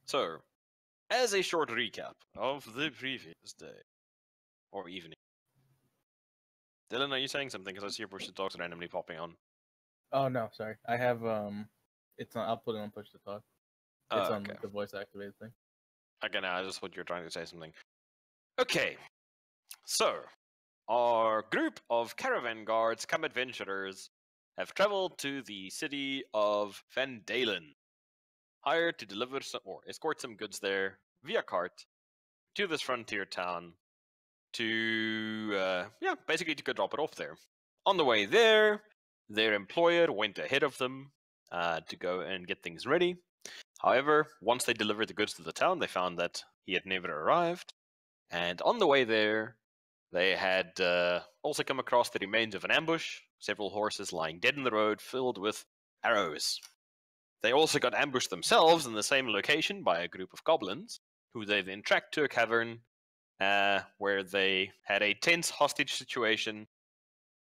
So, as a short recap of the previous day or evening. Dylan, are you saying something? Because I see your push to talks randomly popping on. Oh no, sorry. I have it's on. I'll put it on push to talk. It's on Okay. the voice activated thing. Okay, now I just thought you were trying to say something. Okay, so our group of caravan guards, come adventurers, have traveled to the city of Van Dalen, hired to deliver some, or escort some goods there via cart to this frontier town to, basically to go drop it off there. On the way there, their employer went ahead of them to go and get things ready. However, once they delivered the goods to the town, they found that he had never arrived. And on the way there, they had also come across the remains of an ambush, several horses lying dead in the road, filled with arrows. They also got ambushed themselves in the same location by a group of goblins, who they then tracked to a cavern where they had a tense hostage situation,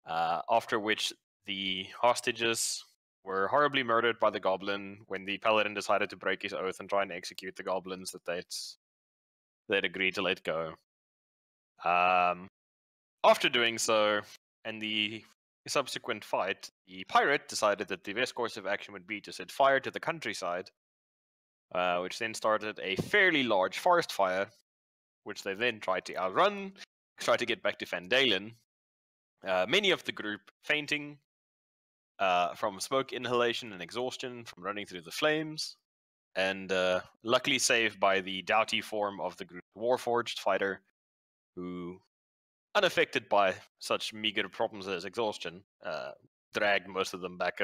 after which the hostages were horribly murdered by the goblin when the paladin decided to break his oath and try and execute the goblins that they'd agreed to let go. After doing so, and the subsequent fight, the pirate decided that the best course of action would be to set fire to the countryside, which then started a fairly large forest fire, which they then tried to outrun, tried to get back to Van Dalen. Many of the group fainting from smoke inhalation and exhaustion from running through the flames, and luckily saved by the doughty form of the group Warforged fighter, who, unaffected by such meager problems as exhaustion, dragged most of them back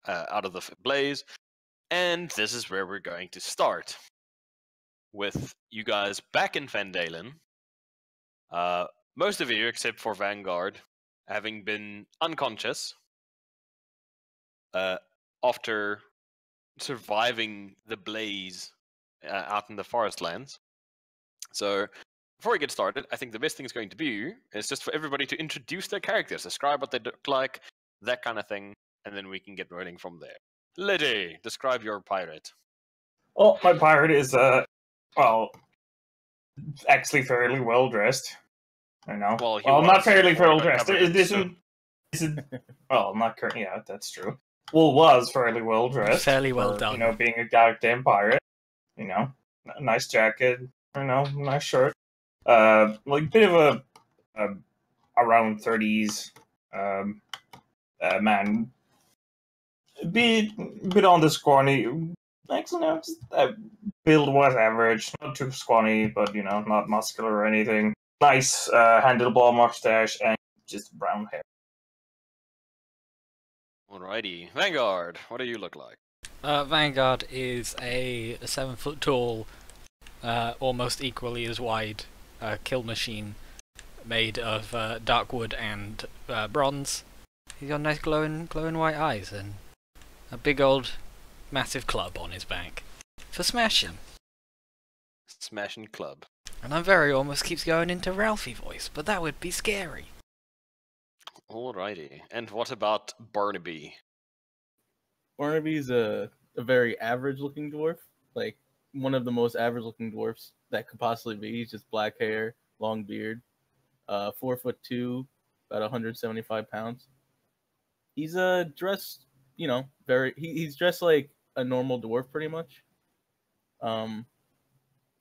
out of the blaze. And this is where we're going to start, with you guys back in Van Dalen. Most of you, except for Vanguard, having been unconscious after surviving the blaze out in the forest lands. So, before we get started, I think the best thing is going to be is just for everybody to introduce their characters, describe what they look like, that kind of thing, and then we can get rolling from there. Liddy, describe your pirate. Well, my pirate is, actually fairly well dressed. I know. Well, not fairly well dressed. It isn't. Well, not currently. Yeah, that's true. Well, was fairly well dressed. Fairly well done. You know, being a goddamn pirate. You know, a nice jacket. You know, nice shirt. Like bit of a around 30s man. Bit on the scrawny. Actually, no, build was average, not too scrawny, but you know, not muscular or anything. Nice handlebar mustache and just brown hair. Alrighty, Vanguard, what do you look like? Vanguard is a 7 foot tall, almost equally as wide kill machine made of dark wood and bronze. He's got nice glowing white eyes and a big old massive club on his back for smashing. Smashing club. And I'm very almost keeps going into Ralphie voice, but that would be scary. Alrighty, and what about Barnaby? Barnaby's a very average looking dwarf, like one of the most average looking dwarfs that could possibly be. He's just black hair, long beard, 4'2", about 175 pounds. He's dressed, you know, he's dressed like a normal dwarf pretty much.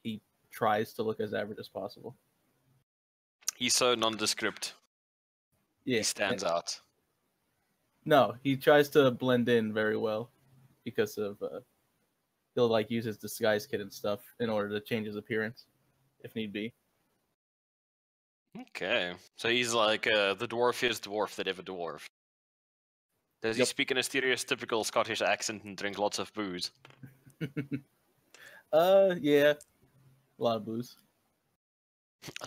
He tries to look as average as possible. He's so nondescript. Yeah, he stands out. No, he tries to blend in very well because of he'll like use his disguise kit and stuff in order to change his appearance if need be. Okay, so he's like the dwarfiest dwarf that ever dwarfed. Does he speak in a stereotypical Scottish accent and drink lots of booze? Yeah. A lot of booze.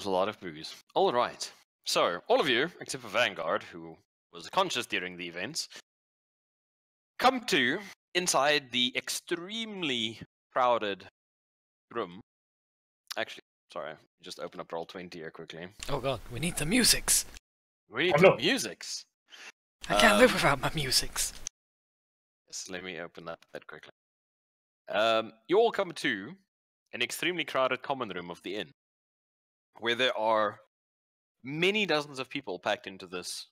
A lot of booze. Alright. So, all of you, except for Vanguard, who was conscious during the events, come to inside the extremely crowded room. Actually, sorry, just open up Roll20 here quickly. Oh god, we need the musics! We need the musics! I can't live without my musics. Yes, let me open that quickly. You all come to an extremely crowded common room of the inn, where there are many dozens of people packed into this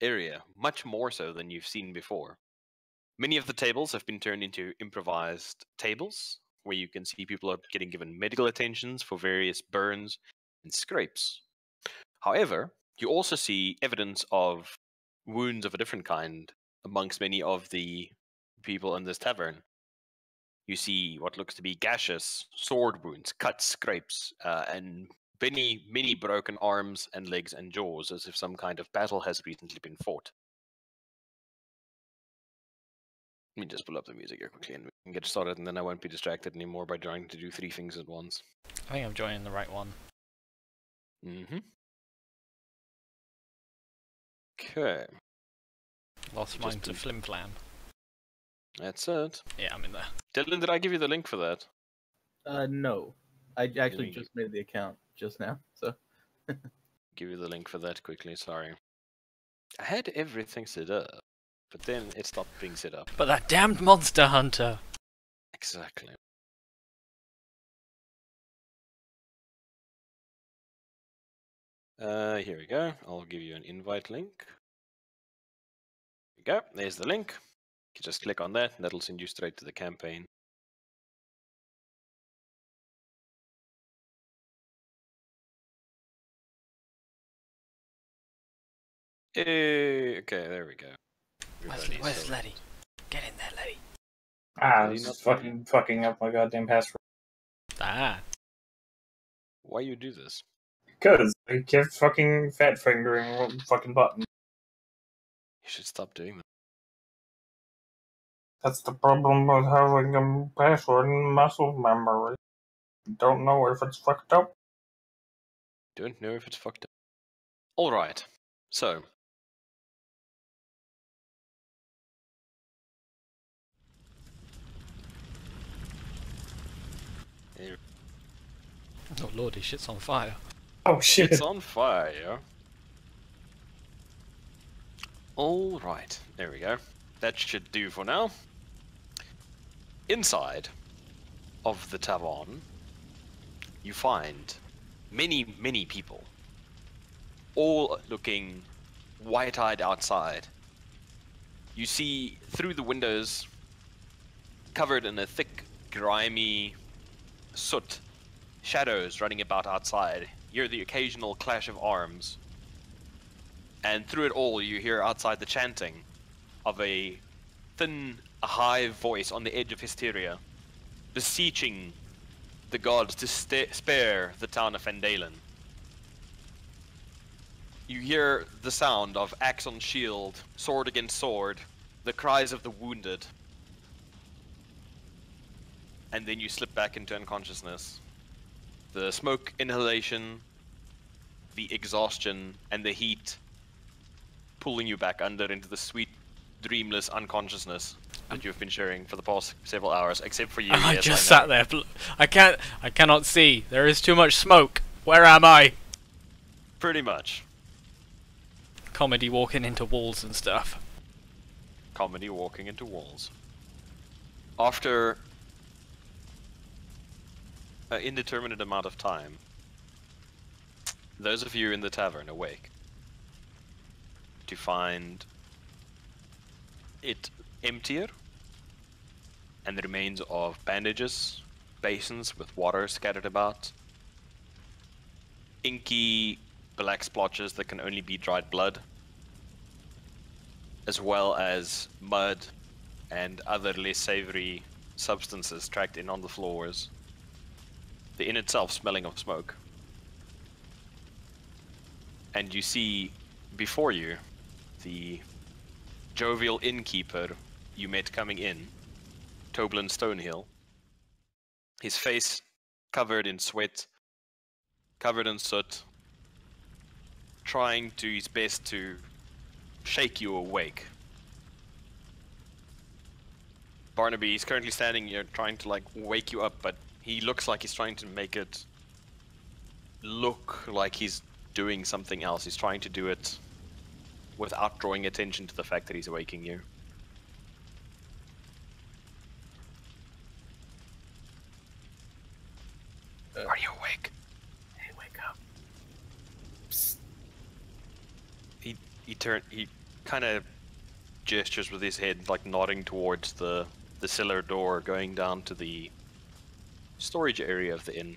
area, much more so than you've seen before. Many of the tables have been turned into improvised tables, where you can see people are getting given medical attentions for various burns and scrapes. However, you also see evidence of wounds of a different kind amongst many of the people in this tavern. You see what looks to be gaseous sword wounds, cuts, scrapes, and many broken arms and legs and jaws, as if some kind of battle has recently been fought. Let me just pull up the music here quickly and we can get started, and then I won't be distracted anymore by trying to do 3 things at once. I think I'm joining the right one. Mm-hmm. Okay. Lost mine to Flim Flam. That's it. Yeah, I'm in there. Dylan, did I give you the link for that? No. I actually just made the account just now, so. Give you the link for that quickly, sorry. I had everything set up, but then it stopped being set up. But that damned monster hunter! Exactly. Here we go. I'll give you an invite link. There we go. There's the link. You can just click on that, and that'll send you straight to the campaign. Okay, there we go. Where's Letty? Get in there, Letty. I was just fucking up my goddamn password. Ah. Why you do this? Because I kept fucking fat fingering one fucking button. You should stop doing that. That's the problem with having a password and muscle memory. Don't know if it's fucked up. Don't know if it's fucked up. Alright, so. Here. Oh lord, his shit's on fire. Oh shit. It's on fire. Alright, there we go. That should do for now. Inside of the tavern, you find many people, all looking wide-eyed outside. You see through the windows, covered in a thick, grimy soot, shadows running about outside. You hear the occasional clash of arms. And through it all, you hear outside the chanting of a thin, high voice on the edge of hysteria, beseeching the gods to spare the town of Fendalen. You hear the sound of axe on shield, sword against sword, the cries of the wounded. And then you slip back into unconsciousness. The smoke inhalation, the exhaustion, and the heat pulling you back under into the sweet, dreamless unconsciousness that you've been sharing for the past several hours, except for you. I yes, just I sat there. I cannot see. There is too much smoke. Where am I? Pretty much. Comedy walking into walls and stuff. Comedy walking into walls. After an indeterminate amount of time, those of you in the tavern awake to find it emptier, and the remains of bandages, basins with water scattered about, inky black splotches that can only be dried blood, as well as mud and other less savory substances tracked in on the floors. The inn itself smelling of smoke. And you see before you the jovial innkeeper you met coming in, Toblin Stonehill. His face covered in sweat, covered in soot, trying to his best to shake you awake. Barnaby is currently standing here trying to like wake you up, but he looks like he's trying to make it look like he's doing something else. He's trying to do it without drawing attention to the fact that he's awaking you. Are you awake? Hey, wake up. Psst. He kind of gestures with his head, like nodding towards the cellar door going down to the storage area of the inn.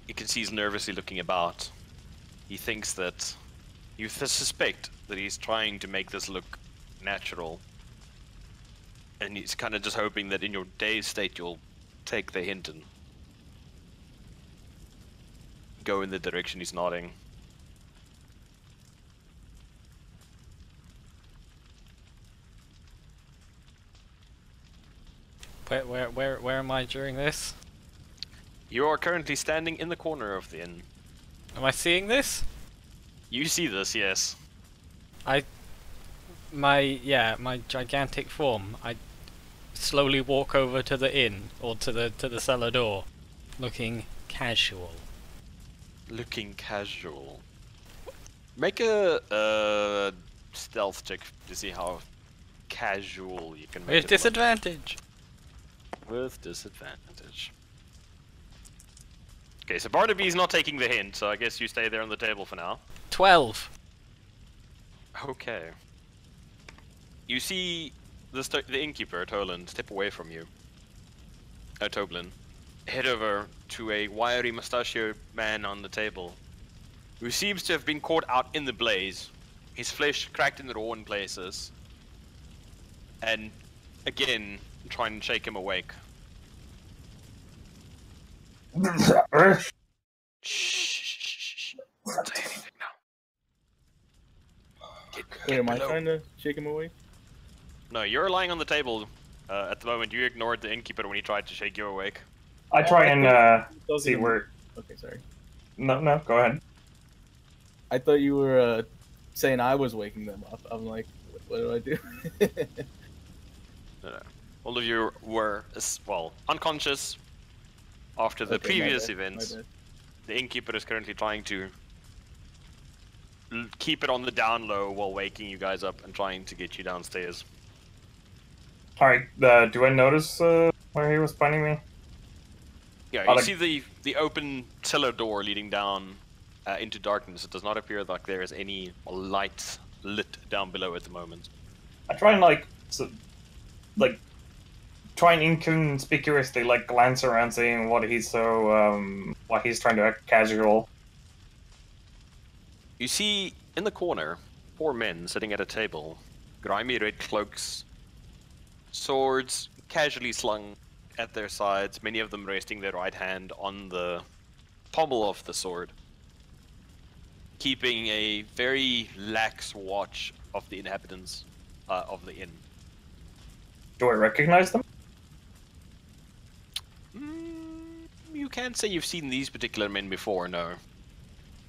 You can see he's nervously looking about. He thinks that you suspect that he's trying to make this look natural, and he's kind of just hoping that in your dazed state you'll take the hint and go in the direction he's nodding. Where am I during this? You are currently standing in the corner of the inn. Am I seeing this? You see this, yes. My gigantic form. I slowly walk over to the inn or to the cellar door, looking casual. Looking casual. Make a stealth check to see how casual you can make With it disadvantage. look. With disadvantage. Okay, so Barnaby's not taking the hint, so I guess you stay there on the table for now. 12. Okay. You see the innkeeper, Toland, step away from you. Toblin. Head over to a wiry mustachioed man on the table, who seems to have been caught out in the blaze, his flesh cracked and raw in places, and again trying to shake him awake. Shh. Don't say anything now. Wait, am I below. trying to shake him away? No, you're lying on the table at the moment. You ignored the innkeeper when he tried to shake you awake. I try and Those see are the- where. Okay, sorry. No, go ahead. I thought you were saying I was waking them up. I'm like, what do I do? No. All of you were, well, unconscious after the Okay, my previous bad, my events. bad. The innkeeper is currently trying to keep it on the down low while waking you guys up and trying to get you downstairs. Alright, do I notice where he was pointing me? Yeah, Oh, you like- see the open cellar door leading down into darkness. It does not appear like there is any light lit down below at the moment. I try and try and inconspicuously glance around, seeing what he's trying to act casual. You see in the corner 4 men sitting at a table, grimy red cloaks, swords casually slung at their sides, many of them resting their right hand on the pommel of the sword, keeping a very lax watch of the inhabitants of the inn. Do I recognize them? You can't say you've seen these particular men before, no.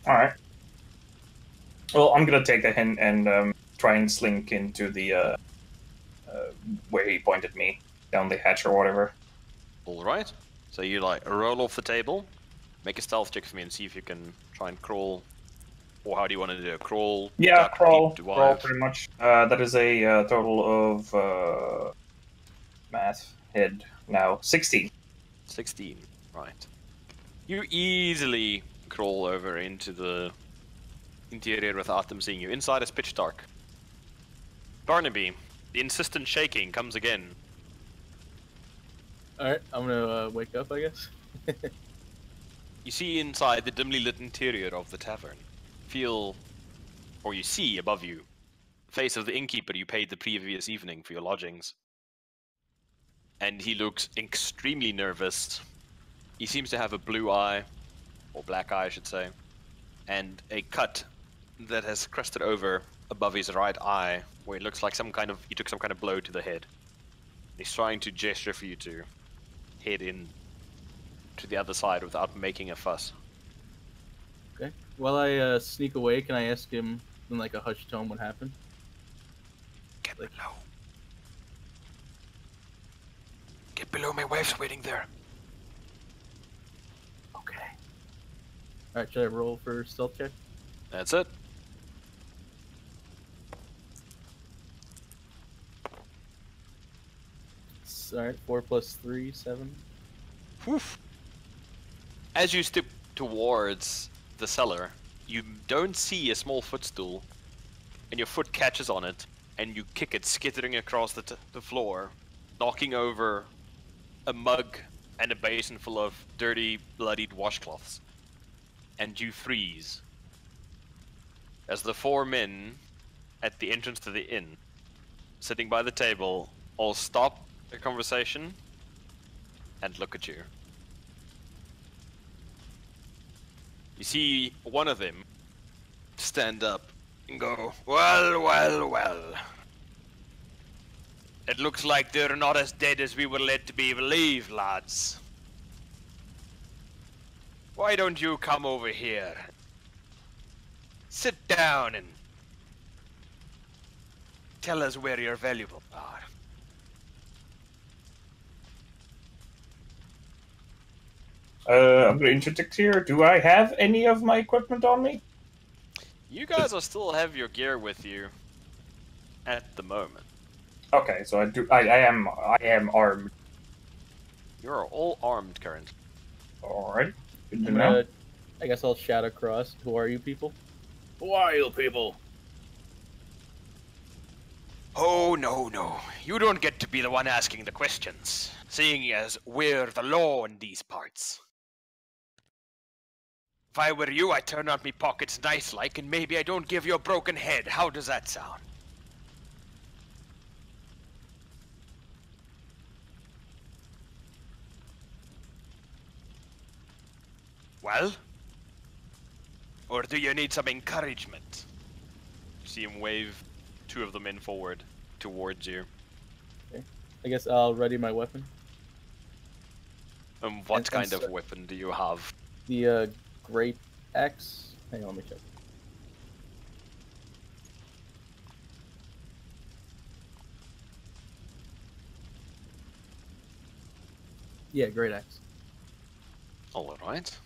Alright. Well, I'm gonna take the hint and try and slink into the where he pointed me, down the hatch or whatever. Alright. So you roll off the table, make a stealth check for me and see if you can try and crawl. Or how do you want to do it? Crawl? Yeah, duck, crawl leap, dive? pretty much. That is a total of math head now 16. 16. Right. You easily crawl over into the interior without them seeing you. Inside is pitch dark. Barnaby, the insistent shaking comes again. Alright, I'm gonna wake up, I guess. You see inside the dimly lit interior of the tavern. You see above you, the face of the innkeeper you paid the previous evening for your lodgings. And he looks extremely nervous. He seems to have a blue eye, or black eye I should say, and a cut that has crusted over above his right eye, where it looks like he took some kind of blow to the head. He's trying to gesture for you to head in to the other side without making a fuss. Okay. While I sneak away, can I ask him in a hushed tone what happened? Get below. Get below, my wife's waiting there. Okay. Alright, should I roll for stealth check? That's it. Alright, 4 plus 3, 7. Woof. As you step towards the cellar, you don't see a small footstool, and your foot catches on it, and you kick it skittering across the floor, knocking over a mug and a basin full of dirty, bloodied washcloths. And you freeze. As the 4 men at the entrance to the inn, sitting by the table, all stop their conversation and look at you. You see one of them stand up and go, "Well, well, well. It looks like they're not as dead as we were led to believe, lads. Why don't you come over here? Sit down and tell us where your valuables are." I'm gonna interject here. Do I have any of my equipment on me? You guys will still have your gear with you at the moment. Okay, so I do. I am armed. You're all armed currently. Alright. Good to I'm know. gonna, I guess I'll shout across. Who are you people? Who are you people? Oh, no, no. You don't get to be the one asking the questions, seeing as we're the law in these parts. If I were you, I'd turn out me pockets nice-like, and maybe I don't give you a broken head. How does that sound? Well? Or do you need some encouragement? You see him wave 2 of the men forward towards you. I guess I'll ready my weapon. What And kind of so- weapon do you have? The great axe. Hang on, let me check. Yeah, great axe. Alright.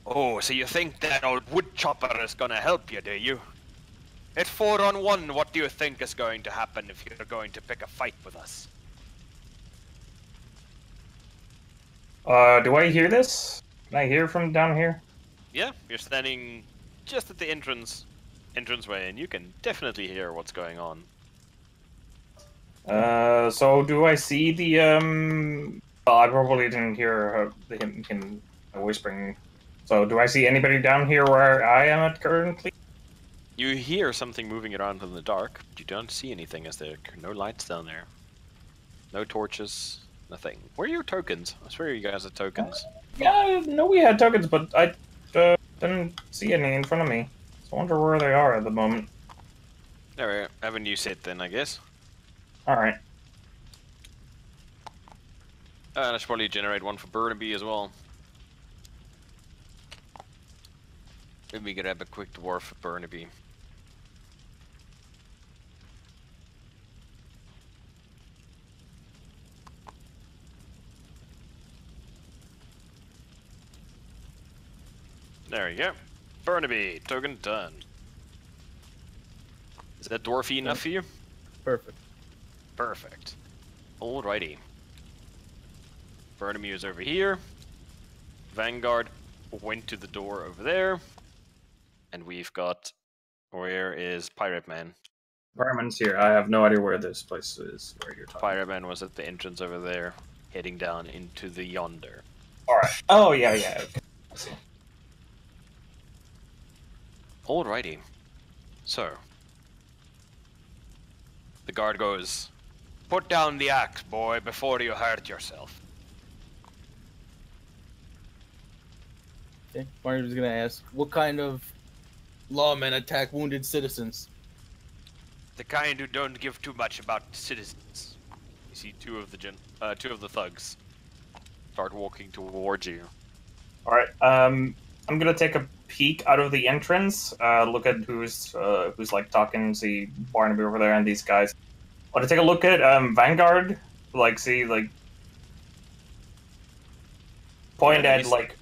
Oh, so you think that old wood chopper is gonna help you, do you? At 4-on-1, what do you think is going to happen if you're going to pick a fight with us? Do I hear this? Can I hear from down here? Yeah, you're standing just at the entranceway, and you can definitely hear what's going on. So do I see the Well, I probably didn't hear him whispering. So do I see anybody down here where I am at currently? You hear something moving around in the dark, but you don't see anything as there are no lights down there. No torches, nothing. Where are your tokens? I swear you guys had tokens. Yeah, I know we had tokens, but I didn't see any in front of me. So I wonder where they are at the moment. There, have a new set then, I guess. Alright. I should probably generate one for Burnaby as well. Let me grab a quick dwarf for Burnaby. There you go. Burnaby, token done. Is that dwarfy enough for you? Perfect. Perfect. Alrighty. Burnaby is over here. Vanguard went to the door over there. And we've got... Where is Pirate Man? Fireman's here. I have no idea where this place is, where you're talking. Pirate Man was at the entrance over there, heading down into the yonder. Alright. Oh, yeah, yeah. Okay. I see. Alrighty. So. The guard goes, "Put down the axe, boy, before you hurt yourself." Okay. Barnaby's gonna ask, what kind of lawmen attack wounded citizens? The kind who don't give too much about citizens. You see two of the thugs start walking towards you. Alright, I'm gonna take a peek out of the entrance, look at who's like talking, see Barnaby over there and these guys. I want to take a look at Vanguard, like see like point Yeah, at he's- like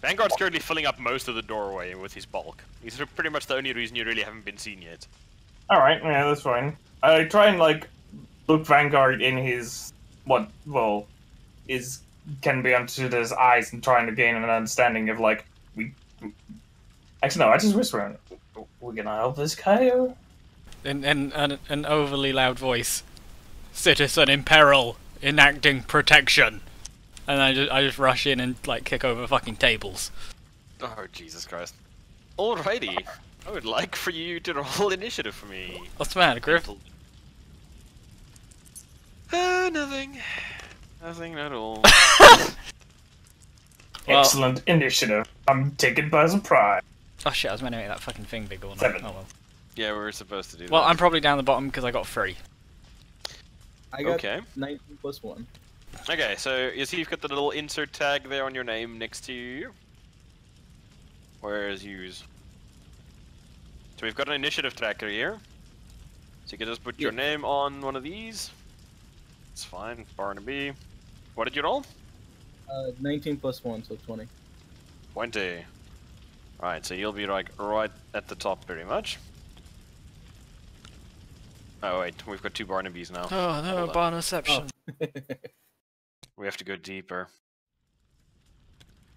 Vanguard's currently filling up most of the doorway with his bulk. He's pretty much the only reason you really haven't been seen yet. alright, yeah, that's fine. I try and like look Vanguard in his what well can be understood as eyes and trying to gain an understanding of like we. Actually, no. I just whisper. We're gonna help this guy. Or? In an overly loud voice, citizen in peril, enacting protection, and I just rush in and like kick over fucking tables. Oh, Jesus Christ. Alrighty. I would like for you to roll initiative for me. What's the matter, Griff? Nothing. Nothing at all. Well- Excellent initiative. I'm taken by surprise. Oh shit, I was meant to make that fucking thing bigger. Or not. 7. Oh well. Yeah, we were supposed to do Well, that. I'm probably down the bottom because I got 3. I got Okay. 19 plus 1. Okay, so you see you've got the little insert tag there on your name next to you. Where's use? So we've got an initiative tracker here. So you can just put your name on one of these. It's fine, Barnaby. What did you roll? 19 plus 1, so 20. 20. Alright, so you'll be like right at the top pretty much. Oh wait, we've got 2 Barnabys now. Oh no, Hold on. Barnaception. We have to go deeper.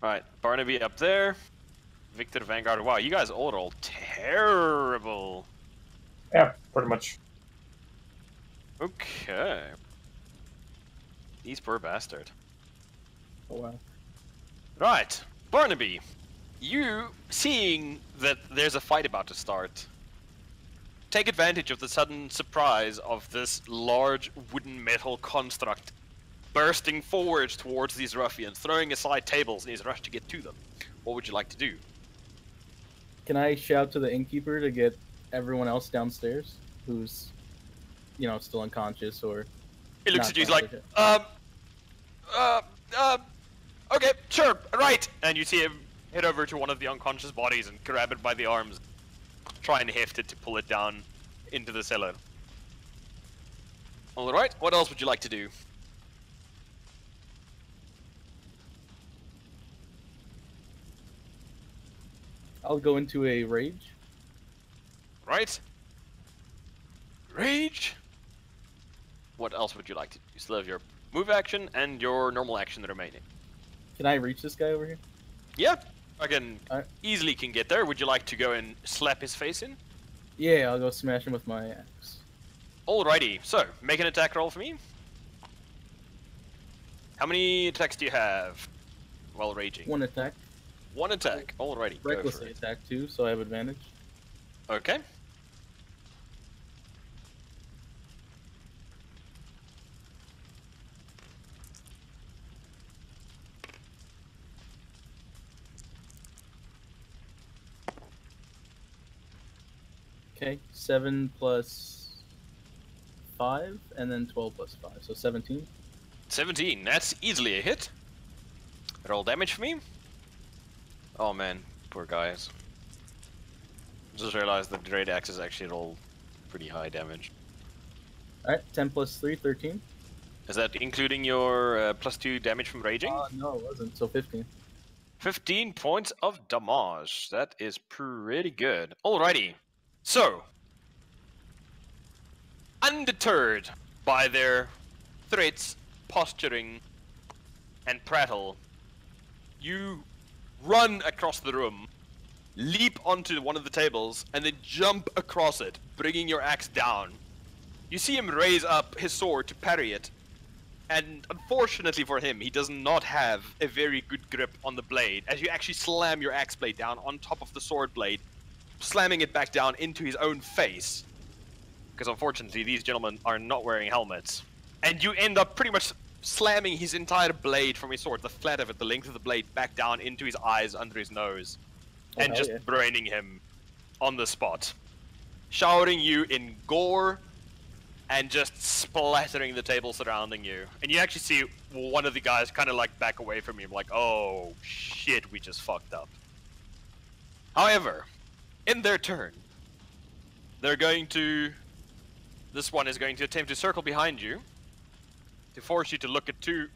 Alright, Barnaby up there. Victor Vanguard. Wow, you guys all rolled terrible. Yeah, pretty much. Okay. These poor bastard. Oh wow. Right, Barnaby. You, seeing that there's a fight about to start, take advantage of the sudden surprise of this large wooden metal construct bursting forwards towards these ruffians, throwing aside tables in his rush to get to them. What would you like to do? Can I shout to the innkeeper to get everyone else downstairs who's, you know, still unconscious or... He looks not at you, he's like, conscious? okay, sure, right. And you see him head over to one of the unconscious bodies and grab it by the arms, try and heft it to pull it down into the cellar. Alright, what else would you like to do? I'll go into a rage. Right? Rage? What else would you like to do? You still have your move action and your normal action remaining. Can I reach this guy over here? Yeah, I can Alright. easily can get there. Would you like to go and slap his face in? Yeah, I'll go smash him with my axe. Alrighty, so make an attack roll for me. How many attacks do you have while raging? One attack. One attack. Alrighty, go for Recklessly it. attack too, so I have advantage. Okay. Okay, 7 plus 5, and then 12 plus 5, so 17. 17. That's easily a hit. Roll damage for me. Oh man, poor guys. Just realized that the great axes actually roll pretty high damage. Alright, 10 plus 3, 13. Is that including your +2 damage from raging? No, it wasn't, so 15. 15 points of damage. That is pretty good. Alrighty. So, undeterred by their threats, posturing, and prattle, you run across the room, leap onto one of the tables, and then jump across it, bringing your axe down. You see him raise up his sword to parry it, and unfortunately for him, he does not have a very good grip on the blade, as you actually slam your axe blade down on top of the sword blade, slamming it back down into his own face. Because unfortunately, these gentlemen are not wearing helmets. And you end up pretty much slamming his entire blade from his sword, the flat of it, the length of the blade, back down into his eyes, under his nose. Oh, And hell just yeah. braining him on the spot. Showering you in gore and just splattering the table surrounding you. And you actually see one of the guys kind of like back away from you, like, oh shit, we just fucked up. However, in their turn, they're going to... This one is going to attempt to circle behind you to force you to look at 2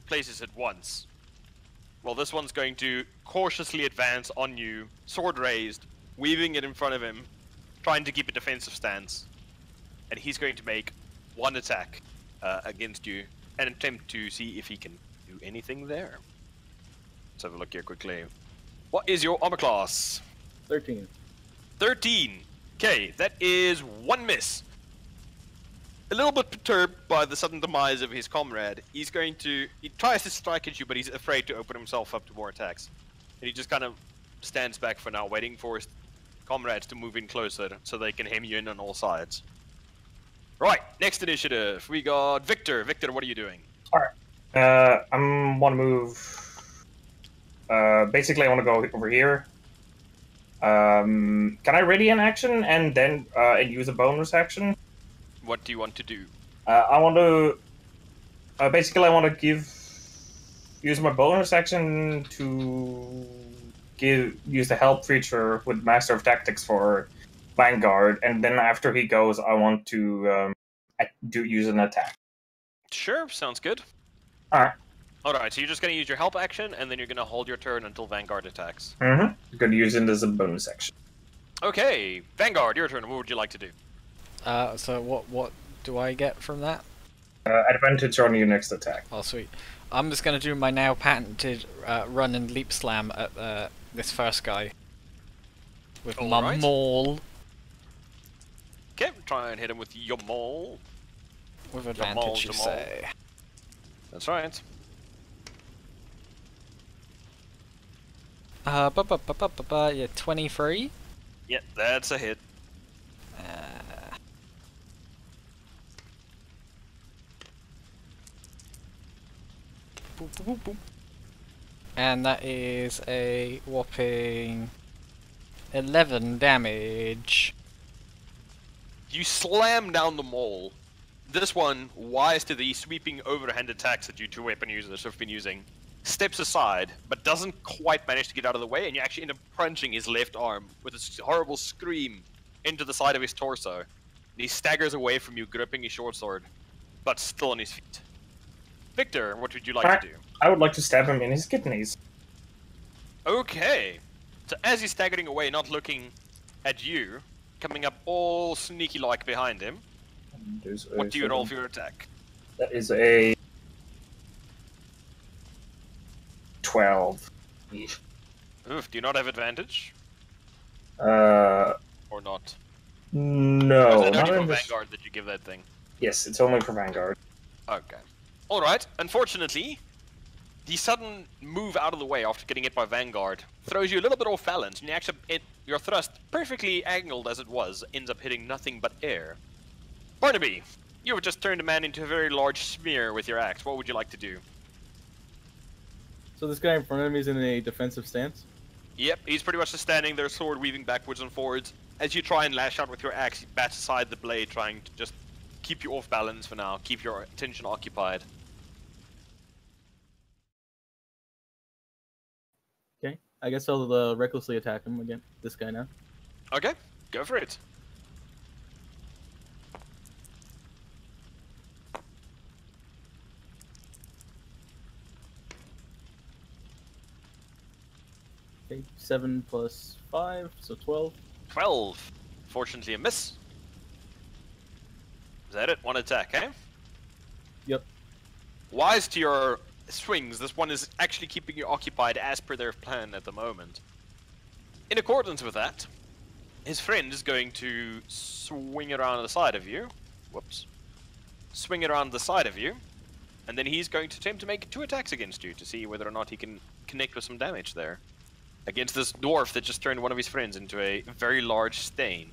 places at once. Well, this one's going to cautiously advance on you, sword raised, weaving it in front of him, trying to keep a defensive stance. And he's going to make 1 attack against you and attempt to see if he can do anything there. Let's have a look here quickly. What is your armor class? 13. 13. Okay, that is 1 miss. A little bit perturbed by the sudden demise of his comrade, he tries to strike at you, but he's afraid to open himself up to more attacks. And he just kind of stands back for now, waiting for his comrades to move in closer so they can hem you in on all sides. Right, next initiative, we got Victor. Victor, what are you doing? Alright. I'm want to move. Basically, I want to go over here. Can I ready an action and then and use a bonus action? What do you want to do? I want to. Basically, I want to use my bonus action to use the help feature with Master of Tactics for Vanguard, and then after he goes, I want to use an attack. Sure, sounds good. Alright. Alright, so you're just going to use your help action, and then you're going to hold your turn until Vanguard attacks. Mm-hmm. I'm going to use it as a bonus action. Okay, Vanguard, your turn. What would you like to do? So what do I get from that? Advantage on your next attack. Oh, sweet. I'm just gonna do my now patented run and leap slam at this first guy with my Alright. maul. Okay, try and hit him with your maul. With advantage, you Jamal. say. That's right. Yeah, 23. Yeah, that's a hit. Boop, boop, boop, boop. And that is a whopping 11 damage. You slam down the mole. This one, wise to the sweeping overhand attacks that you two weapon users have been using, steps aside, but doesn't quite manage to get out of the way, and you actually end up punching his left arm with a horrible scream into the side of his torso. And he staggers away from you, gripping his short sword, but still on his feet. Victor, what would you like to do? I would like to stab him in his kidneys. Okay. So as he's staggering away, not looking at you, coming up all sneaky-like behind him, what do you roll for your attack? That is a 12. Oof, do you not have advantage? Or Or not? no. Or is it Not only in for this... Vanguard that you give that thing? Yes, it's only for Vanguard. Okay. Alright, unfortunately, the sudden move out of the way after getting hit by Vanguard throws you a little bit off balance, and your thrust, perfectly angled as it was, ends up hitting nothing but air. Barnaby, you have just turned a man into a very large smear with your axe. What would you like to do? So this guy in front of me is in a defensive stance? Yep, he's pretty much just standing there, sword weaving backwards and forwards. As you try and lash out with your axe, he bats aside the blade, trying to just keep you off balance for now, keep your attention occupied. Okay, I guess I'll recklessly attack him again. This guy now. Okay, go for it. Okay, 7 plus 5, so 12. 12. Fortunately a miss. Is that it? One attack, eh? Yep. Wise to your swings, this one is actually keeping you occupied as per their plan at the moment. In accordance with that, his friend is going to swing around the side of you. Whoops. Swing around the side of you, and then he's going to attempt to make 2 attacks against you to see whether or not he can connect with some damage there. Against this dwarf that just turned one of his friends into a very large stain.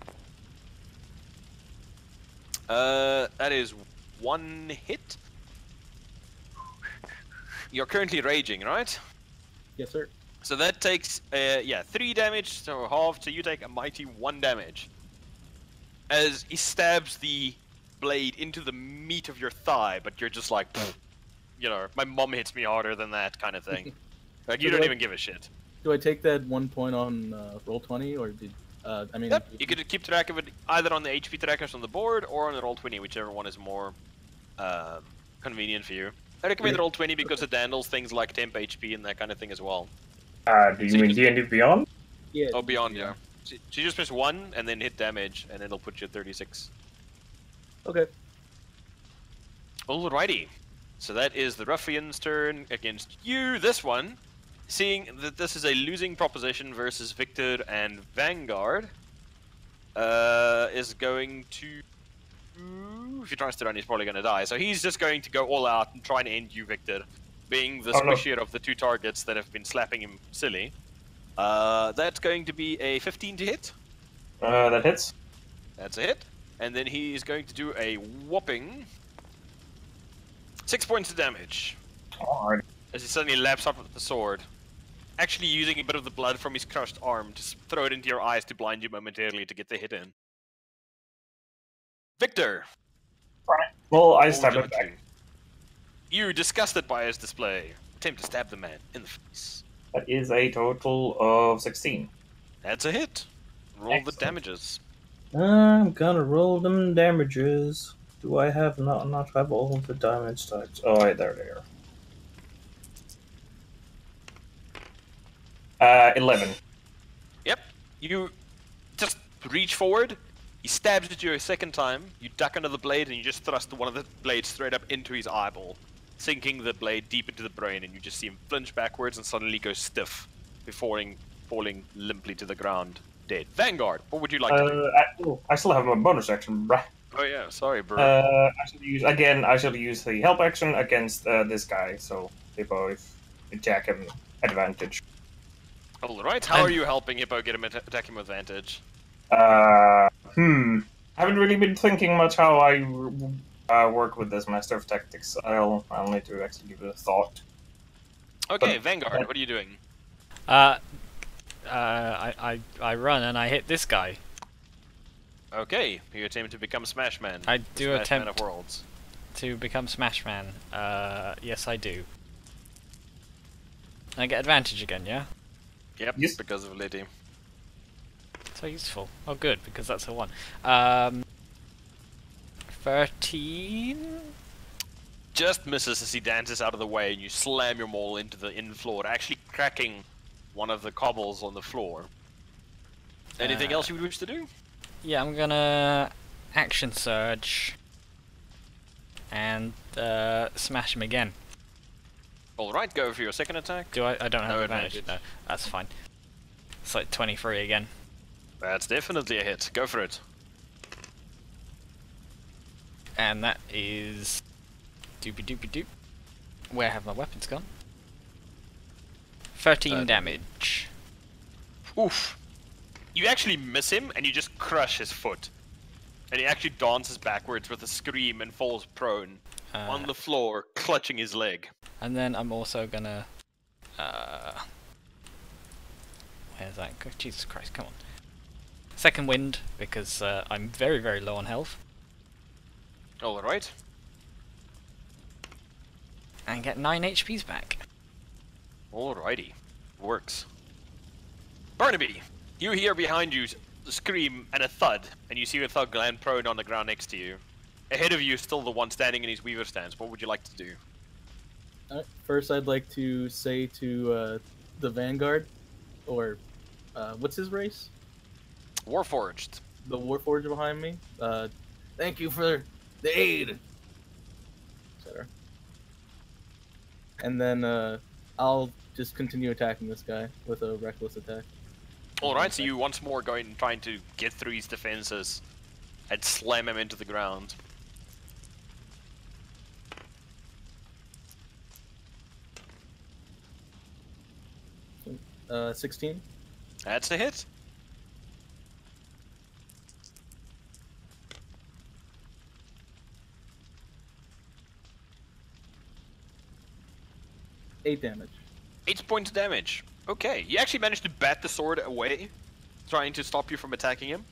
That is 1 hit. You're currently raging, right? Yes, sir. So that takes, 3 damage, so half, so you take a mighty 1 damage. As he stabs the blade into the meat of your thigh, but you're just like, you know, my mom hits me harder than that kind of thing. Like, you don't even give a shit. Do I take that 1 point on roll 20, or did I mean? Yep, you could keep track of it either on the HP trackers on the board or on the roll 20, whichever one is more convenient for you. I recommend roll 20 because it handles things like temp HP and that kind of thing as well. Do you mean D&D Beyond? Yeah. Oh, Beyond, yeah. So you just press 1 and then hit damage, and it'll put you at 36. Okay. Alrighty. So that is the ruffian's turn against you. This one, seeing that this is a losing proposition versus Victor and Vanguard, is going to... If he tries to run, he's probably going to die. So he's just going to go all out and try and end you, Victor, being the squishier of the two targets that have been slapping him silly. That's going to be a 15 to hit. That hits. That's a hit. And then he is going to do a whopping 6 points of damage. Alright. As he suddenly laps up with the sword. Actually using a bit of the blood from his crushed arm to throw it into your eyes to blind you momentarily to get the hit in. Victor! Right. Well, I What stab would it you like back. to do? You, disgusted by his display, attempt to stab the man in the face. That is a total of 16. That's a hit. Roll Excellent. the damages. I'm gonna roll them damages. Do I have not have all of the damage types? Oh, right, there they are. 11. Yep. You just reach forward. He stabs at you a second time. You duck under the blade and you just thrust one of the blades straight up into his eyeball, sinking the blade deep into the brain, and you just see him flinch backwards and suddenly go stiff before falling limply to the ground, dead. Vanguard, what would you like to do? I still have my bonus action, bruh. Oh yeah, sorry, bro. I shall use the help action against this guy, so they both attack him advantage. Alright, how are you helping Hippo get him attack him with advantage? Haven't really been thinking much how I work with this Master of Tactics. I'll need to actually give it a thought. Okay, Vanguard, what are you doing? I run and I hit this guy. Okay, you attempt to become Smash Man. I do Smash attempt Man of Worlds. to become Smash Man. Yes, I do. I get advantage again, yeah? Yep, Yes. because of Liddy. So useful. Oh, good, because that's a 1. 13? Just misses as he dances out of the way and you slam your maul into the floor, actually cracking one of the cobbles on the floor. Anything else you would wish to do? Yeah, I'm gonna action surge and smash him again. Alright, go for your second attack. Do I? I don't have No advantage. advantage. No, that's fine. It's like 23 again. That's definitely a hit. Go for it. And that is doopy doopy doop. Where have my weapons gone? 13 damage. Oof. You actually miss him and you just crush his foot. And he actually dances backwards with a scream and falls prone on the floor, clutching his leg. And then I'm also gonna where's that? Jesus Christ, come on. Second wind, because I'm very, very low on health. Alright. And get 9 HPs back. Alrighty. Works. Barnaby, you hear behind you a scream and a thud, and you see a thug land prone on the ground next to you. Ahead of you is still the one standing in his weaver stance. What would you like to do? First, I'd like to say to the Vanguard, or what's his race? Warforged. The Warforged behind me. Thank you for the aid, etc. And then I'll just continue attacking this guy with a reckless attack. Alright, so you once more going and trying to get through his defenses and slam him into the ground. Uh, 16. That's a hit. Eight damage. 8 points of damage. Okay, you actually managed to bat the sword away, trying to stop you from attacking him.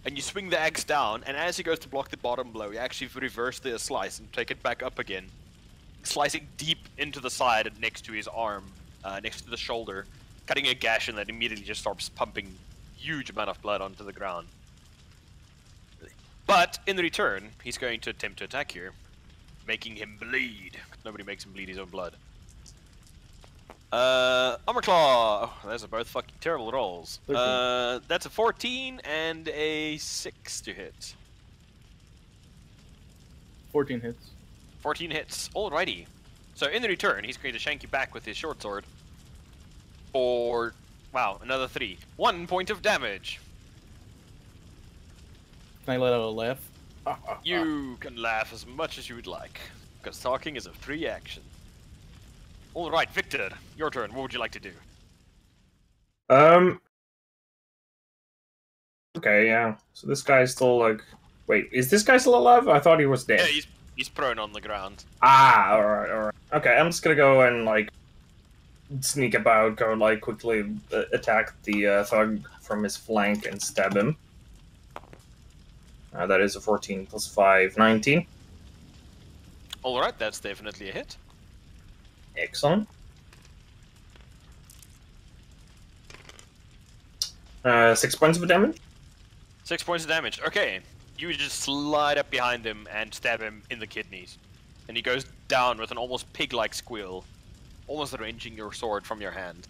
And you swing the axe down, and as he goes to block the bottom blow, you actually reverse the slice and take it back up again. Slicing deep into the side next to his arm, next to the shoulder, cutting a gash and that immediately just starts pumping huge amount of blood onto the ground. But, in return, he's going to attempt to attack here, making him bleed. Nobody makes him bleed his own blood. Armor Claw! Oh, those are both fucking terrible rolls. 13. That's a 14 and a 6 to hit. 14 hits. 14 hits. Alrighty. So in return, he's going to shank you back with his short sword for, wow, another 3. 1 point of damage. Can I let out a laugh? You can laugh as much as you would like, because talking is a free action. Alright, Victor, your turn. What would you like to do? Okay, yeah. So this guy's still like... Wait, is this guy still alive? I thought he was dead. Yeah, he's prone on the ground. Ah, alright. Okay, I'm just gonna go and, like, sneak about, go, like, quickly attack the thug from his flank and stab him. That is a 14 plus 5, 19. Alright, that's definitely a hit. Excellent. 6 points of damage. 6 points of damage. Okay. You just slide up behind him and stab him in the kidneys. And he goes down with an almost pig-like squeal, almost wrenching your sword from your hand.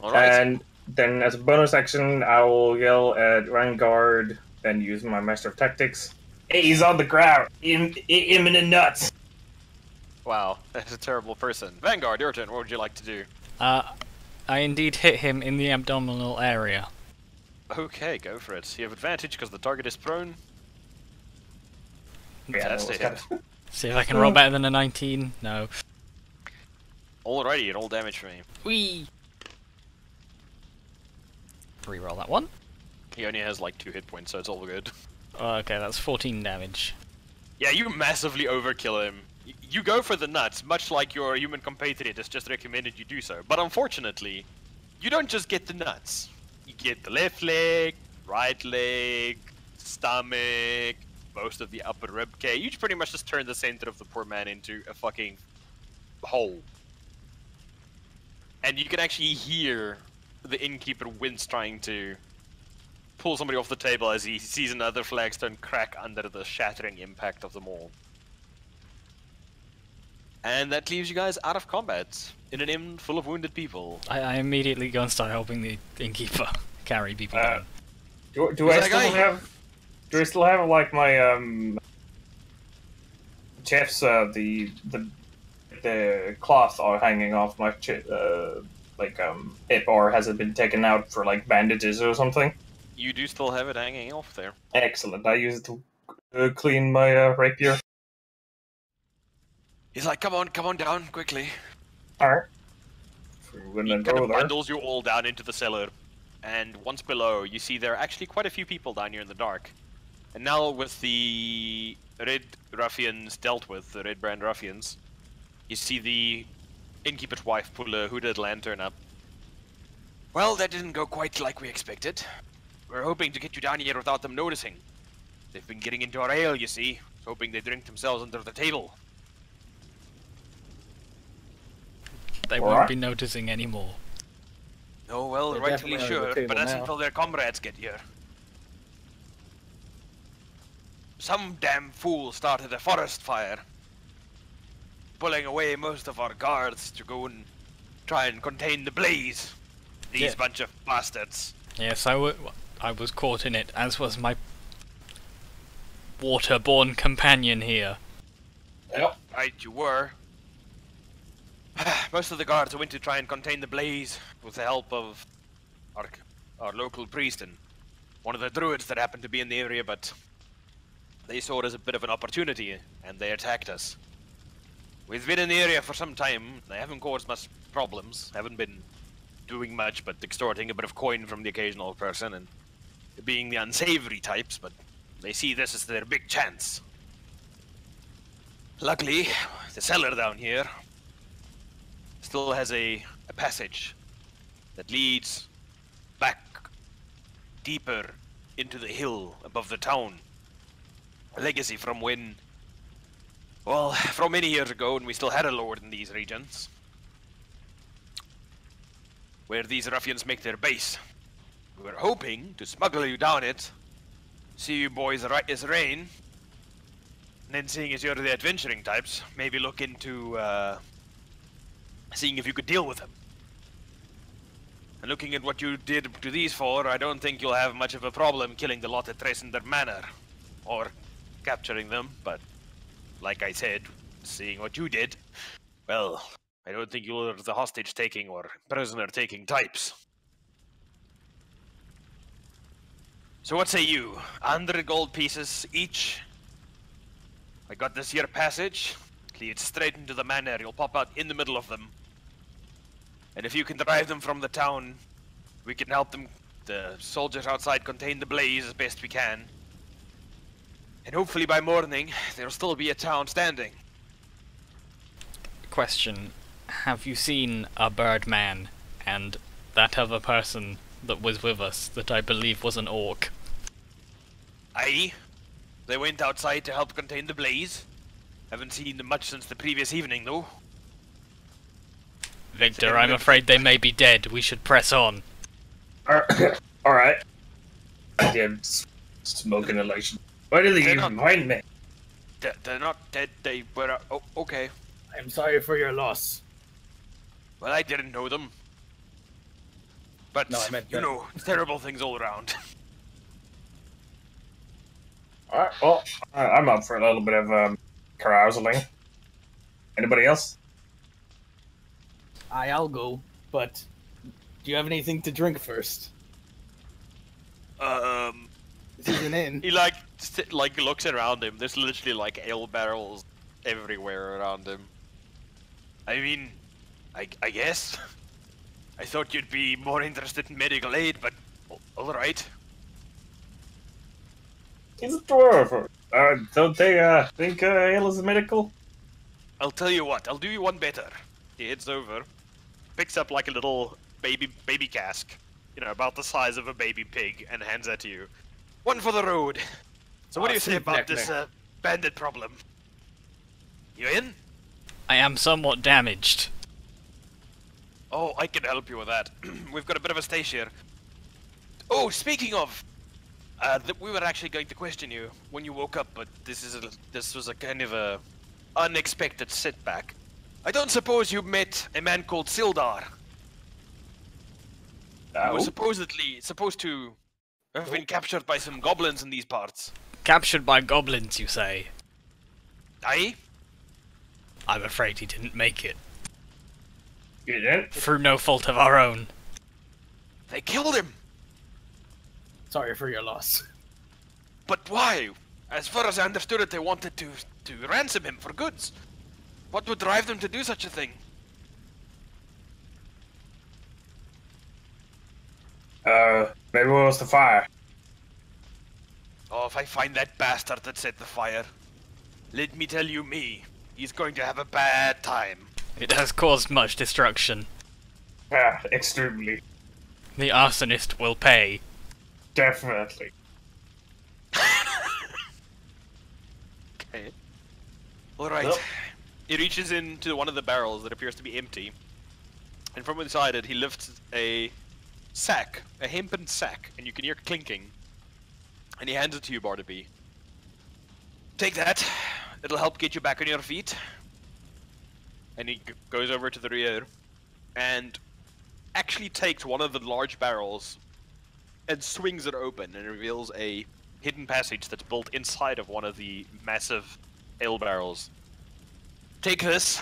Alright. And then as a bonus action, I will yell at Vanguard and use my Master of Tactics. Hey, he's on the ground! Him in the nuts! Wow, that's a terrible person. Vanguard, your turn. What would you like to do? I indeed hit him in the abdominal area. Okay, go for it. You have advantage because the target is prone. Yeah, That's that was a hit. kind See if I can roll better than a 19. No. Alrighty, roll damage for me. Whee! Reroll that one. He only has like 2 hit points, so it's all good. Okay, that's 14 damage. Yeah, you massively overkill him. You go for the nuts, much like your human compatriot has just recommended you do so. But unfortunately, you don't just get the nuts. You get the left leg, right leg, stomach, most of the upper rib cage. You pretty much just turn the center of the poor man into a fucking hole. And you can actually hear the innkeeper wince trying to pull somebody off the table as he sees another flagstone crack under the shattering impact of them all. And that leaves you guys out of combat in an inn full of wounded people. I immediately go and start helping the innkeeper carry people down. Do I still have like my chef's the cloth are hanging off my hip, or has it been taken out for like bandages or something? You do still have it hanging off there. Excellent. I use it to clean my rapier. He's like, come on down, quickly. Alright. We're He gonna kind go of there. bundles you all down into the cellar. And once below, you see there are actually quite a few people down here in the dark. And now with the red ruffians dealt with, the red brand ruffians, you see the innkeeper's wife pull a hooded lantern up. Well, that didn't go quite like we expected. We're hoping to get you down here without them noticing. They've been getting into our ale, you see, hoping they drink themselves under the table. They won't be noticing anymore. Oh, well, They're rightfully definitely under the sure, table but that's now. until their comrades get here. Some damn fool started a forest fire, pulling away most of our guards to go and try and contain the blaze. These bunch of bastards. Yes, I was caught in it, as was my waterborne companion here. Yep. Right, you were. Most of the guards went to try and contain the blaze with the help of our local priest and one of the druids that happened to be in the area, but they saw it as a bit of an opportunity and they attacked us. We've been in the area for some time. They haven't caused much problems, haven't been doing much but extorting a bit of coin from the occasional person and being the unsavory types, but they see this as their big chance. Luckily, the cellar down here still has a passage that leads back deeper into the hill above the town. A legacy from when, well, from many years ago when we still had a lord in these regions, where these ruffians make their base. We were hoping to smuggle you down it, see you boys right as rain, and then seeing as you're the adventuring types, maybe look into seeing if you could deal with them. And looking at what you did to these four, I don't think you'll have much of a problem killing the lot at Tresender Manor, or capturing them, but like I said, seeing what you did, well, I don't think you're the hostage-taking or prisoner-taking types. So what say you? 100 gold pieces each. I got this here passage. Lead straight into the manor. You'll pop out in the middle of them. And if you can drive them from the town, we can help them, the soldiers outside, contain the blaze as best we can. And hopefully by morning, there'll still be a town standing. Question. Have you seen a bird man and that other person that was with us that I believe was an orc? Aye. They went outside to help contain the blaze. Haven't seen them much since the previous evening, though. Victor, I'm afraid they may be dead. We should press on. Alright. Yeah, smoking election. Why did they even find me? They're not dead, they were... Oh, okay. I'm sorry for your loss. Well, I didn't know them. But, No, I meant you know, terrible things all around. Alright, well, I'm up for a little bit of carouseling. Anybody else? I'll go, but do you have anything to drink first? This is an inn. He looks around him. There's literally like ale barrels everywhere around him. I mean, I guess. I thought you'd be more interested in medical aid, but all right. He's a dwarf. Don't they think ale is medical? I'll tell you what. I'll do you one better. He heads over, picks up like a little baby cask, you know, about the size of a baby pig, and hands that to you. One for the road. So what do you say about this bandit problem? You in? I am somewhat damaged. Oh, I can help you with that. We've got a bit of a stash here. Oh, speaking of, we were actually going to question you when you woke up, but this was a kind of a unexpected setback. I don't suppose you met a man called Sildar. He was supposed to have been captured by some goblins in these parts. Captured by goblins, you say? Aye? I'm afraid he didn't make it. You didn't? Through no fault of our own. They killed him! Sorry for your loss. But why? As far as I understood it, they wanted to ransom him for goods. What would drive them to do such a thing? Maybe it was the fire. Oh, if I find that bastard that set the fire, let me tell you he's going to have a bad time. It has caused much destruction. Yeah, extremely. The arsonist will pay. Definitely. Okay. Alright. Nope. He reaches into one of the barrels that appears to be empty. And from inside it, he lifts a sack, a hempen sack, and you can hear clinking. And he hands it to you, Barnaby. Take that. It'll help get you back on your feet. And he goes over to the rear and actually takes one of the large barrels and swings it open and reveals a hidden passage that's built inside of one of the massive ale barrels. Take this.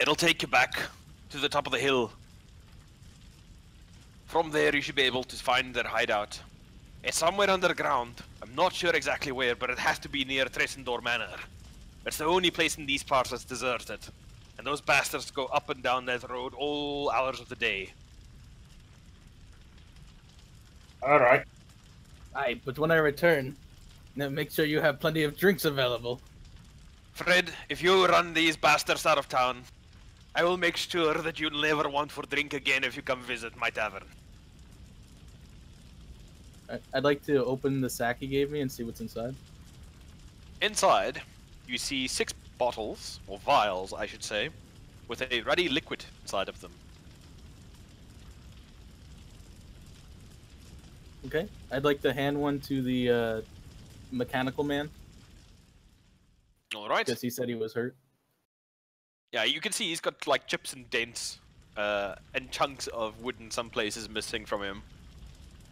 It'll take you back to the top of the hill. From there you should be able to find their hideout. It's somewhere underground. I'm not sure exactly where, but it has to be near Tressendor Manor. It's the only place in these parts that's deserted. And those bastards go up and down that road all hours of the day. Alright. Aye, but when I return, now make sure you have plenty of drinks available. Fred, if you run these bastards out of town, I will make sure that you'll never want for drink again if you come visit my tavern. I'd like to open the sack he gave me and see what's inside. Inside, you see 6 bottles, or vials, I should say, with a ruddy liquid inside of them. Okay. I'd like to hand one to the mechanical man, Alright. because he said he was hurt. Yeah, you can see he's got like chips and dents, and chunks of wood in some places missing from him.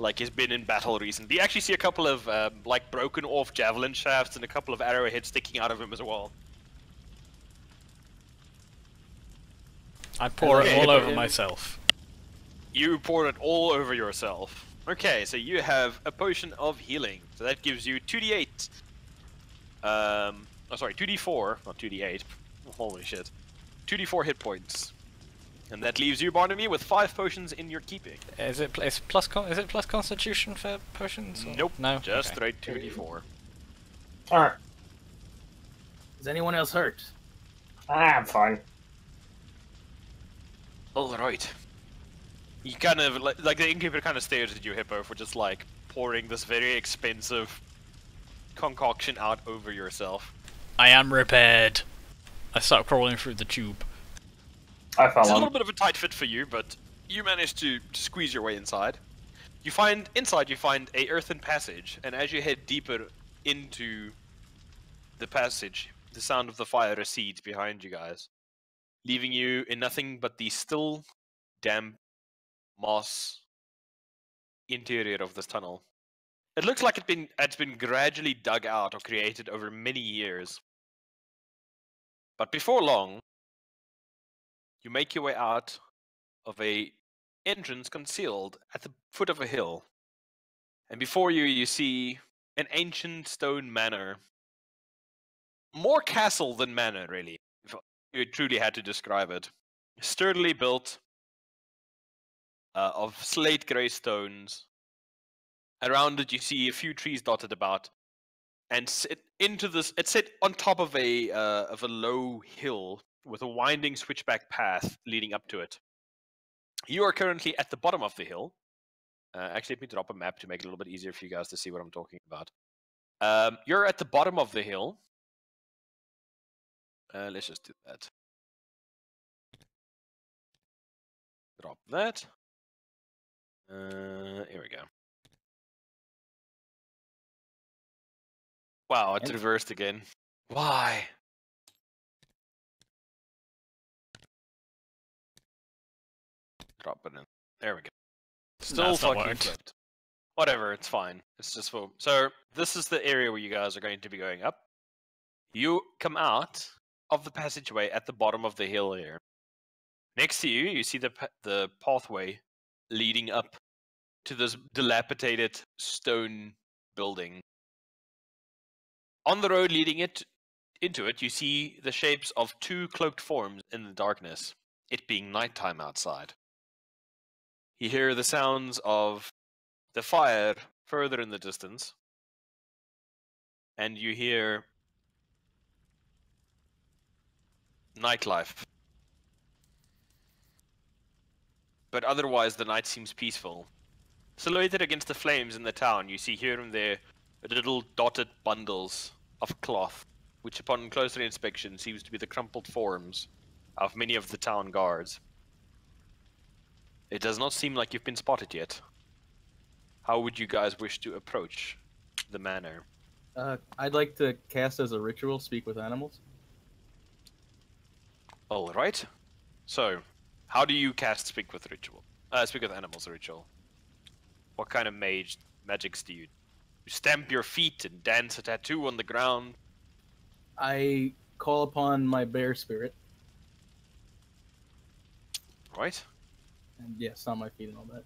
Like he's been in battle recently. You actually see a couple of like broken off javelin shafts and a couple of arrowheads sticking out of him as well. I pour Okay, it all but over him- myself. You poured it all over yourself. Okay, so you have a potion of healing. So that gives you 2d8. Oh, sorry, 2d4, not 2d8. Holy shit. 2d4 hit points. And that leaves you, Barnaby, with 5 potions in your keeping. Is it plus Constitution for potions? Or? Nope. No. Just Okay. straight 2d4. Alright. Is anyone else hurt? I'm fine. Alright. You kind of, like the innkeeper kind of stares at you, Hippo, for just like pouring this very expensive concoction out over yourself. I am repaired. I start crawling through the tube. I It's a fell little on. bit of a tight fit for you, but you manage to squeeze your way inside. You find a earthen passage, and as you head deeper into the passage, the sound of the fire recedes behind you guys, leaving you in nothing but the still, damp, moss interior of this tunnel. It looks like it's been gradually dug out or created over many years. But before long, you make your way out of a entrance concealed at the foot of a hill. And before you, you see an ancient stone manor. More castle than manor, really, if you truly had to describe it. Sturdily built of slate grey stones. Around it, you see a few trees dotted about. And it's set on top of a low hill with a winding switchback path leading up to it. You are currently at the bottom of the hill. Actually, let me drop a map to make it a little bit easier for you guys to see what I'm talking about. You're at the bottom of the hill. Let's just do that. Drop that. Here we go. Wow, it's reversed again. Why? Drop it in. There we go. Still That's not fucking worked. flipped. Whatever, it's fine. It's just for... So, this is the area where you guys are going to be going up. You come out of the passageway at the bottom of the hill here. Next to you, you see the pathway leading up to this dilapidated stone building. On the road leading into it, you see the shapes of 2 cloaked forms in the darkness, it being nighttime outside. You hear the sounds of the fire further in the distance, and you hear nightlife. But otherwise, the night seems peaceful. Silhouetted against the flames in the town, you see here and there little dotted bundles of cloth, which upon closer inspection seems to be the crumpled forms of many of the town guards. It does not seem like you've been spotted yet. How would you guys wish to approach the manor? I'd like to cast as a ritual, speak with animals. All right. So, how do you cast speak with animals ritual? What kind of magics do you? You stamp your feet and dance a tattoo on the ground. I call upon my bear spirit, Right. and yeah, stomp my feet and all that.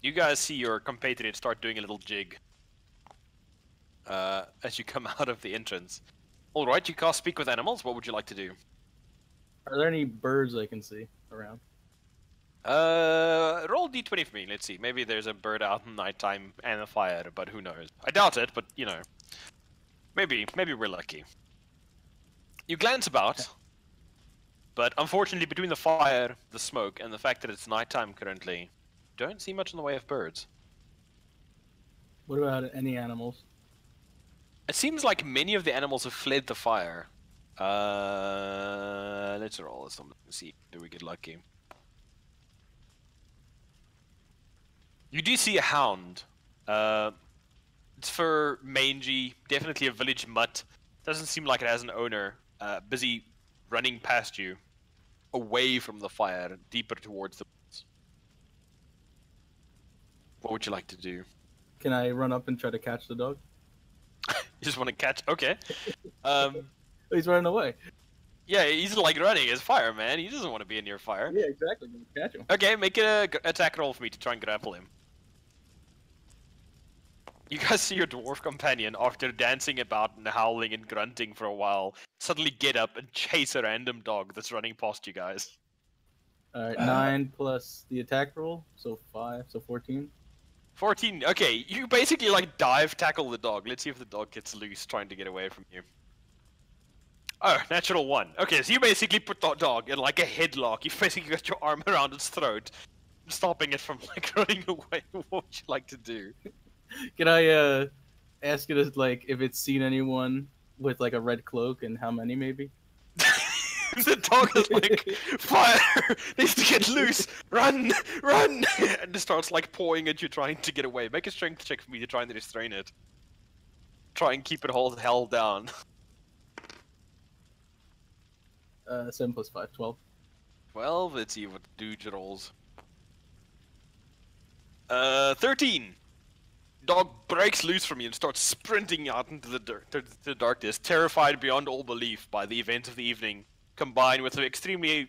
You guys see your compatriot start doing a little jig as you come out of the entrance. All right, you cast speak with animals. What would you like to do? Are there any birds I can see around? Roll d20 for me. Let's see. Maybe there's a bird out in nighttime and a fire, but who knows? I doubt it, but you know, maybe we're lucky. You glance about, but unfortunately, between the fire, the smoke, and the fact that it's nighttime currently, don't see much in the way of birds. What about any animals? It seems like many of the animals have fled the fire. Let's roll this and see. Do we get lucky? You do see a hound. It's fur, mangy, definitely a village mutt. Doesn't seem like it has an owner. Busy running past you, away from the fire, deeper towards the woods. What would you like to do? Can I run up and try to catch the dog? You just want to catch? Okay. He's running away. Yeah, he's like running his fire, man. He doesn't want to be in your fire. Yeah, exactly. Gonna catch him. Okay, make a attack roll for me to try and grapple him. You guys see your dwarf companion, after dancing about and howling and grunting for a while, suddenly get up and chase a random dog that's running past you guys. All right, 9 plus the attack roll, so 5, so 14. 14. Okay, you basically like dive tackle the dog. Let's see if the dog gets loose trying to get away from you. Oh, natural 1. Okay, so you basically put the dog in like a headlock. You basically got your arm around its throat, stopping it from like running away. What would you like to do? Can I ask it like if it's seen anyone with like a red cloak and how many maybe? The dog is like, fire! Needs to get loose! Run! Run! And it starts like pawing at you, trying to get away. Make a strength check for me to try and restrain it. Try and keep it held down. 7 plus 5, 12. 12, let's see what the dude rolls. 13! Dog breaks loose from you and starts sprinting out into the darkness, terrified beyond all belief by the events of the evening, combined with an extremely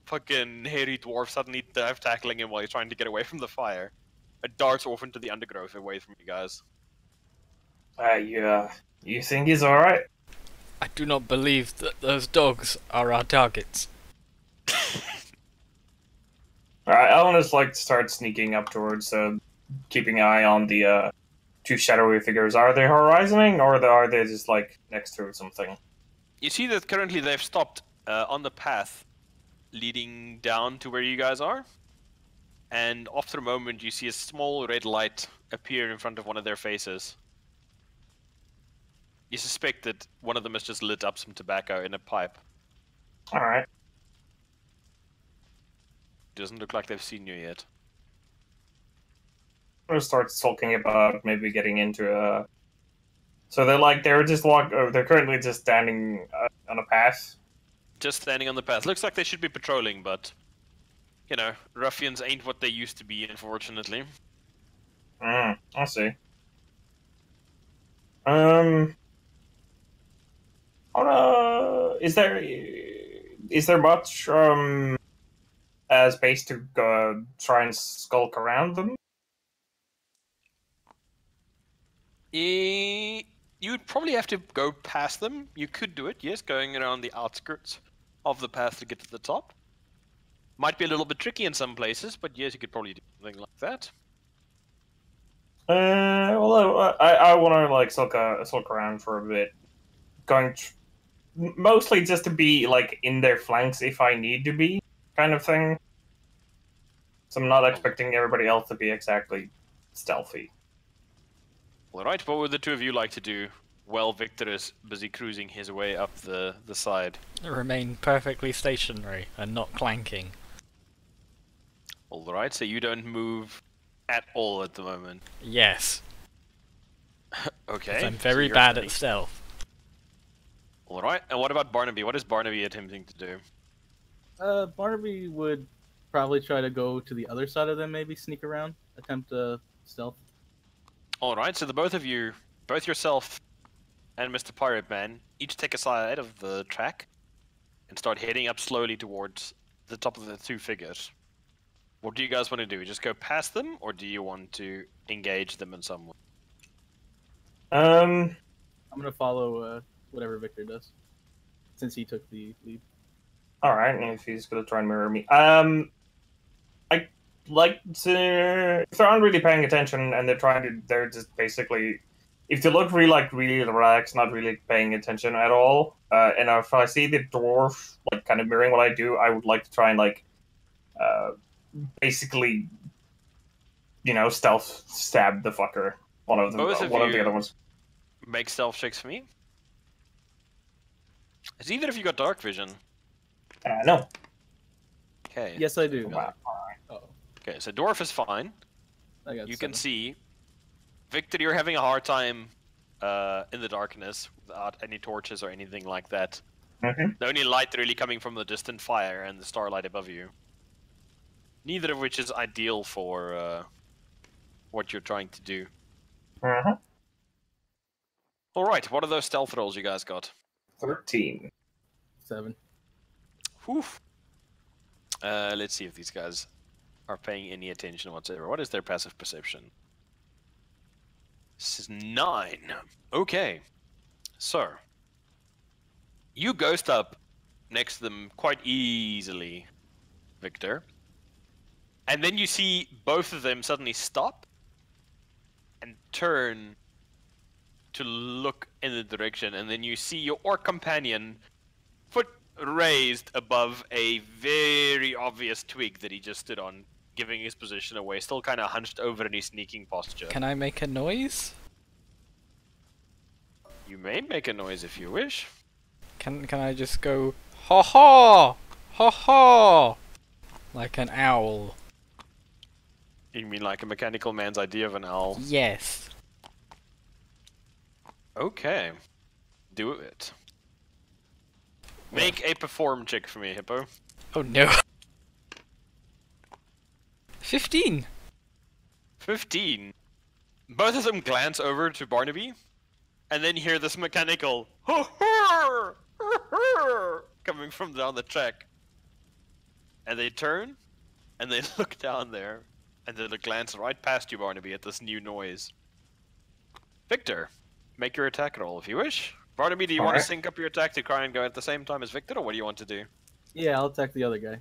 fucking hairy dwarf suddenly dive tackling him while he's trying to get away from the fire. It darts off into the undergrowth away from you guys. You think he's alright? I do not believe that those dogs are our targets. Alright, I want to like start sneaking up towards, keeping an eye on the two shadowy figures. Are they horizoning, or are they just like next to something? You see that currently they've stopped on the path leading down to where you guys are. And after a moment, you see a small red light appear in front of one of their faces. You suspect that one of them has just lit up some tobacco in a pipe. Alright. Doesn't look like they've seen you yet. I'm gonna start talking about maybe getting into a. So they're currently just standing on a path. Just standing on the path. Looks like they should be patrolling, but you know, ruffians ain't what they used to be, unfortunately. I see. Is there much space to go try and skulk around them? You would probably have to go past them. You could do it, yes, going around the outskirts of the path to get to the top. Might be a little bit tricky in some places, but yes, you could probably do something like that. Well, I want to like sulk around for a bit, mostly just to be like in their flanks if I need to be, kind of thing. So I'm not expecting everybody else to be exactly stealthy. Alright, what would the two of you like to do while Victor is busy cruising his way up the side? Remain perfectly stationary and not clanking. Alright, so you don't move at all at the moment. Yes. Okay. I'm very bad at stealth. Alright, and what about Barnaby? What is Barnaby attempting to do? Barnaby would probably try to go to the other side of them, maybe sneak around, attempt stealth. Alright, so the both of you, both yourself and Mr. Pirate Man, each take a side of the track and start heading up slowly towards the top of the two figures. What do you guys want to do? Just go past them, or do you want to engage them in some way? I'm gonna follow whatever Victor does, since he took the lead. Alright, and if he's gonna try and mirror me. I like to, if they aren't really paying attention and they're just basically, if they look really relaxed, not really paying attention at all, and if I see the dwarf like kind of mirroring what I do, I would like to try and like basically, stealth stab the fucker. One of the other ones. Make stealth checks for me. Is either of you got dark vision? No. Okay. Yes, I do. Wow. Oh, Okay, so dwarf is fine. I got You 7. can see. Victor, you're having a hard time in the darkness without any torches or anything like that. Mm-hmm. The only light really coming from the distant fire and the starlight above you. Neither of which is ideal for what you're trying to do. Mm-hmm. Alright, what are those stealth rolls you guys got? 13. 7. Oof. Let's see if these guys are paying any attention whatsoever. What is their passive perception? This is 9. Okay. So, you ghost up next to them quite easily, Victor. And then you see both of them suddenly stop and turn to look in the direction. And then you see your orc companion, foot raised above a very obvious twig that he just stood on, giving his position away, still kind of hunched over in his sneaking posture. Can I make a noise? You may make a noise if you wish. Can I just go ha ha ha ha like an owl? You mean like a mechanical man's idea of an owl? Yes. Okay. Do it. Make a perform check for me, Hippo. Oh no. 15. 15. Both of them glance over to Barnaby, and then hear this mechanical coming from down the track. And they turn, and they look down there, and then they glance right past you, Barnaby, at this new noise. Victor, make your attack roll if you wish. Barnaby, do you want to sync up your attack to try and go at the same time as Victor, or what do you want to do? Yeah, I'll attack the other guy.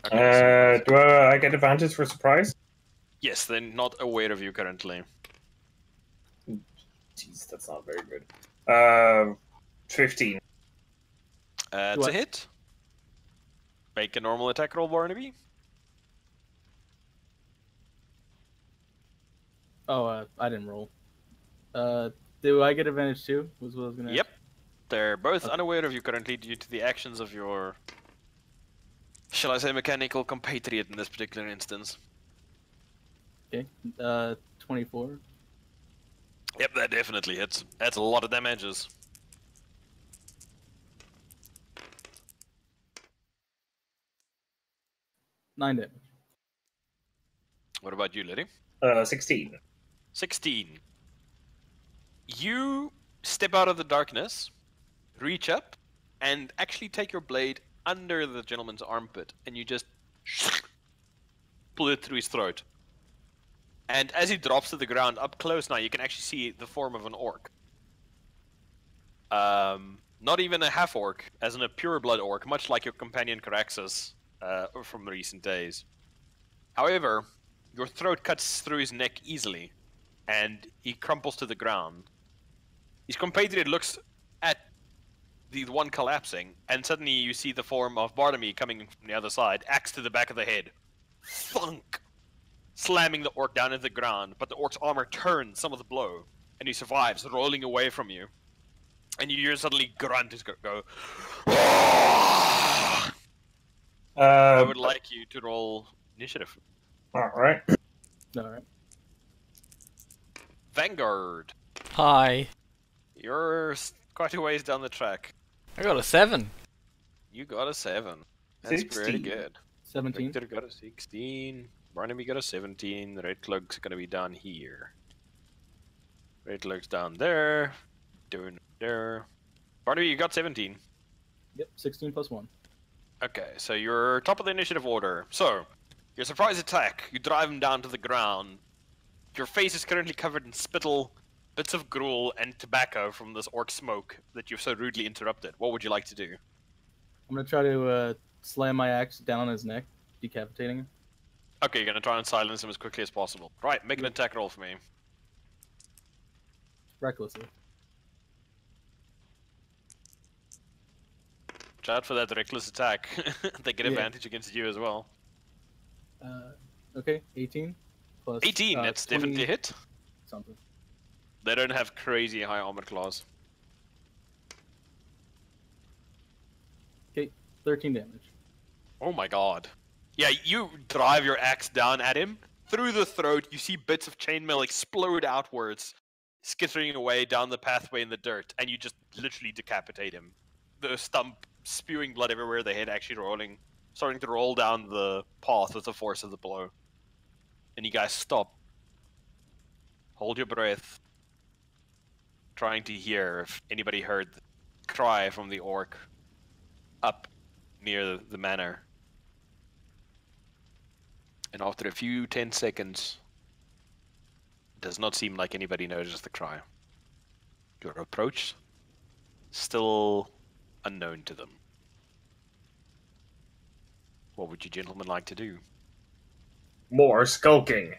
Okay, Do I get advantage for surprise? yes, they're not aware of you currently. Jeez, that's not very good. 15. It's What? a hit. Make a normal attack roll, Barnaby. Oh, I didn't roll. Do I get advantage too? Was what I was gonna Yep. They're both Okay. unaware of you currently due to the actions of your, shall I say, mechanical compatriot in this particular instance. ask. Okay. 24. Yep, that definitely hits. That's a lot of damages. Nine damage. What about you, Liddy? 16. 16. You step out of the darkness, reach up, and actually take your blade under the gentleman's armpit, and you just pull it through his throat. And as he drops to the ground, up close now, you can actually see the form of an orc. Not even a half-orc, as in a pure-blood orc, much like your companion Caraxus from recent days. However, your throat cuts through his neck easily, and he crumples to the ground. His compatriot looks at the one collapsing, and suddenly you see the form of Barnaby coming from the other side, axe to the back of the head. Thunk! Slamming the orc down into the ground, but the orc's armor turns some of the blow, and he survives, rolling away from you. And you hear suddenly grunt is go. I would like you to roll initiative. Alright. Alright. Vanguard, Hi. you're quite a ways down the track. I got a 7. You got a 7. That's pretty 16. good. 17. Victor got a 16. Barnaby got a 17. The Red Cloak's gonna be down here. Red Cloak's down there. Doing there. Barnaby, you got 17. Yep, 16 plus 1. Okay, so you're top of the initiative order. So, your surprise attack, you drive him down to the ground. Your face is currently covered in spittle, bits of gruel, and tobacco from this orc smoke that you've so rudely interrupted. What would you like to do? I'm gonna try to slam my axe down on his neck, decapitating him. Okay, you're gonna try and silence him as quickly as possible. Right, make an Yep. attack roll for me. Recklessly. Watch out for that reckless attack. They get Yeah. advantage against you as well. Okay, 18 plus 18, that's 20 definitely a hit. something. They don't have crazy high armor class. Okay, 13 damage. Oh my god. Yeah, you drive your axe down at him. Through the throat, you see bits of chainmail explode outwards, skittering away down the pathway in the dirt, and you just literally decapitate him. The stump spewing blood everywhere, the head actually starting to roll down the path with the force of the blow. And you guys stop. Hold your breath. Trying to hear if anybody heard the cry from the orc up near the manor. And after a few 10 seconds, it does not seem like anybody notices the cry. Your approach, still unknown to them. What would you gentlemen like to do? More skulking.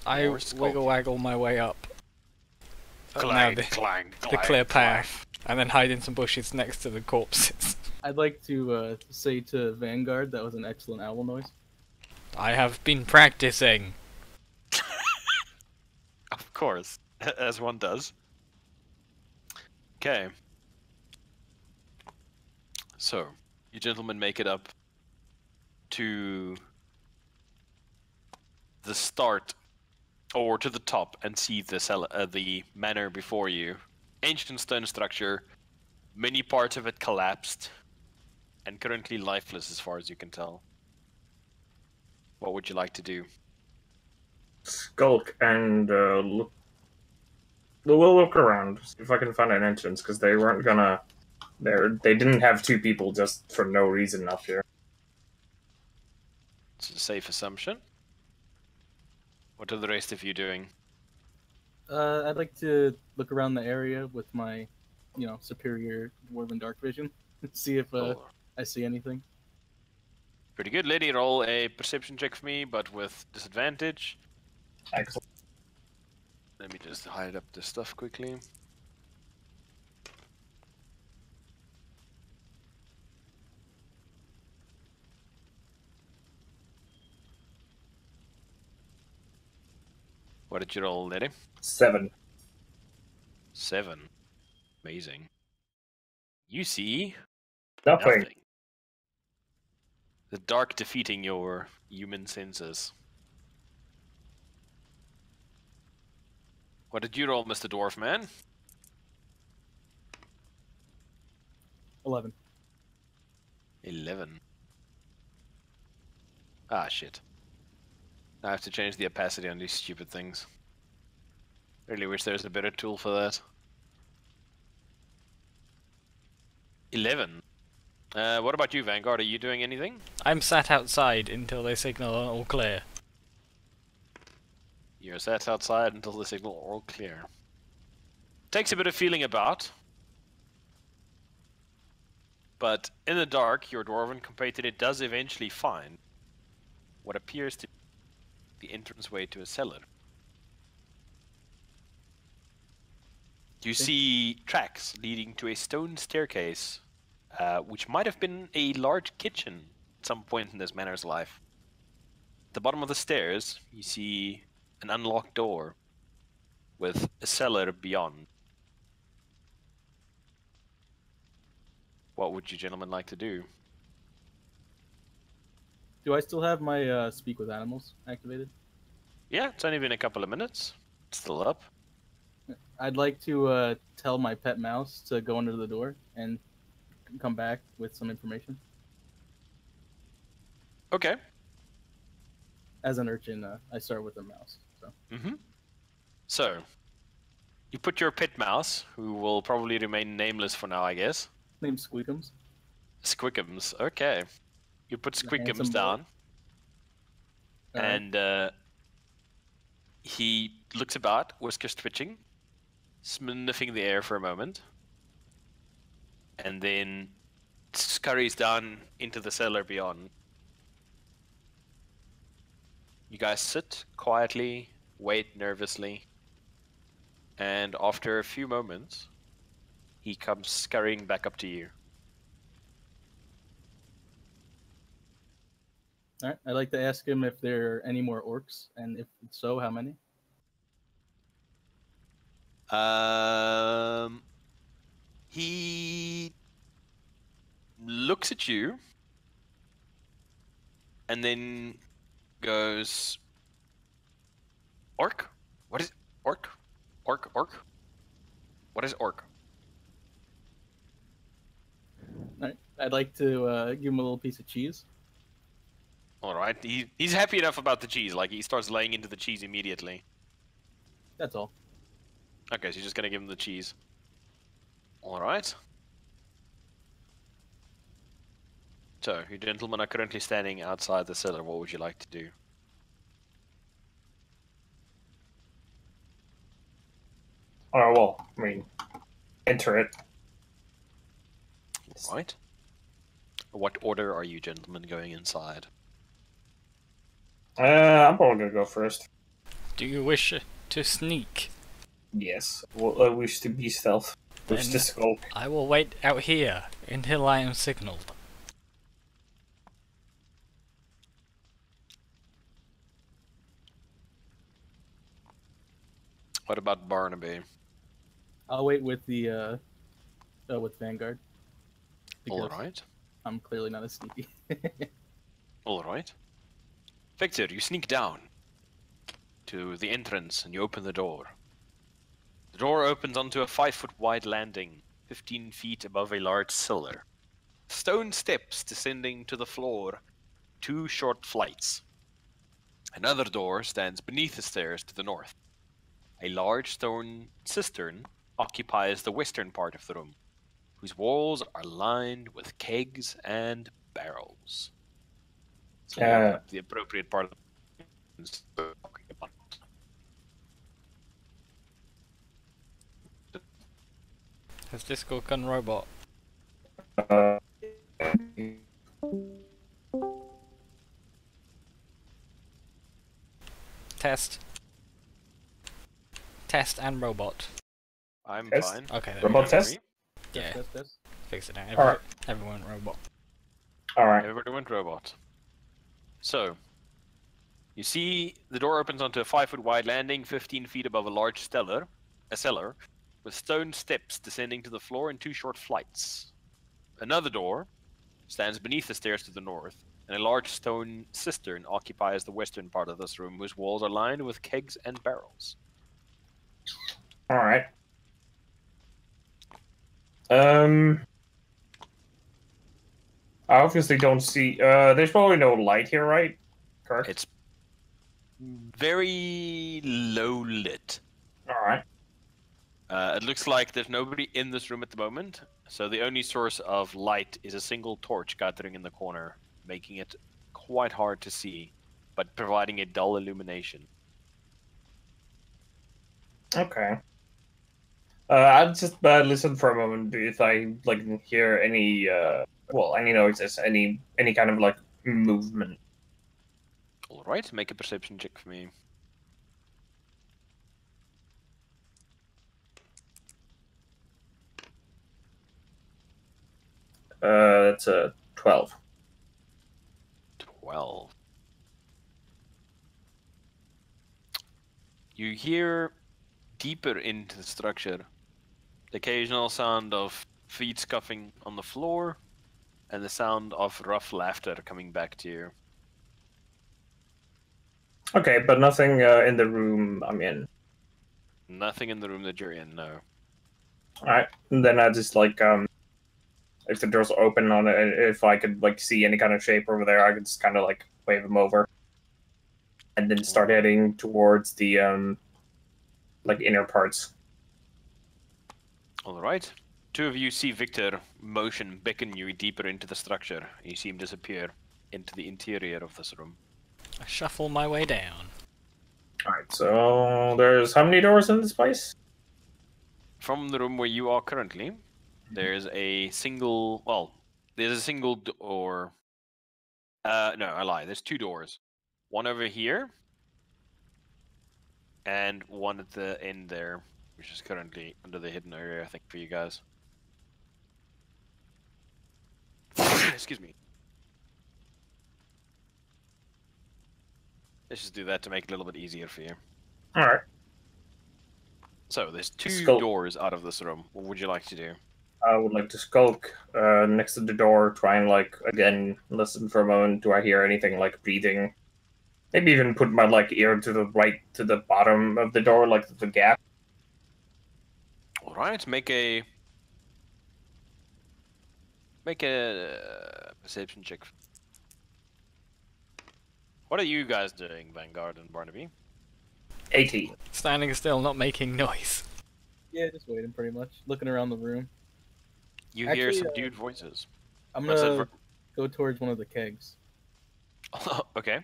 I More skulking. wiggle waggle my way up. Clang, the clang, clear clang. path, and then hide in some bushes next to the corpses. I'd like to say to Vanguard that was an excellent owl noise. I have been practicing. Of course, as one does. Okay. So, you gentlemen make it up to the start, or to the top, and see the manor before you. Ancient stone structure, many parts of it collapsed, and currently lifeless as far as you can tell. What would you like to do? Skulk and look. We'll look around, see if I can find an entrance, because they weren't gonna. They didn't have two people just for no reason up here. It's a safe assumption. What are the rest of you doing? I'd like to look around the area with my, superior dwarven dark vision, see if Oh, I see anything. pretty good, lady. Roll a perception check for me, but with disadvantage. Excellent. Let me just hide up this stuff quickly. What did you roll, lady? 7. 7. Amazing. You see Nothing. nothing. The dark defeating your human senses. What did you roll, Mr. Dwarf Man? 11. 11. Ah, shit. I have to change the opacity on these stupid things. Really wish there was a better tool for that. 11. What about you, Vanguard? Are you doing anything? I'm sat outside until they signal all clear. You're sat outside until the signal all clear. Takes a bit of feeling about. But in the dark, your dwarven compatriot does eventually find what appears to be the entranceway to a cellar. You see tracks leading to a stone staircase, which might have been a large kitchen at some point in this manor's life. At the bottom of the stairs, you see an unlocked door with a cellar beyond. What would you gentlemen like to do? Do I still have my speak with animals activated? Yeah, it's only been a couple of minutes. It's still up. I'd like to tell my pet mouse to go under the door and come back with some information. Okay. As an urchin, I start with a mouse. So. So, you put your pet mouse, who will probably remain nameless for now, I guess. Name's Squeakums. Squickums. Okay. You put The handsome Squickums boy. down, Alright. and he looks about, whiskers twitching, sniffing the air for a moment, and then scurries down into the cellar beyond. You guys sit quietly, wait nervously, and after a few moments, he comes scurrying back up to you. All right. I'd like to ask him if there are any more orcs, and if so, how many? He looks at you and then goes, "Orc? What is orc? Orc? Orc? What is orc?" All right. I'd like to give him a little piece of cheese. All right. He's happy enough about the cheese. Like, he starts laying into the cheese immediately. That's all. Okay, so you're just gonna give him the cheese. All right. So, you gentlemen are currently standing outside the cellar. What would you like to do? Oh, well, I mean, enter it. Right. What order are you gentlemen going inside? I'm probably gonna go first. Do you wish to sneak? Yes. Well, I wish to be stealth. Wish Then to skulk. I will wait out here until I am signaled. What about Barnaby? I'll wait with the with Vanguard. All right. I'm clearly not as sneaky. All right. Victor, you sneak down to the entrance and you open the door. The door opens onto a 5-foot wide landing, 15 feet above a large cellar. Stone steps descending to the floor, 2 short flights. Another door stands beneath the stairs to the north. A large stone cistern occupies the western part of the room, whose walls are lined with kegs and barrels. So the appropriate part of the Has Disco Gun Robot? Uh, Test. Test and robot. I'm Test? fine. Okay, there Robot we go. test? Yeah, Test. fix it now. Alright. Everyone robot. Alright. Everybody went robot. So, you see the door opens onto a 5-foot wide landing, 15 feet above a large cellar, with stone steps descending to the floor in 2 short flights. Another door stands beneath the stairs to the north, and a large stone cistern occupies the western part of this room, whose walls are lined with kegs and barrels. Alright. I obviously don't see. There's probably no light here, right? Correct. It's very low lit. Alright. It looks like there's nobody in this room at the moment, so the only source of light is a single torch gathering in the corner, making it quite hard to see, but providing a dull illumination. Okay. I'll just listen for a moment if I hear any any noises, any kind of movement. All right, make a perception check for me. That's a 12. 12. You hear deeper into the structure the occasional sound of feet scuffing on the floor and the sound of rough laughter coming back to you. Okay, but nothing in the room I'm in. Nothing in the room that you're in, no. Alright, and then I just if the door's open on it, if I could see any kind of shape over there, I could just kind of wave them over, and then start heading towards the inner parts. All right. 2 of you see Victor beckon you deeper into the structure. You see him disappear into the interior of this room. I shuffle my way down. Alright, so there's how many doors in this place? From the room where you are currently, there's a single. Well, there's a single door. No, I lie. There's 2 doors. One over here, and one at the end there, which is currently under the hidden area, I think, for you guys. Excuse me. Let's just do that to make it a little bit easier for you. Alright. So, there's 2 Skulk. doors out of this room. What would you like to do? I would like to skulk next to the door, try and again listen for a moment. Do I hear anything breathing? Maybe even put my ear to the right, to the bottom of the door, the gap. Alright, make a perception check. What are you guys doing, Vanguard and Barnaby? 18. Standing still, not making noise. Yeah, just waiting pretty much. Looking around the room. You Actually, hear subdued voices. I'm What's that gonna go towards one of the kegs. Okay.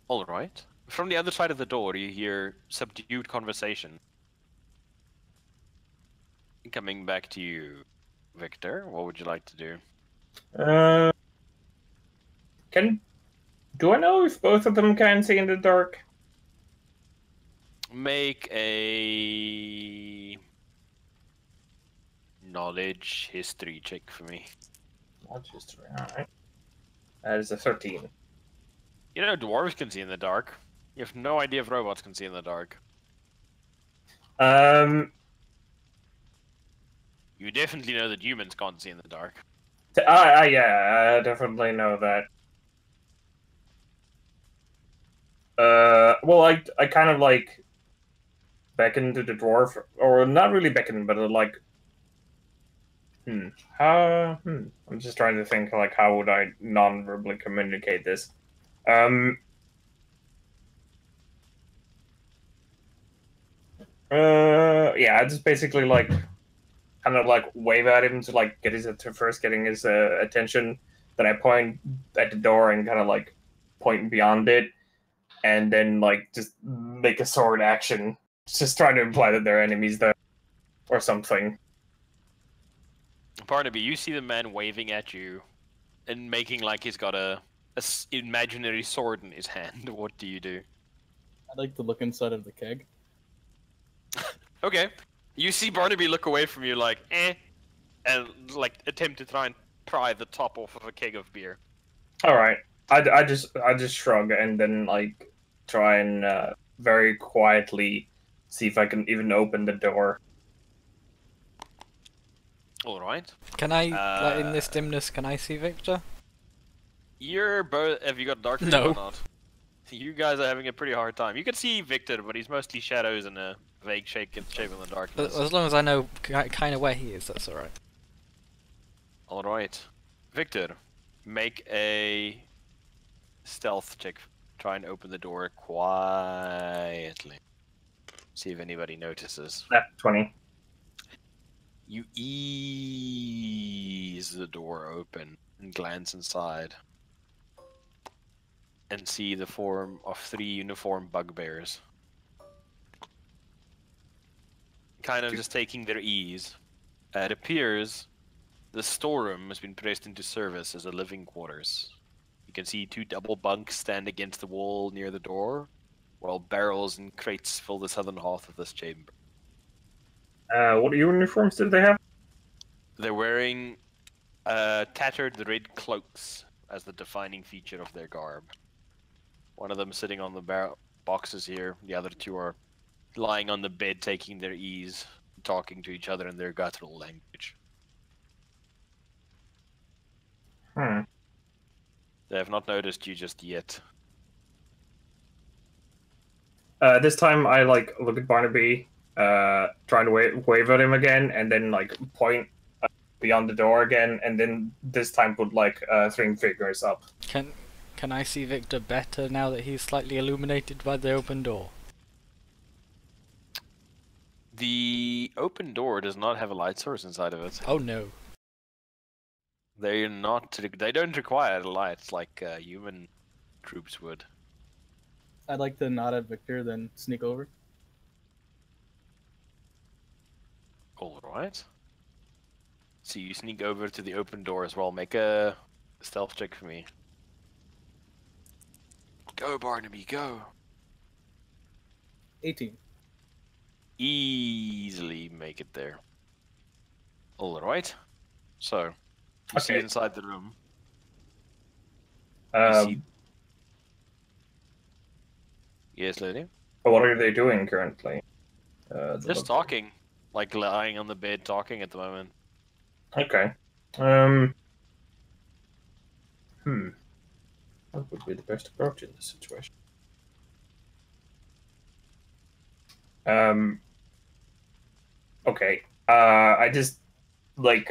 All right. From the other side of the door, you hear subdued conversation. Coming back to you, Victor. What would you like to do? Do I know if both of them can see in the dark? Make a knowledge history check for me. Not just alright. That is a 13. You know, dwarves can see in the dark. You have no idea if robots can see in the dark. You definitely know that humans can't see in the dark. Yeah, I definitely know that. Well, I kind of like beckon to the dwarf, or not really beckon, but like, I'm just trying to think, like, how would I non-verbally communicate this? Yeah, I just basically like, kind of like wave at him to like get his getting his attention. Then I point at the door and kind of like point beyond it, and then like just make a sword action, just trying to imply that they're enemies there, or something. Barnaby, you see the man waving at you and making like he's got a imaginary sword in his hand. What do you do? I'd like to look inside of the keg. Okay. You see Barnaby look away from you like, and like attempt to try and pry the top off of a keg of beer. All right, I just shrug and then like try and very quietly see if I can even open the door. All right. Can I, like, in this dimness, can I see Victor? You're both. Have you got dark vision No. or not? You guys are having a pretty hard time. You can see Victor, but he's mostly shadows and a vague shape in the darkness. As long as I know kind of where he is, that's alright. All right, Victor, make a stealth check. Try and open the door quietly. See if anybody notices. 20. You ease the door open and glance inside. And see the form of 3 uniformed bugbears. Kind of just taking their ease. It appears the storeroom has been placed into service as a living quarters. You can see 2 double bunks stand against the wall near the door, while barrels and crates fill the southern half of this chamber. What uniforms did they have? They're wearing tattered red cloaks as the defining feature of their garb. One of them sitting on the boxes here. The other 2 are lying on the bed, taking their ease, talking to each other in their guttural language. They have not noticed you just yet. This time I like look at Barnaby, trying to wave at him again, and then like point beyond the door again, and then this time put like 3 fingers up. Can I see Victor better now that he's slightly illuminated by the open door? The open door does not have a light source inside of it. Oh no. They don't require lights like human troops would. I'd like to nod at Victor, then sneak over. All right. So you sneak over to the open door as well. Make a stealth check for me. Go, Barnaby, go. 18. Easily make it there. All right. So you see inside the room. Yes, lady. What are they doing currently? Just talking, like lying on the bed talking at the moment. Okay. What would be the best approach in this situation? Okay. I just like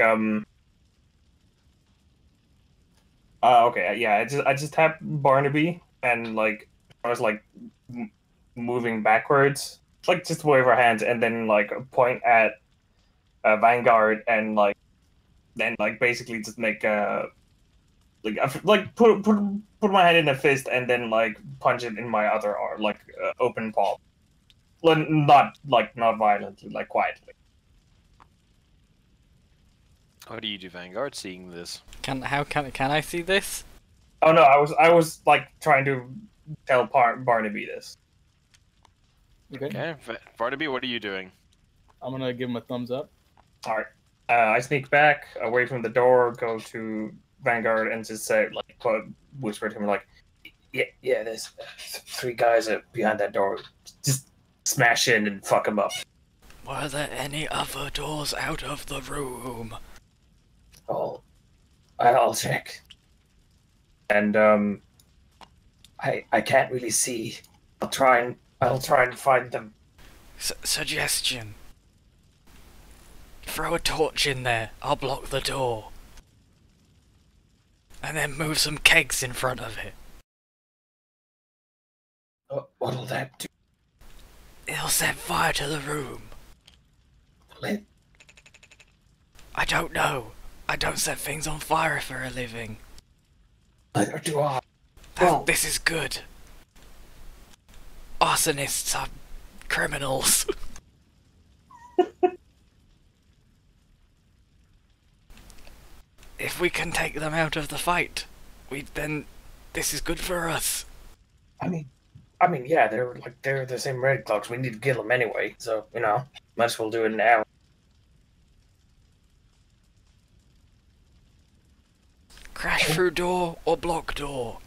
okay, yeah. I just tapped Barnaby and like I was like moving backwards, like just wave our hands and then like point at Vanguard and like then like basically just make like put my hand in a fist and then like punch it in my other arm, like open palm. Well, not violently, like quietly. What do you do, Vanguard, seeing this? Can I see this? Oh no, I was like trying to tell Barnaby this. Okay. Barnaby, what are you doing? I'm gonna give him a thumbs up. All right. I sneak back away from the door, go to Vanguard, and just say, like, whisper to him, like, yeah, there's 3 guys behind that door. Just smash in and fuck them up. Were there any other doors out of the room? Oh, I'll check. And I can't really see. I'll try and find them. Suggestion. Throw a torch in there. I'll block the door. And then move some kegs in front of it. What'll that do? It'll set fire to the room. Lit? I don't know. I don't set things on fire for a living. Neither do I. This is good. Arsonists are criminals. If we can take them out of the fight, then this is good for us. I mean, yeah, they're the same red cloaks. We need to kill them anyway, so might as well do it now. Crash through door or block door.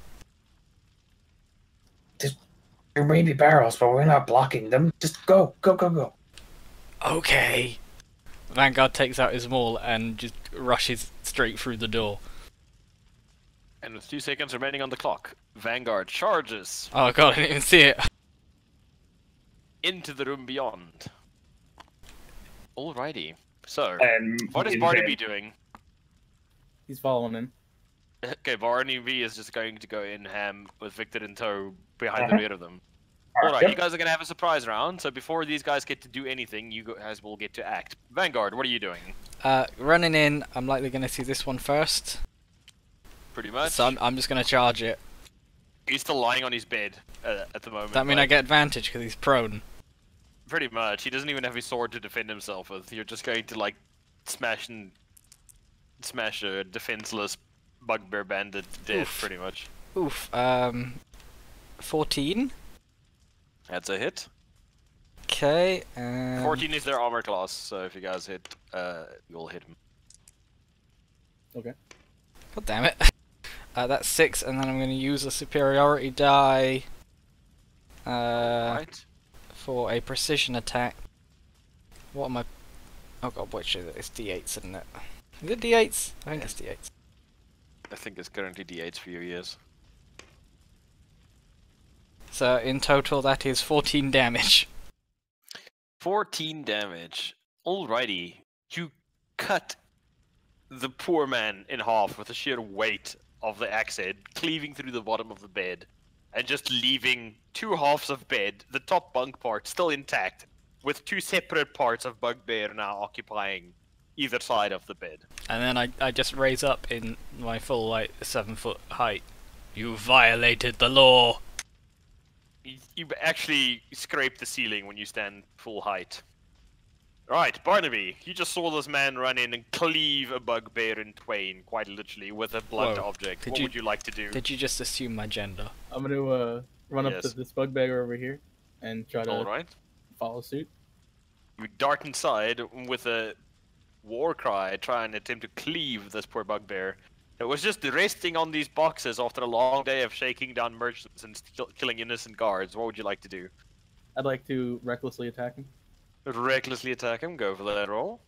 There may be barrels, but we're not blocking them. Just go. Okay. Vanguard takes out his maul and just rushes straight through the door. And with 2 seconds remaining on the clock, Vanguard charges Oh god, I didn't even see it. into the room beyond. Alrighty. So, And what is Barnaby doing? He's following in. Okay, Barnaby is just going to go in ham with Victor in tow behind the rear of them. Alright, you guys are going to have a surprise round, so before these guys get to do anything, you guys will get to act. Vanguard, what are you doing? Running in, I'm likely going to see this one first. Pretty much. So I'm just going to charge it. He's still lying on his bed at the moment. That mean I get advantage because he's prone? Pretty much. He doesn't even have his sword to defend himself with. You're just going to, like, smash a defenseless bugbear bandit to death, pretty much. Oof. 14? That's a hit. Okay. 14 is their armor class, so if you guys hit, you'll hit him. Okay. God damn it. That's 6, and then I'm going to use a superiority die Right. for a precision attack. What am I... Oh god, which is it? It's D8s, isn't it? Is it D8s? I think it's D8s. I think it's currently D8s for you, yes. So in total that is 14 damage. 14 damage. Alrighty. You cut the poor man in half with the sheer weight of the axe head, cleaving through the bottom of the bed, and just leaving 2 halves of bed, the top bunk part still intact, with 2 separate parts of bugbear now occupying either side of the bed. And then I just raise up in my full, like, 7-foot height. You violated the law! You actually scrape the ceiling when you stand full height. Right, Barnaby, you just saw this man run in and cleave a bugbear in twain, quite literally, with a blunt Whoa. object. What would you like to do? Did you just assume my gender? I'm gonna run up to Yes. this bugbear over here and try to Alright. follow suit. You dart inside with a war cry, try and attempt to cleave this poor bugbear. It was just resting on these boxes after a long day of shaking down merchants and killing innocent guards. What would you like to do? I'd like to recklessly attack him. Recklessly attack him, go for that roll.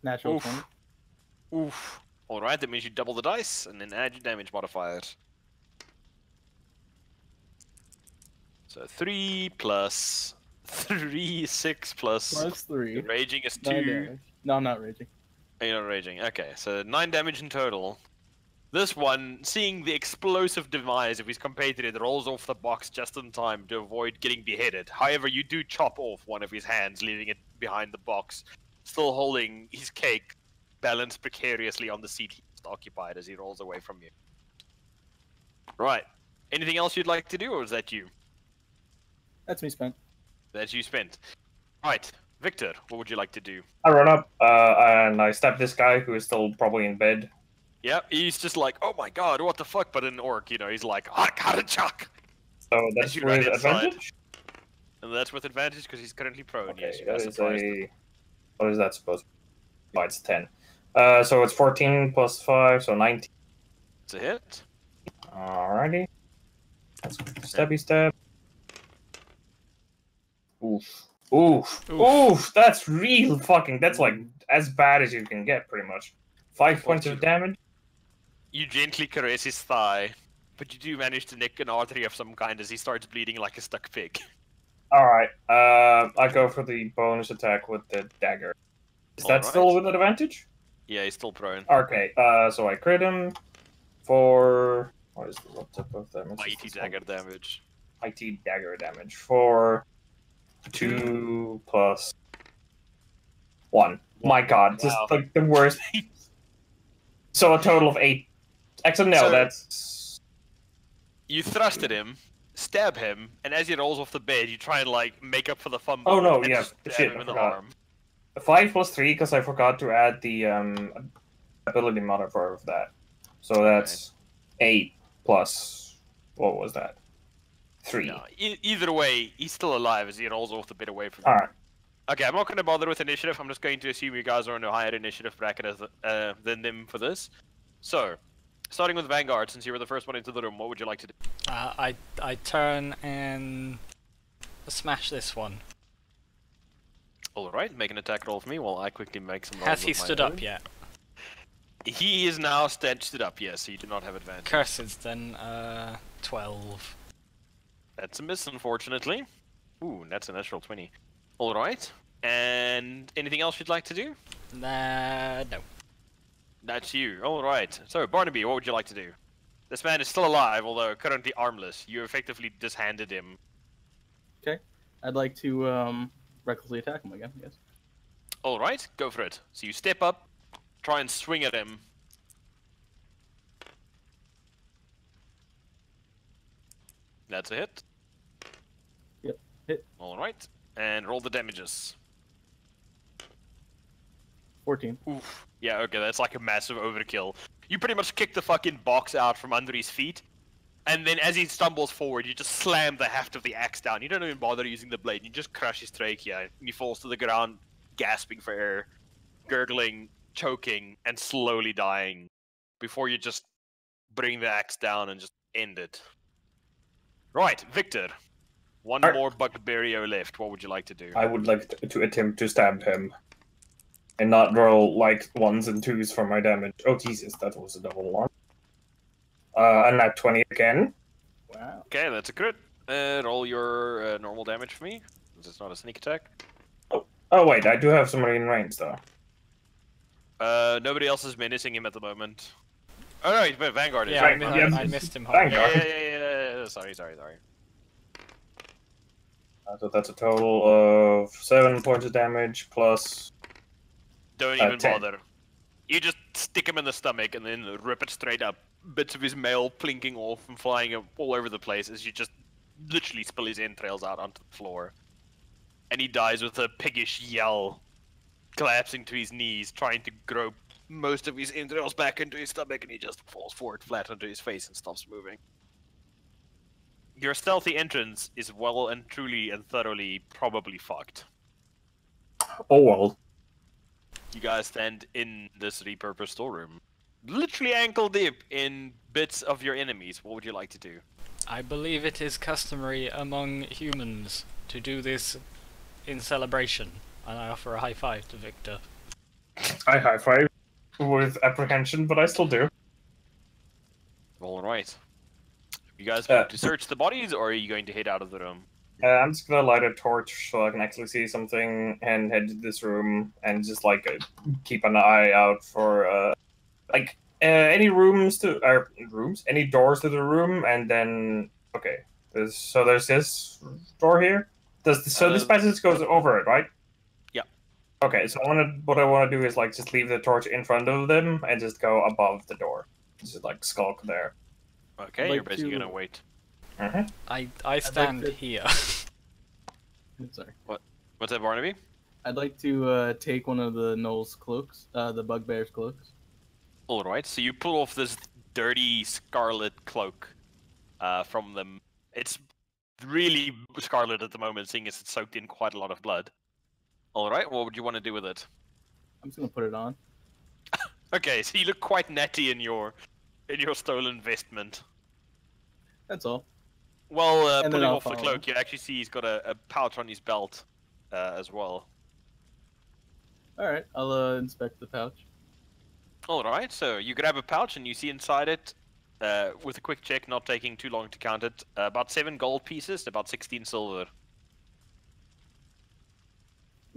Natural Oof. 20. Oof. Alright, that means you double the dice and then add your damage modifiers. So 3 plus 3, 6 plus. Plus 3. Raging is 9 2. damage. No, I'm not raging. You're not raging. Okay, so 9 damage in total. This one, seeing the explosive demise of his compatriot, rolls off the box just in time to avoid getting beheaded. However, you do chop off one of his hands, leaving it behind the box, still holding his cake, balanced precariously on the seat he just occupied as he rolls away from you. Right. Anything else you'd like to do, or is that you? That's me spent. That you spent. Right. Victor, what would you like to do? I run up and I stab this guy who is still probably in bed. Yeah, he's just like, oh my god, what the fuck? But in orc, you know, he's like, chuck. So that's you run with inside. advantage? And that's with advantage because he's currently prone. Okay, Yes, you that are is surprised. what is that supposed to be? Oh, it's 10. So it's 14 plus 5, so 19. It's a hit. Alrighty. That's stabby stab. Oof. Oof. Oof. That's real fucking. That's like as bad as you can get, pretty much. 5 points of damage. You gently caress his thigh, but you do manage to nick an artery of some kind as he starts bleeding like a stuck pig. Alright. I go for the bonus attack with the dagger. Is that still with advantage? Yeah, he's still prone. Okay. So I crit him for. What is the what type of damage? Mighty dagger damage. Mighty dagger damage for 2 plus 1. My god, just like the worst. So a total of 8. Actually, no, So- that's. You thrust at him, stab him, and as he rolls off the bed, you try and like make up for the fumble. Oh, no, and yeah, stab shit, him I in the forgot. arm. 5 plus 3 because I forgot to add the ability modifier of that. So that's 8 plus. What was that? 3. No, either way, he's still alive as he rolls off the bed away from you. Alright. Okay, I'm not going to bother with initiative. I'm just going to assume you guys are in a higher initiative bracket than them for this. So, starting with Vanguard, since you were the first one into the room, what would you like to do? I turn and smash this one. Alright, make an attack roll for me while I quickly make some rolls. Has he of my stood own. up yet? He is now stood up, yes, so you do not have advantage. Curses then, 12. That's a miss, unfortunately. Ooh, that's a natural 20. Alright, and anything else you'd like to do? No. That's you. Alright, so Barnaby, what would you like to do? This man is still alive, although currently armless. You effectively dishanded him. Okay. I'd like to recklessly attack him again, yes. Alright, go for it. So you step up, try and swing at him. That's a hit. Yep, hit. Alright, and roll the damages. 14. Oof. Yeah, okay, that's like a massive overkill. You pretty much kick the fucking box out from under his feet, and then as he stumbles forward, you just slam the haft of the axe down. You don't even bother using the blade, you just crush his trachea, and he falls to the ground, gasping for air, gurgling, choking, and slowly dying, before you just bring the axe down and just end it. Right, Victor. One Alright. more Bugbeario left. What would you like to do? I would like to attempt to stab him. And not roll like 1s and 2s for my damage. Oh Jesus, that was a double 1. And that 20 again. Wow. Okay, that's a crit. Roll your normal damage for me, since it's not a sneak attack. Oh wait, I do have somebody in range though. Nobody else is menacing him at the moment. Oh no, but Vanguard is. Yeah, right. I missed him. Vanguard. Yeah. Sorry. So that's a total of 7 points of damage plus. Don't even 10. bother. You just stick him in the stomach and then rip it straight up. Bits of his mail plinking off and flying all over the place as you just literally spill his entrails out onto the floor. And he dies with a piggish yell, collapsing to his knees, trying to grope most of his entrails back into his stomach, and he just falls forward flat onto his face and stops moving. Your stealthy entrance is well and truly and thoroughly probably fucked. Oh well. You guys stand in this repurposed storeroom, literally ankle deep in bits of your enemies. What would you like to do? I believe it is customary among humans to do this in celebration, and I offer a high five to Victor. I high five with apprehension, but I still do. All right. You guys going to search the bodies, or are you going to head out of the room? I'm just gonna light a torch so I can actually see something and head to this room and just like keep an eye out for like any rooms to rooms? Any doors to the room, and then okay. There's this door here. This passage goes over it, right? Yeah. Okay, so what I want to do is like just leave the torch in front of them and just go above the door, just like skulk there. Okay, I'd you're like basically to- gonna wait. I stand to- here. Sorry. What's that, Barnaby? I'd like to take one of the Gnoll's cloaks, the bugbear's cloaks. All right, so you pull off this dirty scarlet cloak from them. It's really scarlet at the moment, seeing as it's soaked in quite a lot of blood. All right, what would you want to do with it? I'm just gonna put it on. Okay, so you look quite natty in your stolen vestment. That's all. Well, And then pulling I'll off the follow. cloak, you actually see he's got a pouch on his belt as well. All right, I'll inspect the pouch. All right, so you grab a pouch and you see inside it, with a quick check, not taking too long to count it, about 7 gold pieces, about 16 silver.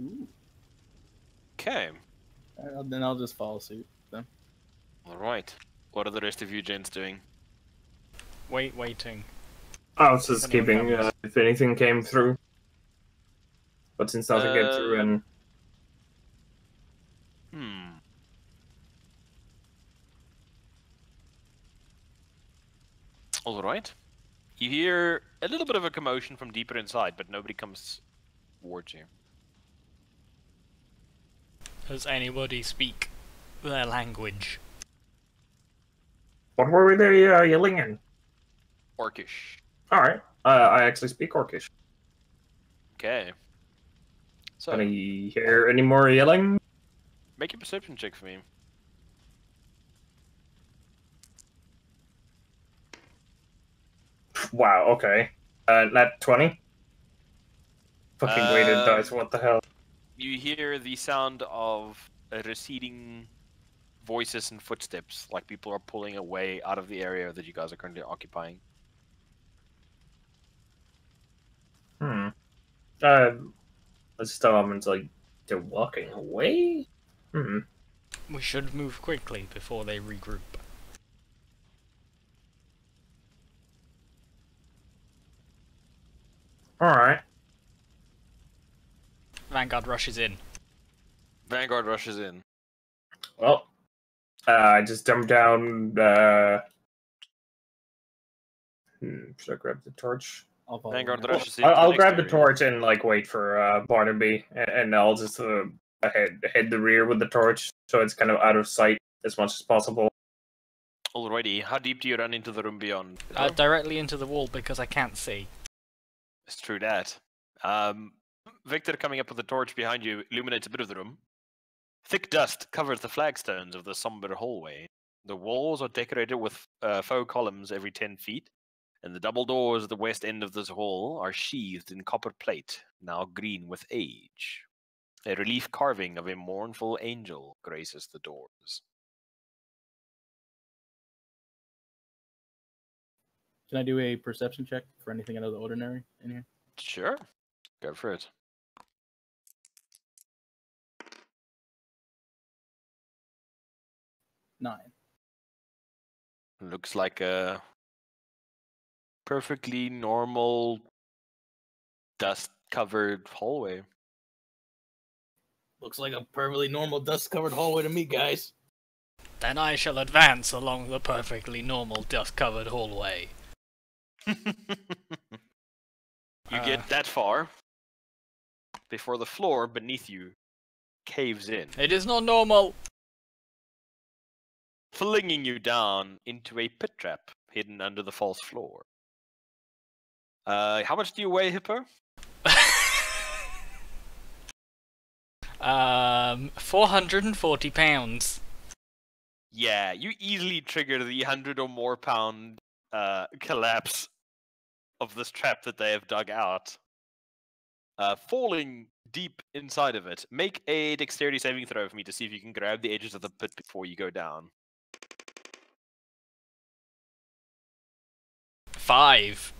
Ooh. Okay. All right, then I'll just follow suit. Then. All right. What are the rest of you gents doing? Waiting. I was just If anyone keeping comes. if anything came through. But since nothing came through, and All right. You hear a little bit of a commotion from deeper inside, but nobody comes towards you. Does anybody speak their language? what were they yelling in? Orcish. All right, I actually speak Orcish. Okay. So, Can I hear any more yelling? make a perception check for me. Wow. Okay. Nat 20. Fucking weighted dice. What the hell? You hear the sound of receding voices and footsteps, like people are pulling away out of the area that you guys are currently occupying. Let's tell them it's like they're walking away. We should move quickly before they regroup. All right. Vanguard rushes in. Vanguard rushes in. Well, I just dumped down. Should I grab the torch? I'll follow. Vanguard him. rushes in. I'll grab the torch and like wait for Barnaby, and I'll just head the rear with the torch, so it's kind of out of sight as much as possible. Alrighty, how deep do you run into the room beyond? Directly into the wall because I can't see. It's true that. Victor, coming up with the torch behind you, illuminates a bit of the room. Thick dust covers the flagstones of the somber hallway. The walls are decorated with faux columns every 10 feet, and the double doors at the west end of this hall are sheathed in copper plate, now green with age. A relief carving of a mournful angel graces the doors. Can I do a perception check for anything out of the ordinary in here? Sure, go for it. 9. Looks like a perfectly normal dust-covered hallway. Looks like a perfectly normal dust-covered hallway to me, guys. Then I shall advance along the perfectly normal dust-covered hallway. You get that far before the floor beneath you caves in, It is not normal! flinging you down into a pit trap hidden under the false floor. How much do you weigh, Hippo? 440 pounds. Yeah, you easily trigger the 100 or more pound collapse of this trap that they have dug out. Falling deep inside of it. Make a dexterity saving throw for me to see if you can grab the edges of the pit before you go down. 5.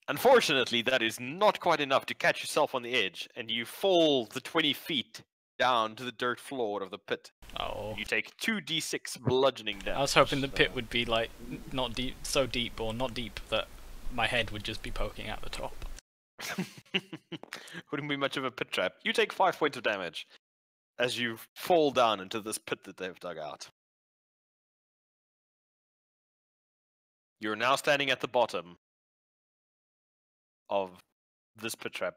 Unfortunately, that is not quite enough to catch yourself on the edge, and you fall the 20 feet down to the dirt floor of the pit. Oh. You take 2d6 bludgeoning damage. I was hoping the pit would be like not deep, so deep or not deep that my head would just be poking out the top. Wouldn't be much of a pit trap. You take 5 points of damage as you fall down into this pit that they've dug out. You're now standing at the bottom of this pit trap.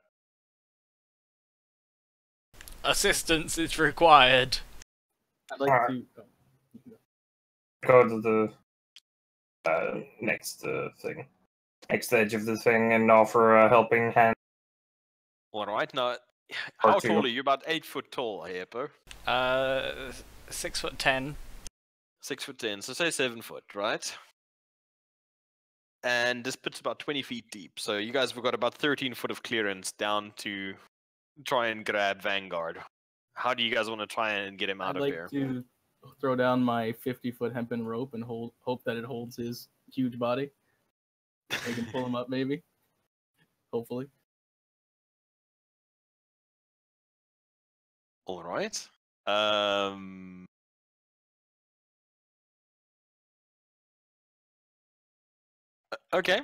Assistance is required. I'd like to. Go to the next thing, next edge of the thing, and offer a helping hand. Alright, now, how two. tall are you? About 8 foot tall, Hippo. 6'10". 6'10", so say 7 foot, right? And this pit's about 20 feet deep, so you guys have got about 13 foot of clearance down to try and grab Vanguard. How do you guys want to try and get him out I'd of like here? to throw down my 50-foot hempen rope and hope that it holds his huge body. I can pull him up, maybe. Hopefully. All right. Okay.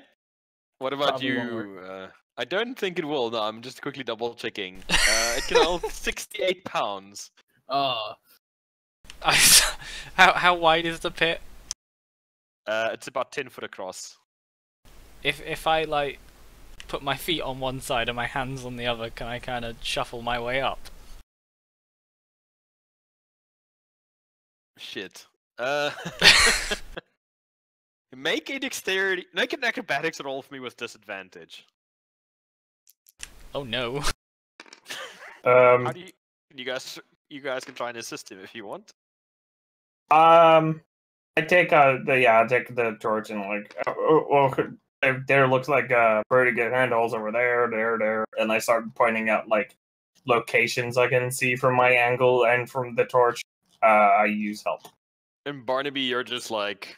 What about Probably won't you? I don't think it will. No, I'm just quickly double checking. It can hold 68 pounds. Oh, How wide is the pit? It's about 10 foot across. If I like put my feet on one side and my hands on the other, can I kind of shuffle my way up? Shit. Make an acrobatics roll for me with disadvantage. Oh no. How do you guys can try and assist him if you want. I take the torch and like, there looks like pretty good handholds over there, and I start pointing out like locations I can see from my angle and from the torch. I use help. And Barnaby, you're just like,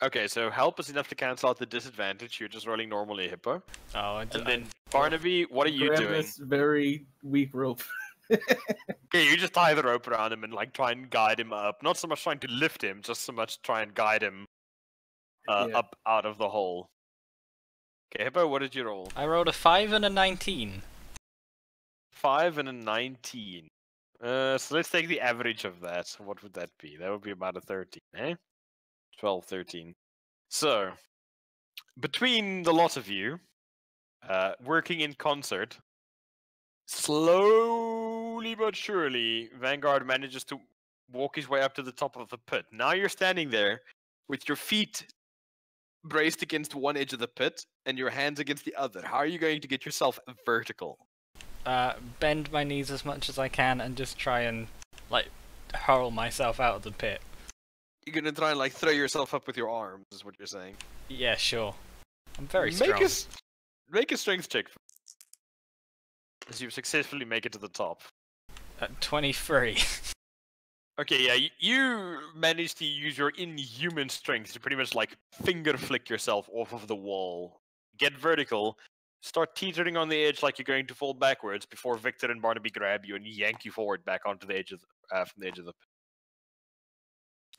okay, so help is enough to cancel out the disadvantage. You're just rolling normally, Hippo. Oh, And then Barnaby, what are you grab doing? this very weak rope. Okay, you just tie the rope around him and like try and guide him up. Not so much trying to lift him, just so much try and guide him Yeah. up out of the hole. Okay, Hippo, what did you roll? I rolled a 5 and a 19. 5 and a 19. So let's take the average of that. What would that be? That would be about a 13, eh? 12, 13. So, between the lot of you, working in concert, slowly but surely, Vanguard manages to walk his way up to the top of the pit. Now you're standing there with your feet braced against one edge of the pit and your hands against the other. How are you going to get yourself vertical? Bend my knees as much as I can and just try and like hurl myself out of the pit. You're gonna try and like throw yourself up with your arms, is what you're saying. Yeah, sure. I'm very strong. Make a strength check. As you successfully make it to the top. At 23. Okay, yeah, you managed to use your inhuman strength to pretty much like finger flick yourself off of the wall. Get vertical, start teetering on the edge like you're going to fall backwards before Victor and Barnaby grab you and yank you forward back onto the edge of from the edge of the pit.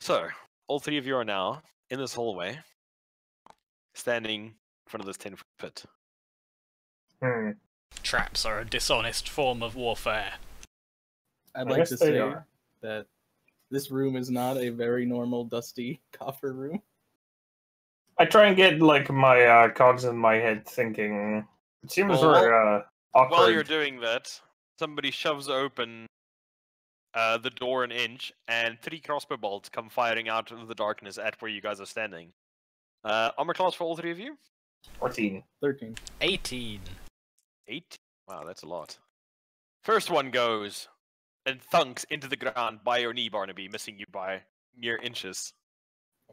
So, all three of you are now in this hallway, standing in front of this 10-foot pit. Traps are a dishonest form of warfare. I'd I like guess to they say are. that this room is not a very normal, dusty coffer room. I try and get like my cogs in my head thinking. It seems Well, very awkward. While you're doing that, somebody shoves open the door an inch, and 3 crossbow bolts come firing out of the darkness at where you guys are standing. Armor class for all three of you? 14. 13. 18. 8? Wow, that's a lot. First one goes and thunks into the ground by your knee, Barnaby, missing you by mere inches.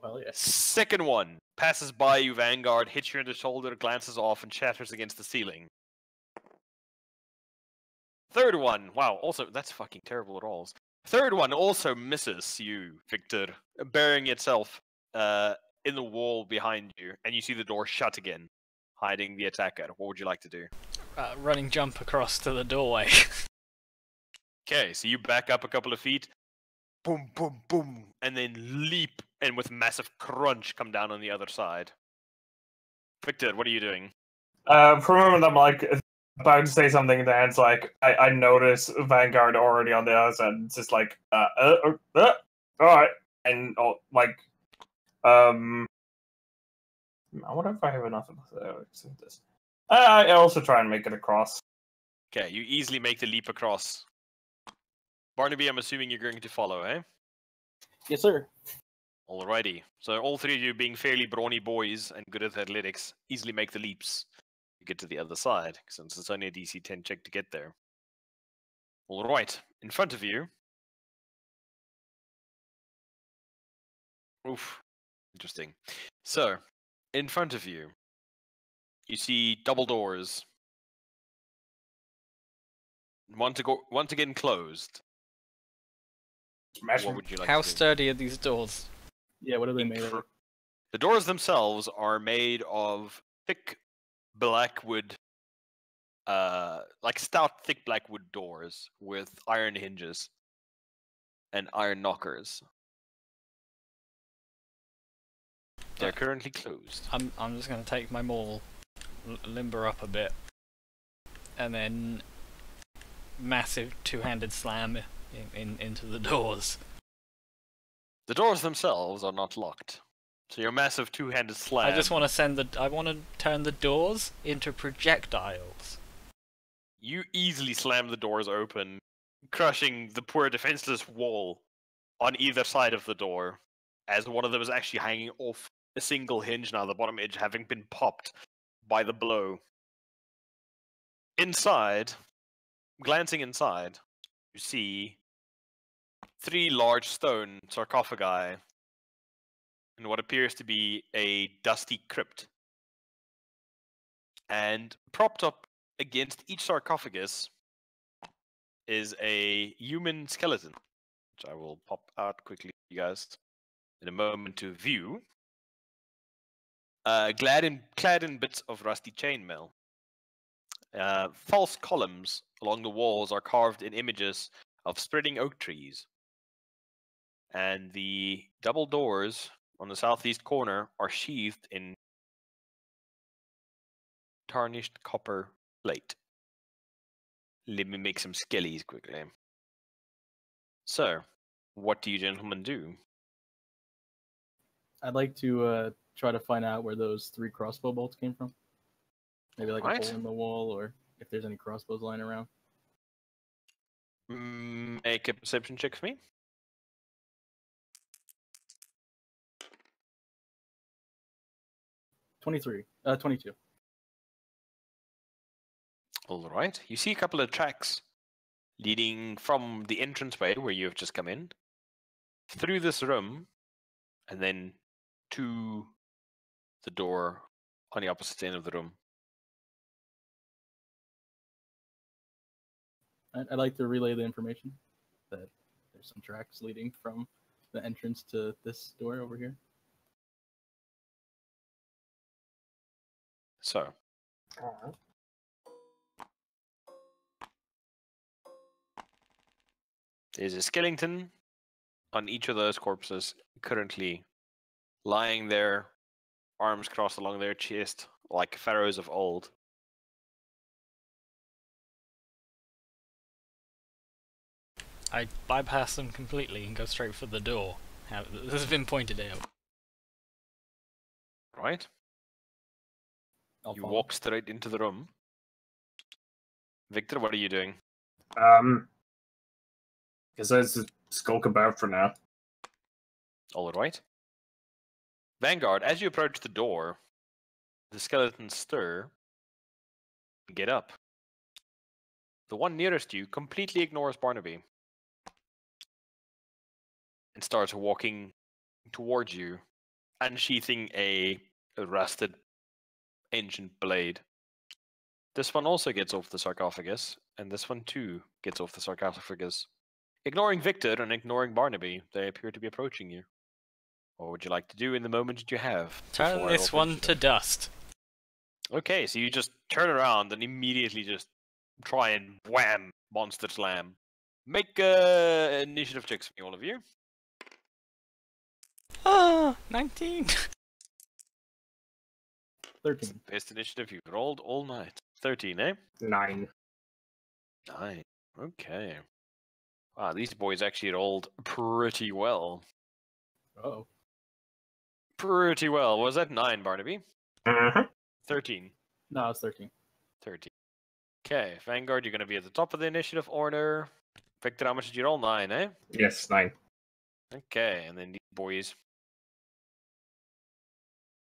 Well, yes. Second one passes by you, Vanguard, hits you in the shoulder, glances off, and shatters against the ceiling. Third one, wow, also, that's fucking terrible rolls. Third one also misses you, Victor, burying itself in the wall behind you, and you see the door shut again, hiding the attacker. What would you like to do? Running jump across to the doorway. Okay, so you back up a couple of feet, boom, boom, boom, and then leap, and with massive crunch, come down on the other side. Victor, what are you doing? For a moment, I'm like about to say something, and then it's like I notice Vanguard already on the other side. It's just like, all right, and I wonder if I have enough of this. I also try and make it across. Okay, you easily make the leap across. Barnaby, I'm assuming you're going to follow, eh? Yes, sir. Alrighty. So all three of you, being fairly brawny boys and good at athletics, easily make the leaps to get to the other side, since it's only a DC 10 check to get there. Alright, in front of you. Oof, interesting. So, in front of you, you see double doors. Once again closed. Smash What them. would you like How to do? sturdy are these doors? Yeah, what are they made of? The doors themselves are made of thick blackwood, like stout, thick blackwood doors with iron hinges and iron knockers. They're currently closed. I'm just gonna take my maul, limber up a bit, and then massive two-handed slam into the doors. The doors themselves are not locked, so your massive two-handed slam. I just want to I want to turn the doors into projectiles. You easily slam the doors open, crushing the poor defenseless wall on either side of the door, as one of them is actually hanging off a single hinge now, the bottom edge having been popped by the blow. Inside, glancing inside, you see 3 large stone sarcophagi in what appears to be a dusty crypt. And propped up against each sarcophagus is a human skeleton, which I will pop out quickly for you guys in a moment to view. Clad in bits of rusty chainmail. False columns along the walls are carved in images of spreading oak trees. And the double doors on the southeast corner are sheathed in tarnished copper plate. Let me make some skellies quickly. So, what do you gentlemen do? I'd like to try to find out where those 3 crossbow bolts came from. Maybe like Alright. a hole in the wall, or if there's any crossbows lying around. Make a perception check for me. 22. Alright. You see a couple of tracks leading from the entranceway where you have just come in, through this room, and then to the door on the opposite end of the room. I'd like to relay the information that there's some tracks leading from the entrance to this door over here. So, there's a skeleton on each of those corpses currently lying there, arms crossed along their chest, like pharaohs of old. I bypass them completely and go straight for the door. This has been pointed out. Right? I'll You follow. walk straight into the room. Victor, what are you doing? Guess I just skulk about for now. All right. Vanguard, as you approach the door, the skeletons stir and get up. The one nearest you completely ignores Barnaby and starts walking towards you, unsheathing a rusted ancient blade. This one also gets off the sarcophagus, and this one too gets off the sarcophagus. Ignoring Victor and ignoring Barnaby, they appear to be approaching you. What would you like to do in the moment that you have? Turn before I this roll for one to initiative? dust. Okay, so you just turn around and immediately just try and wham Monster Slam. Make initiative checks for me, all of you. Ah, 19. 13. Best initiative you've rolled all night. 13, eh? 9. 9. Okay. Wow, these boys actually rolled pretty well. Oh. Pretty well. Was that 9, Barnaby? Mm-hmm. 13. No, it's 13. 13. Okay, Vanguard, you're going to be at the top of the initiative order. Victor, how much did you roll? 9, eh? Yes, 9. Okay, and then these boys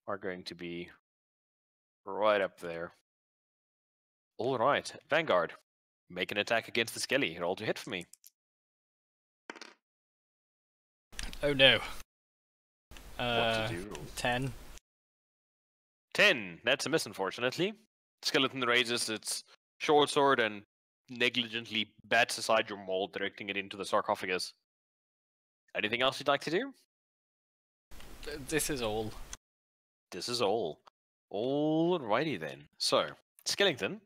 are going to be right up there. All right, Vanguard, make an attack against the Skelly. Roll to hit for me. Oh no. What to do? 10. 10. That's a miss, unfortunately. Skeleton raises its short sword and negligently bats aside your mold, directing it into the sarcophagus. Anything else you'd like to do? This is all. This is all. Alrighty then. So, Skellington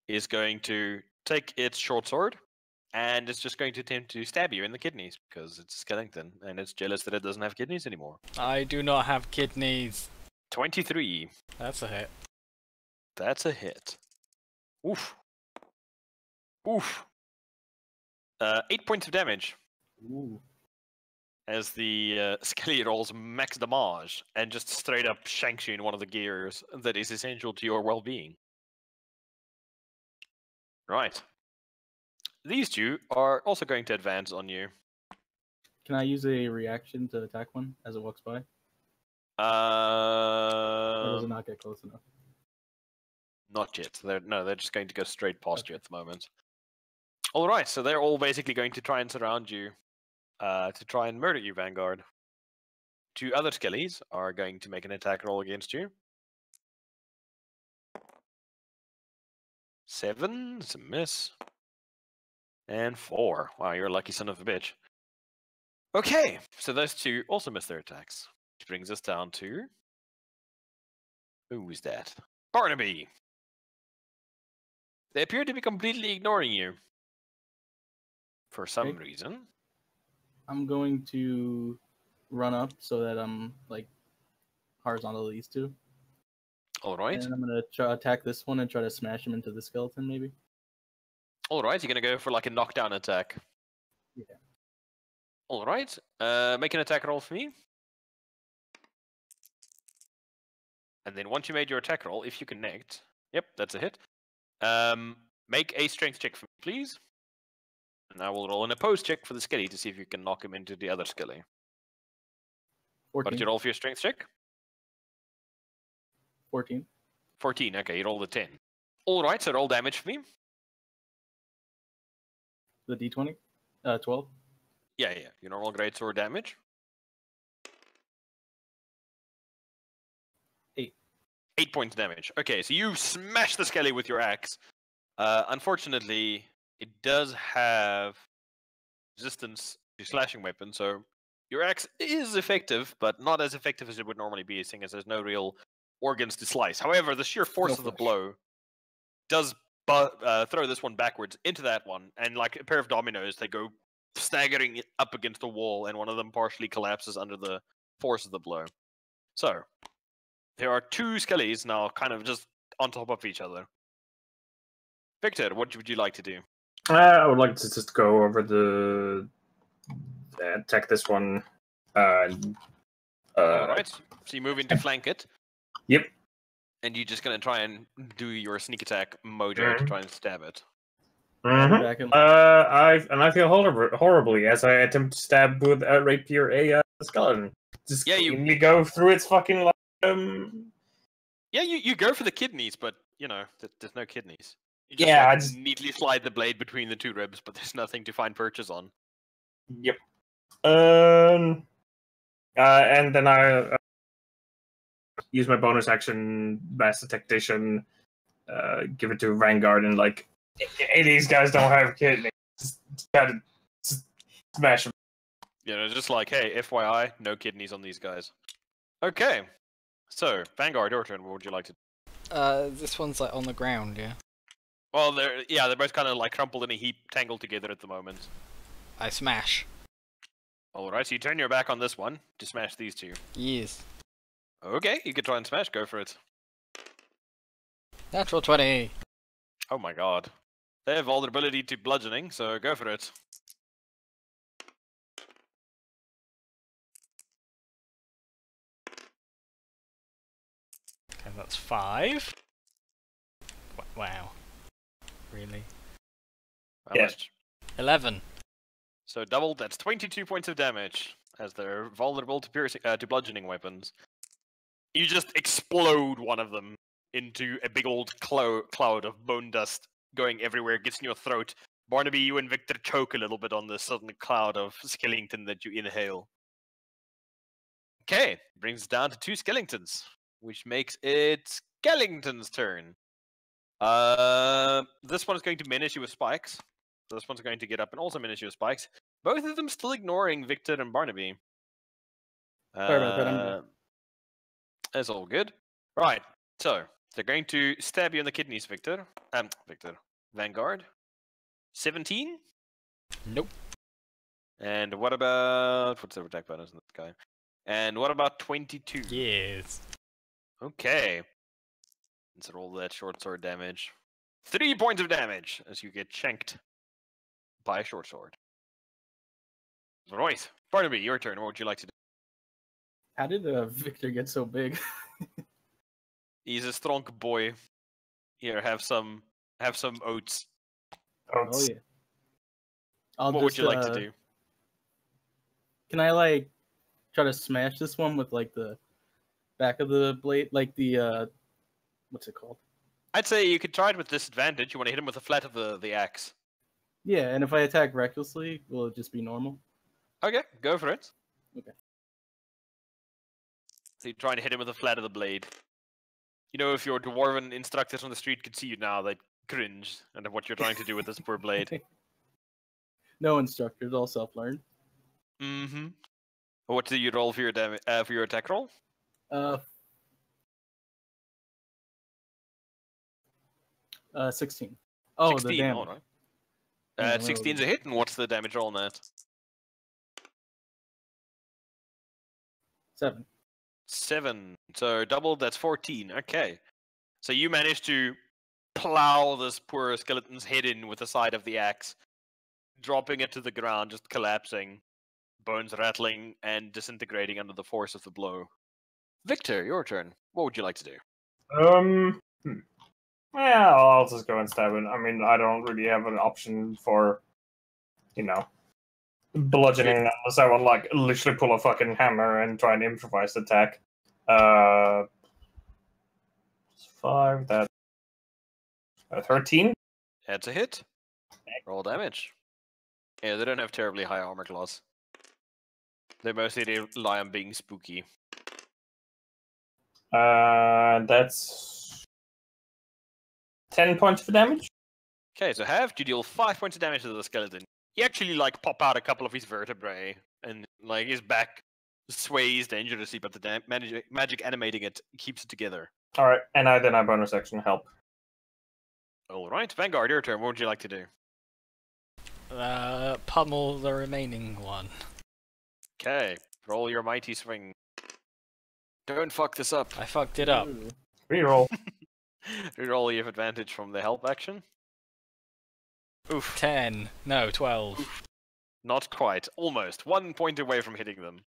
is going to take its short sword and it's just going to attempt to stab you in the kidneys because it's Skellington and it's jealous that it doesn't have kidneys anymore. I do not have kidneys. 23. That's a hit. That's a hit. Oof. Oof. 8 points of damage Ooh. as the Skelly rolls max damage and just straight up shanks you in one of the gears that is essential to your well-being. Right. These two are also going to advance on you. Can I use a reaction to attack one as it walks by? Or does it not get close enough? Not yet. They're just going to go straight past you at the moment. All right, so they're all basically going to try and surround you, to try and murder you, Vanguard. 2 other Skellies are going to make an attack roll against you. 7, it's a miss. And 4. Wow, you're a lucky son of a bitch. Okay, so those 2 also miss their attacks. Which brings us down to... Who's that? Barnaby! They appear to be completely ignoring you. For some Okay. reason. I'm going to run up so that I'm like horizontal to these two. Alright. And I'm gonna try to attack this one and try to smash him into the skeleton, maybe. Alright, you're gonna go for like a knockdown attack. Yeah. Alright. Make an attack roll for me. And then once you made your attack roll, if you connect. Yep, that's a hit. Make a strength check for me, please. And I will roll an opposed check for the Skelly to see if you can knock him into the other Skelly. 14. What did you roll for your strength check? 14. 14, okay, you rolled a 10. Alright, so roll damage for me. The D20? 12. Yeah, your normal greatsword damage. 8. 8 points damage. Okay, so you smash the Skelly with your axe. Unfortunately, it does have resistance to slashing weapon, so your axe is effective, but not as effective as it would normally be, seeing as there's no real organs to slice. However, the sheer force of the flesh. blow does throw this one backwards into that one, and like a pair of dominoes, they go staggering up against the wall, and one of them partially collapses under the force of the blow. So, there are 2 Skellies now kind of just on top of each other. Victor, what would you like to do? I would like to just go over attack this one. Alright, so you move in to flank it. Yep. And you're just gonna try and do your sneak attack mojo to try and stab it. Mhm. Back in. I feel horribly as I attempt to stab with a rapier a skeleton. Just Yeah, you- cleanly go through its fucking Yeah, you go for the kidneys, but you know, there's no kidneys. You just, Yeah, like, I just- neatly slide the blade between the 2 ribs, but there's nothing to find purchase on. Yep. And then I use my bonus action, Master Tactician, give it to Vanguard, and like, hey, these guys don't have kidneys. Just gotta smash them. You know, just like, hey, FYI, no kidneys on these guys. Okay, so Vanguard, your turn. What would you like to do? This one's like on the ground, yeah. Well, they're both kind of like crumpled in a heap, tangled together at the moment. I smash. Alright, so you turn your back on this one to smash these two. Yes. Okay, you can try and smash, go for it. Natural 20. Oh my god. They have vulnerability to bludgeoning, so go for it. Okay, that's 5. Wow. Really? How Yeah. much? 11. So doubled, that's 22 points of damage, as they're vulnerable to piercing, to bludgeoning weapons. You just explode one of them into a big old cloud of bone dust going everywhere, gets in your throat. Barnaby, you and Victor choke a little bit on this sudden cloud of skeleton that you inhale. Okay, brings us down to 2 skeletons, which makes it Skellington's turn. This one's going to menace you with spikes. So this one's going to get up and also menace you with spikes. Both of them still ignoring Victor and Barnaby. Sorry about that, I'm good. That's all good. Right, so they're going to stab you in the kidneys, Victor. Vanguard. 17? Nope. And what about... What's their attack bonus in this guy? And what about 22? Yes. Okay. Let's roll that short sword damage. 3 points of damage as you get shanked by a short sword. Right. Barnaby, your turn. What would you like to do? How did Victor get so big? He's a strong boy. Here, have some oats. Oh yeah. What would you like to do? Can I like try to smash this one with like the back of the blade, like the what's it called? I'd say you could try it with disadvantage. You want to hit him with the flat of the axe. Yeah, and if I attack recklessly, will it just be normal? Okay, go for it. Okay. So you're trying to hit him with the flat of the blade. You know, if your dwarven instructors on the street could see you now, they'd cringe at what you're trying to do with this poor blade. No instructors, all self-learned. Mm-hmm. What do you roll for your for your attack roll? 16. Oh, 16, the damage. alright. Yeah, 16's a hit, and what's the damage roll on that? 7. 7. So doubled, that's 14. Okay. So you managed to plow this poor skeleton's head in with the side of the axe, dropping it to the ground, just collapsing, bones rattling and disintegrating under the force of the blow. Victor, your turn. What would you like to do? Yeah, I'll just go and stab it. I mean, I don't really have an option for, bludgeoning unless I would like literally pull a fucking hammer and try and improvise attack. 5, that 13. That's a hit. Roll damage. Yeah, they don't have terribly high armor class. They mostly rely on being spooky. That's 10 points of damage. Okay, so you deal 5 points of damage to the skeleton. You actually pop out a couple of his vertebrae, and his back sways dangerously, but the magic animating it keeps it together. All right, and I bonus action help. All right, Vanguard, your turn. What would you like to do? Pummel the remaining one. Okay, roll your mighty swing. Don't fuck this up. I fucked it up. Reroll. Reroll, you have advantage from the help action. Oof. 10. No, 12. Oof. Not quite. Almost. 1 point away from hitting them.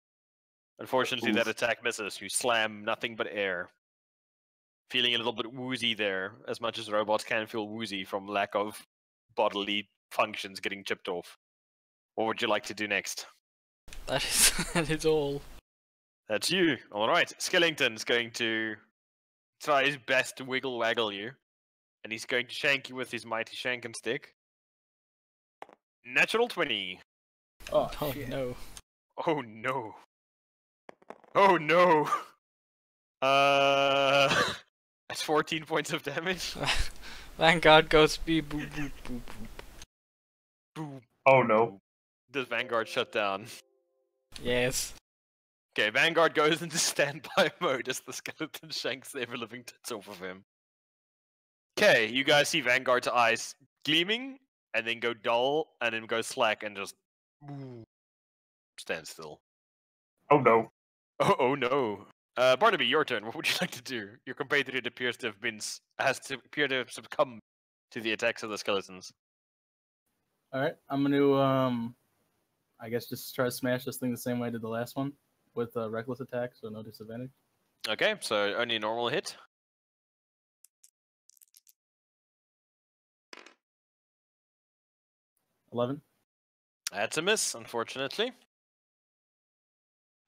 Unfortunately, that attack misses. You slam nothing but air. Feeling a little bit woozy there, as much as robots can feel woozy from lack of bodily functions getting chipped off. What would you like to do next? That is all. That's you. Alright, Skellington's going to try his best to wiggle-waggle you. And he's going to shank you with his mighty shank and stick. Natural 20. Oh, shit. No. Oh no. Oh no. That's 14 points of damage. Vanguard goes beep boop boop boop boop. Boom. Oh no. Does Vanguard shut down? Yes. Okay, Vanguard goes into standby mode as the skeleton shanks the ever-living tits off of him. Okay, you guys see Vanguard's eyes gleaming, and then go dull, and then go slack, and just stand still. Oh no. Oh no. Barnaby, your turn. What would you like to do? Your compatriot appears to have appear to have succumbed to the attacks of the skeletons. All right, I'm gonna I guess just try to smash this thing the same way I did the last one with a reckless attack, so no disadvantage. Okay, so only a normal hit. 11. That's a miss, unfortunately.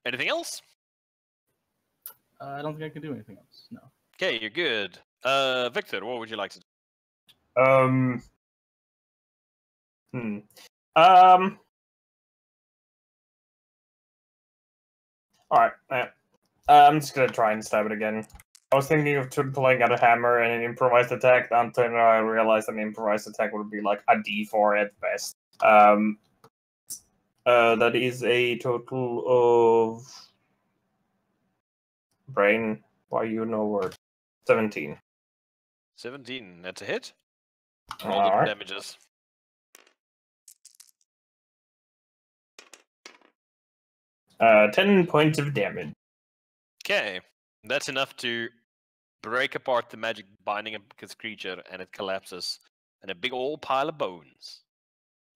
Anything else? I don't think I can do anything else. No. Okay, you're good. Victor, what would you like to do? Hmm. Alright. I'm just gonna try and stab it again. I was thinking of pulling out a hammer and an improvised attack until I realized an improvised attack would be like a D4 at best. That is a total of brain. Why you know word? 17. 17. That's a hit. Roll the Alright. damages. 10 points of damage. Okay, that's enough to break apart the magic binding of this creature, and it collapses in a big old pile of bones,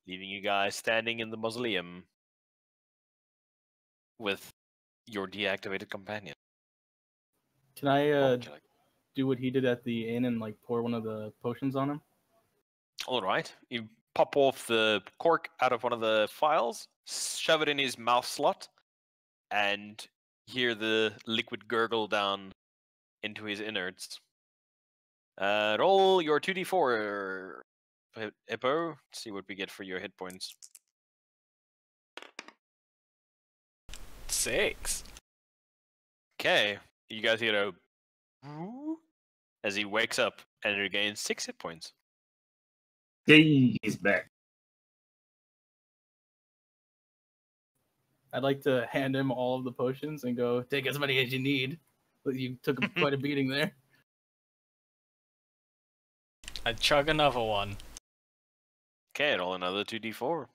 leaving you guys standing in the mausoleum with your deactivated companion. Can I What would you like? do what he did at the inn and like pour one of the potions on him? All right, you pop off the cork out of one of the files, shove it in his mouth slot, and hear the liquid gurgle down into his innards. Roll your 2d4, Hippo. See what we get for your hit points. 6. Okay, you guys hear a "Woo?" as he wakes up and regains 6 hit points. Yay, he's back. I'd like to hand him all of the potions and go, take as many as you need. But you took quite a beating there. I'd chug another one. Okay, roll another 2d4.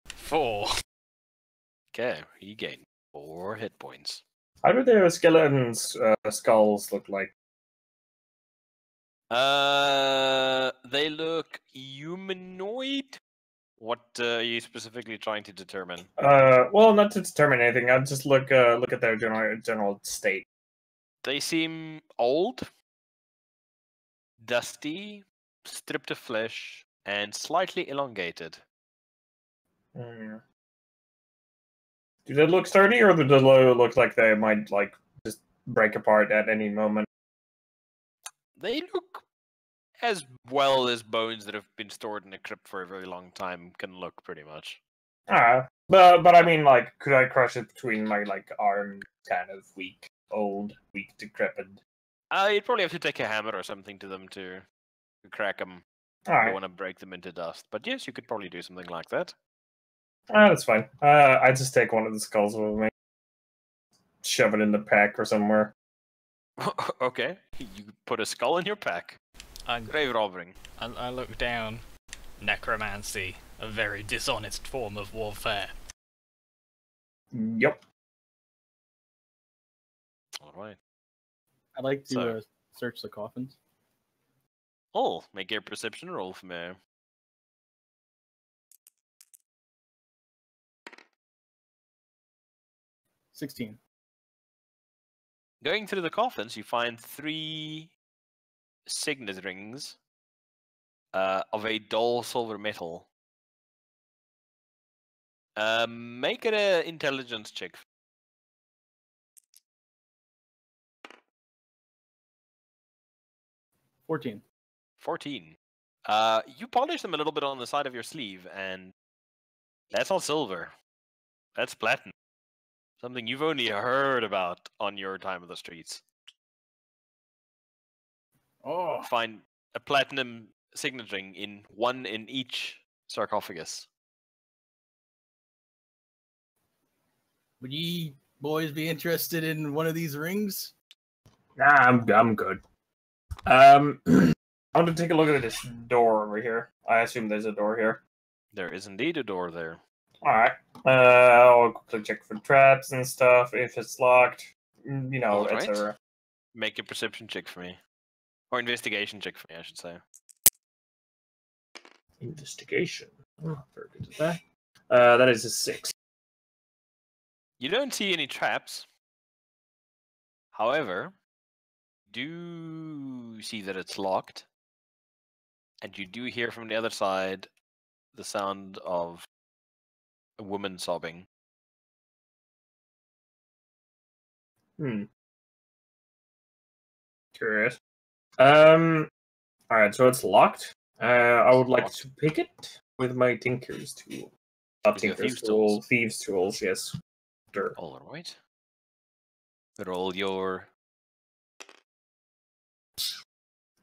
4. Okay, he gained 4 hit points. How do their skeletons' skulls look like? They look humanoid. What are you specifically trying to determine? Well, not to determine anything. I'll just look at their general state. They seem old, dusty, stripped of flesh, and slightly elongated. Mm. Do they look sturdy, or do they look like they might like just break apart at any moment? They look as well as bones that have been stored in a crypt for a very long time can look, pretty much. But I mean, like, could I crush it between my like arm, kind of weak, decrepit? You'd probably have to take a hammer or something to them to crack them. All You right, don't want to break them into dust. But yes, you could probably do something like that. that's fine. I just take one of the skulls with me, shove it in the pack or somewhere. Okay, you put a skull in your pack. Grave robbing. I look down. Necromancy, a very dishonest form of warfare. Yep. All right. I'd like to So- search the coffins. Oh, make a perception roll for me. 16. Going through the coffins, you find 3 signet rings of a dull silver metal. Make it an intelligence check. 14. 14. You polish them a little bit on the side of your sleeve, and that's not silver. That's platinum. Something you've only heard about on your time of the streets. Oh, Find a platinum signet ring in one in each sarcophagus. would ye boys be interested in one of these rings? Nah, I'm good. I want to take a look at this door over here. I assume there's a door here. There is indeed a door there. Alright. I'll quickly check for traps and stuff. If it's locked, Alright. etc. Make a perception check for me. Or investigation check for me, I should say. Investigation. Oh, very good at that. That is a 6. You don't see any traps. However, you do see that it's locked. And you do hear from the other side the sound of a woman sobbing. Curious. Alright, so it's locked. I would like to pick it with my Tinker's tool. Not With your Tinker's thieves' tool, tools. Thieves' tools, yes. Sure. Alright. Roll your...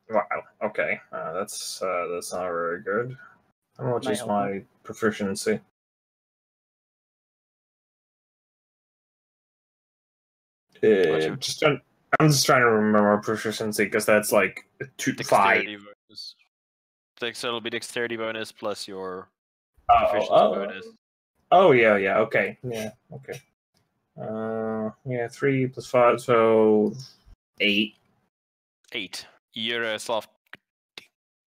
Wow, okay. That's not very good. How much Can I is help my proficiency? your- I'm just trying to remember proficiency because that's like 5. Dexterity bonus. So it'll be dexterity bonus plus your proficiency Oh, bonus. oh, yeah, okay, yeah, okay. 3 plus 5, so 8. 8. You're a soft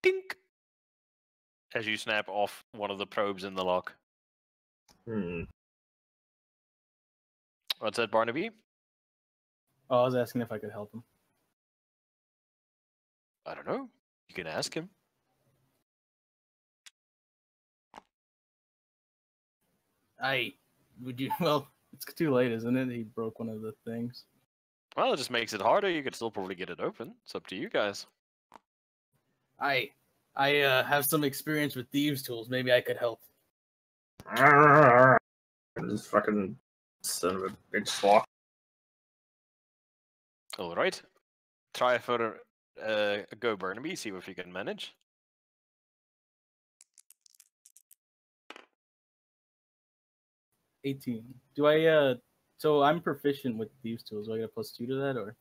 tink as you snap off one of the probes in the lock. What's that, Barnaby? Oh, I was asking if I could help him. I don't know. You can ask him. Would you? Well, it's too late, isn't it? He broke one of the things. Well, it just makes it harder. You could still probably get it open. It's up to you guys. I have some experience with thieves' tools. Maybe I could help. This fucking son of a bitch sloth. All right. Try for a go, Burnaby. See if you can manage. 18. Do I? So I'm proficient with thieves' tools. Do I get a +2 to that, or?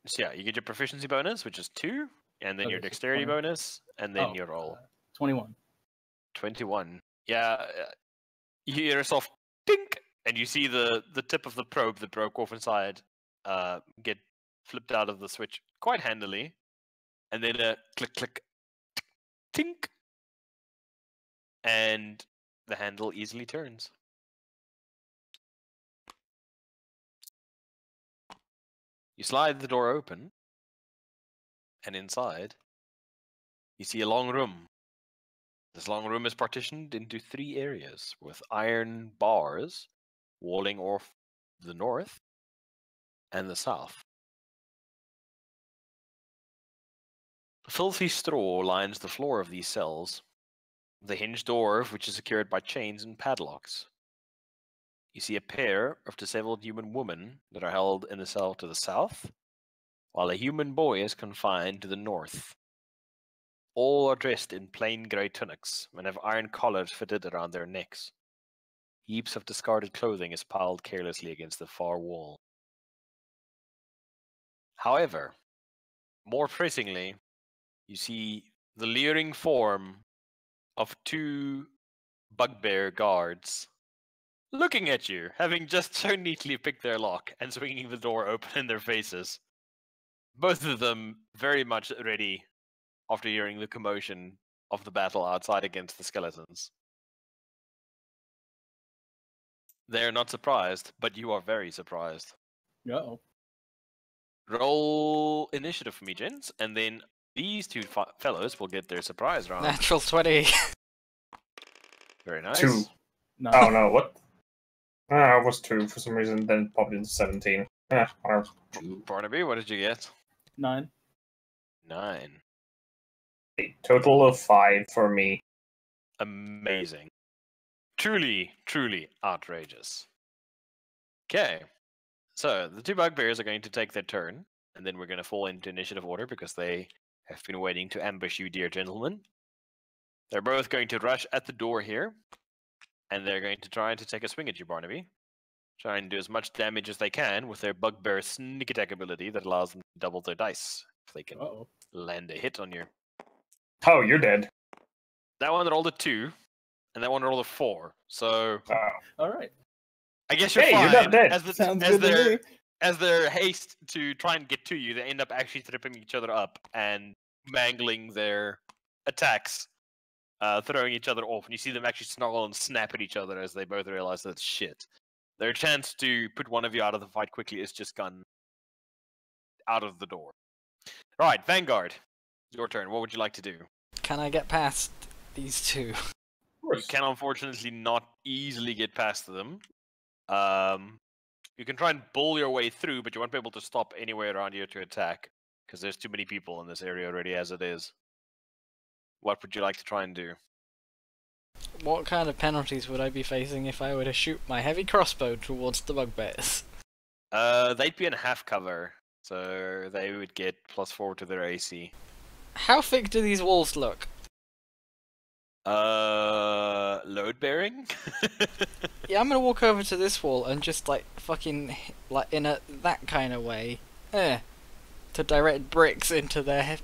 So yeah, you get your proficiency bonus, which is 2, and then Okay, your so dexterity 20. bonus, and then Oh, your roll. 21. 21. Yeah, you hear yourself dink, and you see the tip of the probe that broke off inside get flipped out of the switch quite handily, and then a click click tink, and the handle easily turns. You slide the door open, and inside you see a long room. This long room is partitioned into 3 areas with iron bars walling off the north and the south. Filthy straw lines the floor of these cells, the hinged door of which is secured by chains and padlocks. You see a pair of disabled human women that are held in a cell to the south, while a human boy is confined to the north. All are dressed in plain grey tunics and have iron collars fitted around their necks. Heaps of discarded clothing is piled carelessly against the far wall. However, more pressingly, you see the leering form of 2 bugbear guards looking at you, having just so neatly picked their lock and swinging the door open in their faces. Both of them very much ready after hearing the commotion of the battle outside against the skeletons. They are not surprised, but you are very surprised. Uh-oh. Roll initiative for me, gents, and then these 2 fellows will get their surprise round. Natural 20. Very nice. 2. No. Oh no, what? It was 2 for some reason, then it popped into 17. Yeah, whatever. Barnaby, what did you get? 9. 9. A total of 5 for me. Amazing. Truly, truly outrageous. Okay. So, the 2 bugbears are going to take their turn, and then we're going to fall into initiative order because they have been waiting to ambush you, dear gentlemen. They're both going to rush at the door here, and they're going to try to take a swing at you, Barnaby. Try and do as much damage as they can with their bugbear sneak attack ability that allows them to double their dice if they can land a hit on you. Oh, you're dead. That one rolled a 2, and that one rolled a 4. So All right. I guess you're Hey, fine. you're not dead. Sounds good to me. As their haste to try and get to you, they end up actually tripping each other up and mangling their attacks, throwing each other off. And you see them actually snarl and snap at each other as they both realize that's shit. Their chance to put one of you out of the fight quickly is just gone out of the door. Right, Vanguard. Your turn. What would you like to do? Can I get past these two? You can unfortunately not easily get past them. You can try and bull your way through, but you won't be able to stop anywhere around here to attack, because there's too many people in this area already as it is. What would you like to try and do? What kind of penalties would I be facing if I were to shoot my heavy crossbow towards the bugbears? They'd be in half cover, so they would get +4 to their AC. How thick do these walls look? Load bearing? Yeah, I'm gonna walk over to this wall and just like fucking like in that kind of way, to direct bricks into their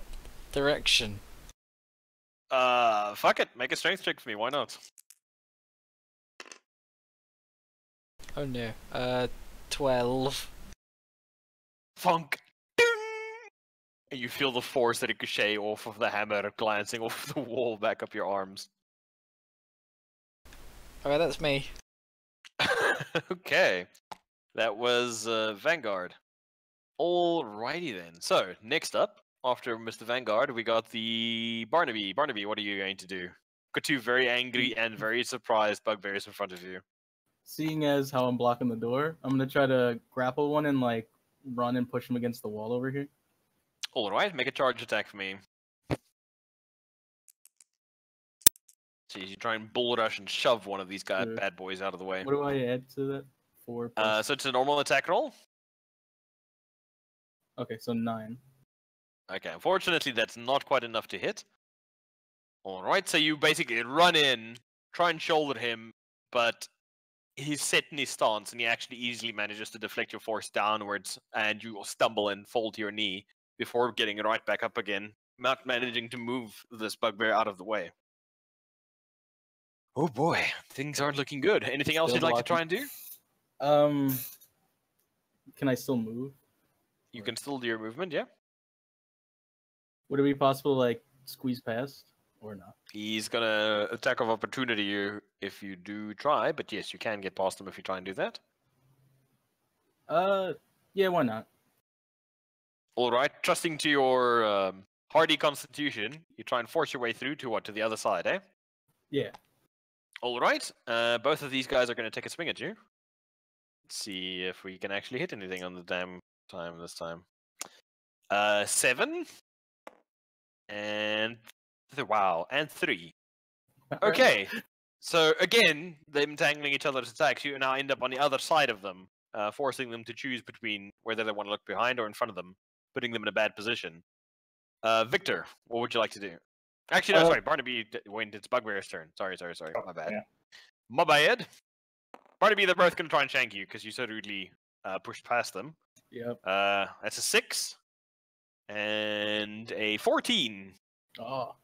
direction. Fuck it. Make a strength check for me. Why not? Oh no. 12. Funk. Ding! And you feel the force ricochet off of the hammer glancing off the wall back up your arms. Alright, that's me. Okay. That was Vanguard. Alrighty then. So, next up, after Mr. Vanguard, we got the Barnaby. Barnaby, what are you going to do? Got two very angry and very surprised bugbears in front of you. Seeing as how I'm blocking the door, I'm gonna try to grapple one and like run and push him against the wall over here. Alright, make a charge attack for me. So you try and bull rush and shove one of these Sure. bad boys out of the way. What do I add to that? 4 plus... So it's a normal attack roll. Okay, so 9. Okay, unfortunately that's not quite enough to hit. Alright, so you basically run in, try and shoulder him, but he's set in his stance and he actually easily manages to deflect your force downwards and you stumble and fall to your knee before getting right back up again, not managing to move this bugbear out of the way. Oh boy, things aren't looking good. Anything else Still you'd like to blocking. try and do? Can I still move? You can still do your movement, yeah? Would it be possible to like squeeze past or not? He's gonna attack of opportunity you if you do try, but yes, you can get past him if you try and do that. Yeah, why not? Alright, trusting to your hardy constitution, you try and force your way through to what? To the other side, eh? Yeah. Alright, both of these guys are gonna take a swing at you. Let's see if we can actually hit anything on the damn time this time. 7. And... wow, and 3. Okay, so again, them tangling each other's attacks, you now end up on the other side of them, forcing them to choose between whether they want to look behind or in front of them, putting them in a bad position. Victor, what would you like to do? Actually, no, sorry, Barnaby went. It's Bugbear's turn. Sorry, my bad. Yeah. My bad. Barnaby, they're both going to try and shank you because you so rudely pushed past them. Yep. That's a 6 and a 14. Oh.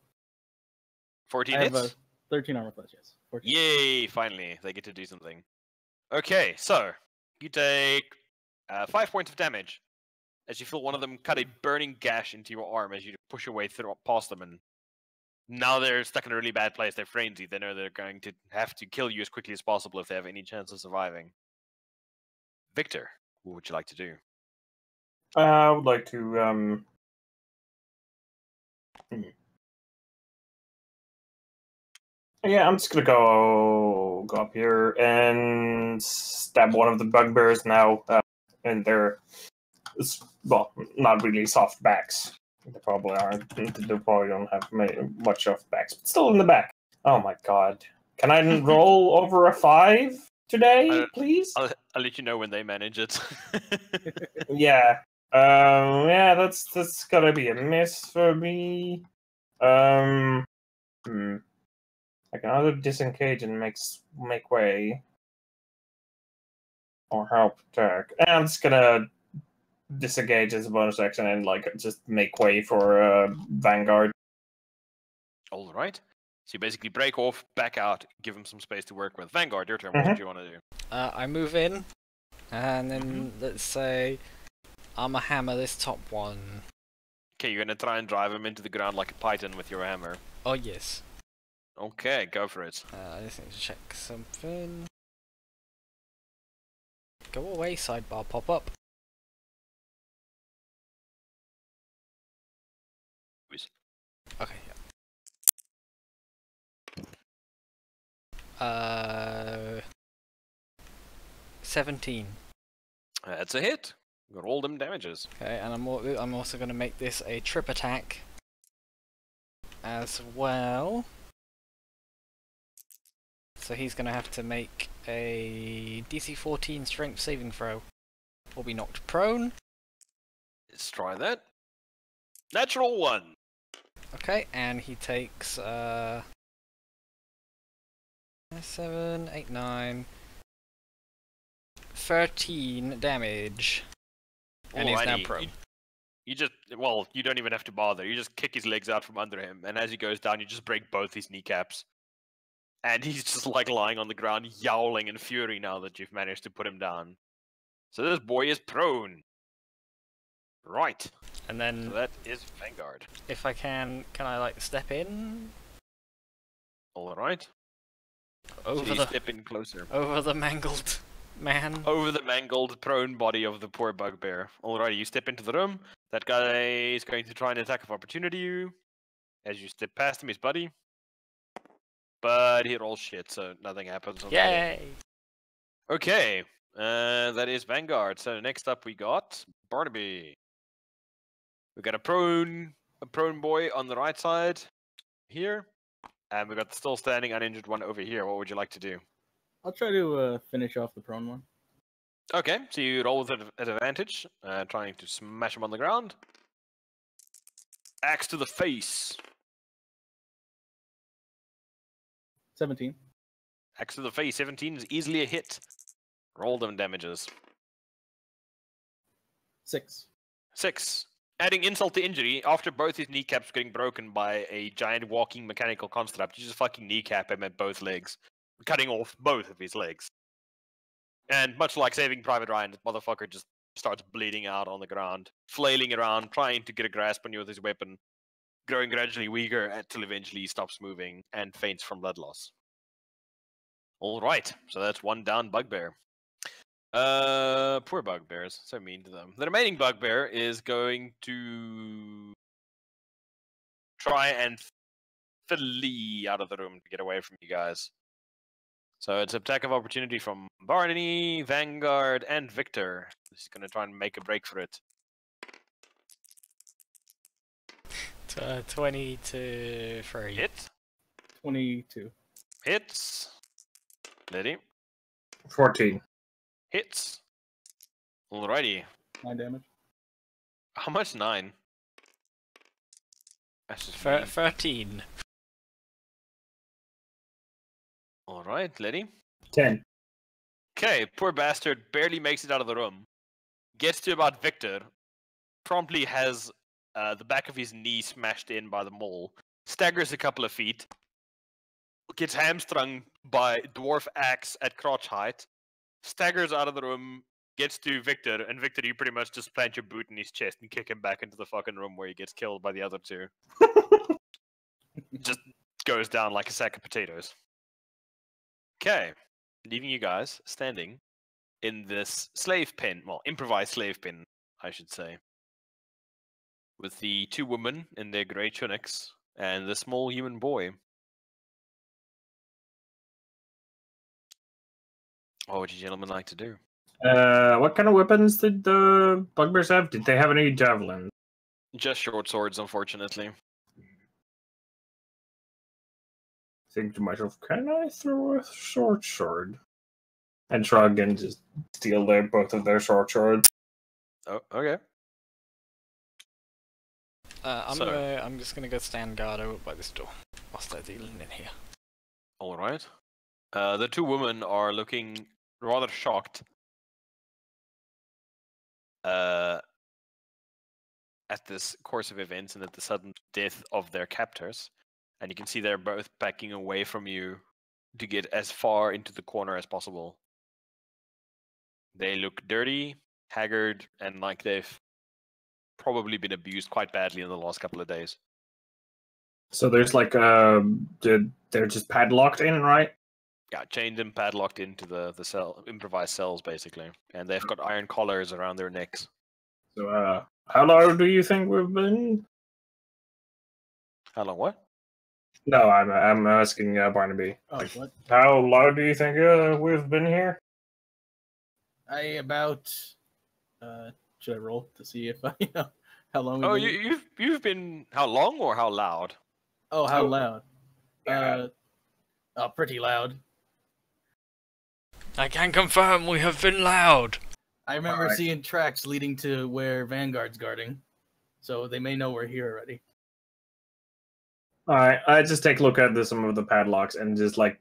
14 I have hits? a 13 armor class, yes. 14. Yay, finally. They get to do something. Okay, so you take 5 points of damage as you feel one of them cut a burning gash into your arm as you push your way through past them, and now they're stuck in a really bad place. They're frenzied. They know they're going to have to kill you as quickly as possible if they have any chance of surviving. Victor, what would you like to do? I would like to yeah, I'm just gonna go up here and stab one of the bugbears now, and they're well, not really soft backs. They probably aren't. They probably don't have much soft backs, but still in the back. Oh my god! Can I roll over a 5 today, please? I'll let you know when they manage it. Yeah. Yeah, that's gotta be a miss for me. I can either disengage and make way. Or help attack. And I'm just gonna disengage as a bonus action and like just make way for Vanguard. All right. So you basically break off, back out, give him some space to work with. Vanguard, your turn. What do you want to do? I move in, and then let's say I'm a hammer this top one. Okay, you're gonna try and drive him into the ground like a python with your hammer. Oh yes. Okay, go for it. I just need to check something. Go away, sidebar pop up. Okay, yeah. 17. That's a hit. Got all them damages. Okay, and I'm also going to make this a trip attack as well. So he's going to have to make a DC 14 strength saving throw, or be knocked prone. Let's try that. Natural 1. Okay, and he takes 7, 8, 9, 13 damage. And he's now prone. You just, well, you don't even have to bother. You just kick his legs out from under him, and as he goes down, you just break both his kneecaps. And he's just like lying on the ground, yowling in fury now that you've managed to put him down. So this boy is prone. Right. And then so that is Vanguard. If I can I like step in? All right. Over so you the step in closer. Over the mangled man. Over the mangled, prone body of the poor bugbear. Alrighty, you step into the room. That guy is going to try and attack of opportunity you. As you step past him, his buddy. But he rolls shit, so nothing happens. Yay! Okay, that is Vanguard. So next up we got Barnaby. We got a prone boy on the right side here, and we got the still standing uninjured one over here. What would you like to do? I'll try to finish off the prone one. Okay, so you roll with advantage, trying to smash him on the ground. Axe to the face. 17. Axe to the face. 17 is easily a hit. Roll them damages. 6. 6. Adding insult to injury, after both his kneecaps getting broken by a giant walking mechanical construct, you just fucking kneecap him at both legs, cutting off both of his legs. And much like Saving Private Ryan, this motherfucker just starts bleeding out on the ground, flailing around, trying to get a grasp on you with his weapon, growing gradually weaker until eventually he stops moving and faints from blood loss. Alright, so that's one down bugbear. Poor bugbears, so mean to them. The remaining bugbear is going to try and flee out of the room to get away from you guys. So it's an attack of opportunity from Barney, Vanguard, and Victor. He's going to try and make a break for it. 20 to 3. Hit. 22. Hits. Liddy. 14. Hits. Alrighty. 9 damage. How much? 9? That's just mean. 13. Alright, Liddy. 10. Okay, poor bastard barely makes it out of the room. Gets to about Victor. Promptly has the back of his knee smashed in by the maul. Staggers a couple of feet. Gets hamstrung by dwarf axe at crotch height. Staggers out of the room. Gets to Victor. And Victor, you pretty much just plant your boot in his chest and kick him back into the fucking room where he gets killed by the other two. Just goes down like a sack of potatoes. Okay, leaving you guys standing in this slave pen, well, improvised slave pen, I should say, with the two women in their grey tunics and the small human boy. What would you gentlemen like to do? What kind of weapons did the bugbears have? Did they have any javelins? Just short swords, unfortunately. Think to myself, can I throw a short sword? And shrug and just steal both of their short swords. Oh, okay. I'm just gonna go stand guard over by this door whilst they're dealing in here. All right. The two women are looking rather shocked at this course of events and at the sudden death of their captors, and you can see they're both backing away from you to get as far into the corner as possible. They look dirty, haggard, and like they've probably been abused quite badly in the last couple of days. So there's like they're just padlocked in, right? Yeah, chained and padlocked into the cell, improvised cells basically, and they've got iron collars around their necks. So how long do you think we've been? How long? What? No, I'm asking Barnaby. Oh, what? How long do you think we've been here? About. Should I roll to see if I know how long? Oh, we've been here? you've been how long or how loud? Oh, how loud? Yeah. Pretty loud. I can confirm we have been loud. I remember Alright. seeing tracks leading to where Vanguard's guarding, so they may know we're here already. Alright, I just take a look at some of the padlocks and just like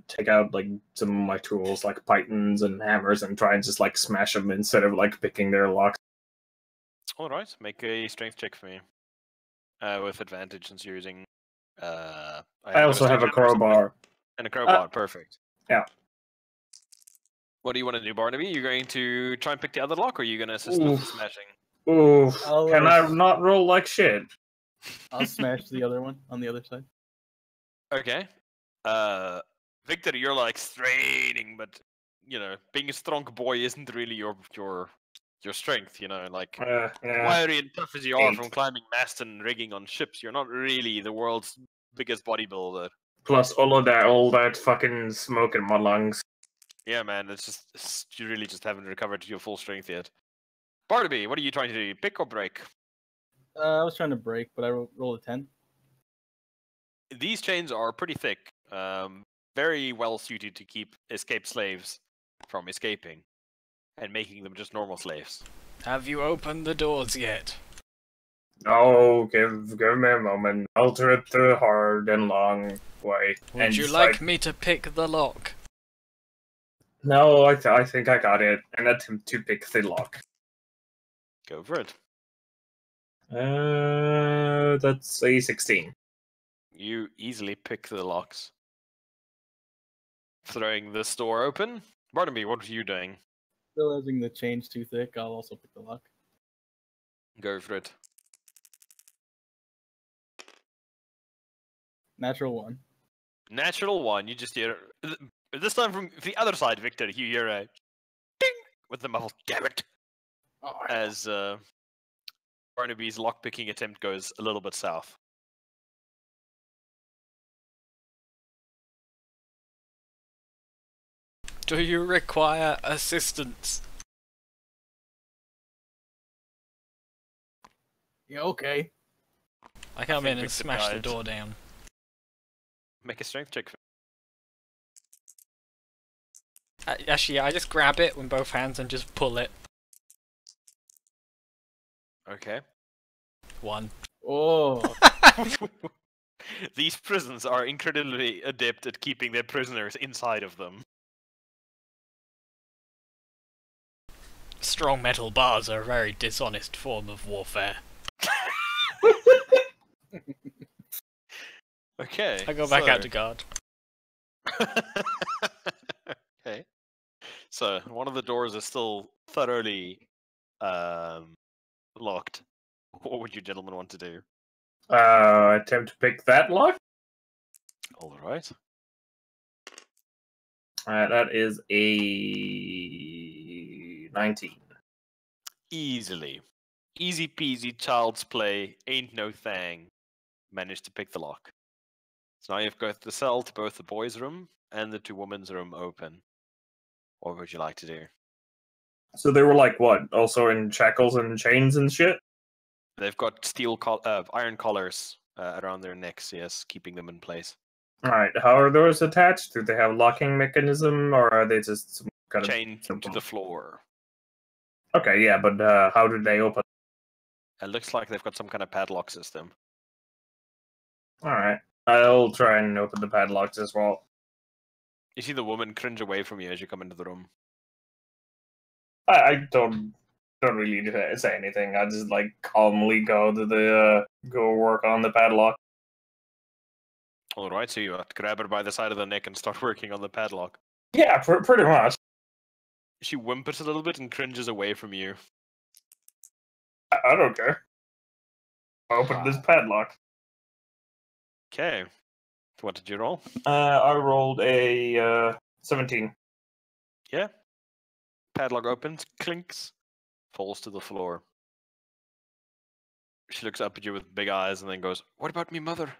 take out like some of my tools like pythons and hammers and try and just like smash them instead of like picking their locks. All right, make a strength check for me. With advantage since you're using. I also have a strength hammer or something. crowbar. And a crowbar, perfect. Yeah. What do you want to do, Barnaby? You're going to try and pick the other lock, or are you going to assist with the Oof. smashing? Ooh, I'll, can I not roll like shit? I'll smash the other one on the other side. Okay. Victor, you're like straining, but you know, being a strong boy isn't really your strength. You know, like Yeah. wiry and tough as you are 8. from climbing masts and rigging on ships, you're not really the world's biggest bodybuilder. Plus all that fucking smoke in my lungs. Yeah, man, you really just haven't recovered to your full strength yet. Barnaby, what are you trying to do? Pick or break? I was trying to break, but I rolled a 10. These chains are pretty thick, very well suited to keep escaped slaves from escaping and making them just normal slaves. Have you opened the doors yet? No, give me a moment. I'll do it the hard and long way. Would and you just, like me to pick the lock? No, I think I got it. And attempt to pick the lock. Go for it. That's a 16. You easily pick the locks. Throwing this door open. Barnaby, what are you doing? Realizing the chain's too thick, I'll also pick the lock. Go for it. Natural 1. Natural 1, you just hear... This time from the other side, Victor, you hear a... Ding! With the muffled, damn it! Oh, As Barnaby's lockpicking attempt goes a little bit south. Do you require assistance? yeah, okay. I come think in and Victor smash the died. door down. Make a strength check. Actually, I just grab it with both hands and just pull it. Okay. 1. Oh, These prisons are incredibly adept at keeping their prisoners inside of them. Strong metal bars are a very dishonest form of warfare. Okay. I go back out to guard. Okay. So one of the doors is still thoroughly locked. What would you gentlemen want to do? Attempt to pick that lock? All right. That is a 19. Easily. Easy peasy, child's play, ain't no thing. Managed to pick the lock. So now you've got the cell to both the boys' room and the two women's room open. What would you like to do? So they were like what? Also in shackles and chains and shit? They've got iron collars around their necks, yes, keeping them in place. Alright, how are those attached? Do they have locking mechanism or are they just some kind Chained to simple- the floor. Okay, yeah, but how did they open? It looks like they've got some kind of padlock system. Alright, I'll try and open the padlocks as well. You see the woman cringe away from you as you come into the room. I don't don't really need to say anything. I just like calmly go to the go work on the padlock. All right, so you grab her by the side of the neck and start working on the padlock. Yeah, pretty much. She whimpers a little bit and cringes away from you. I don't care. Open this padlock. Okay. What did you roll? I rolled a 17. Yeah. Padlock opens, clinks, falls to the floor. She looks up at you with big eyes and then goes, "What about me mother?"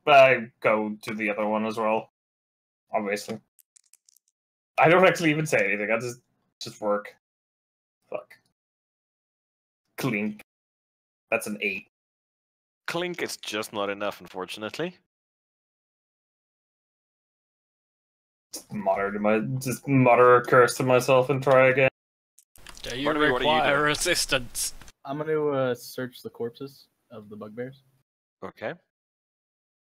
I go to the other one as well. Obviously. I don't actually even say anything. I just work. Fuck. Clink. That's an 8. Clink is just not enough, unfortunately. Just mutter a curse to myself and try again. Do you Barnaby, what are you require doing? assistance? I'm gonna search the corpses of the bugbears. Okay.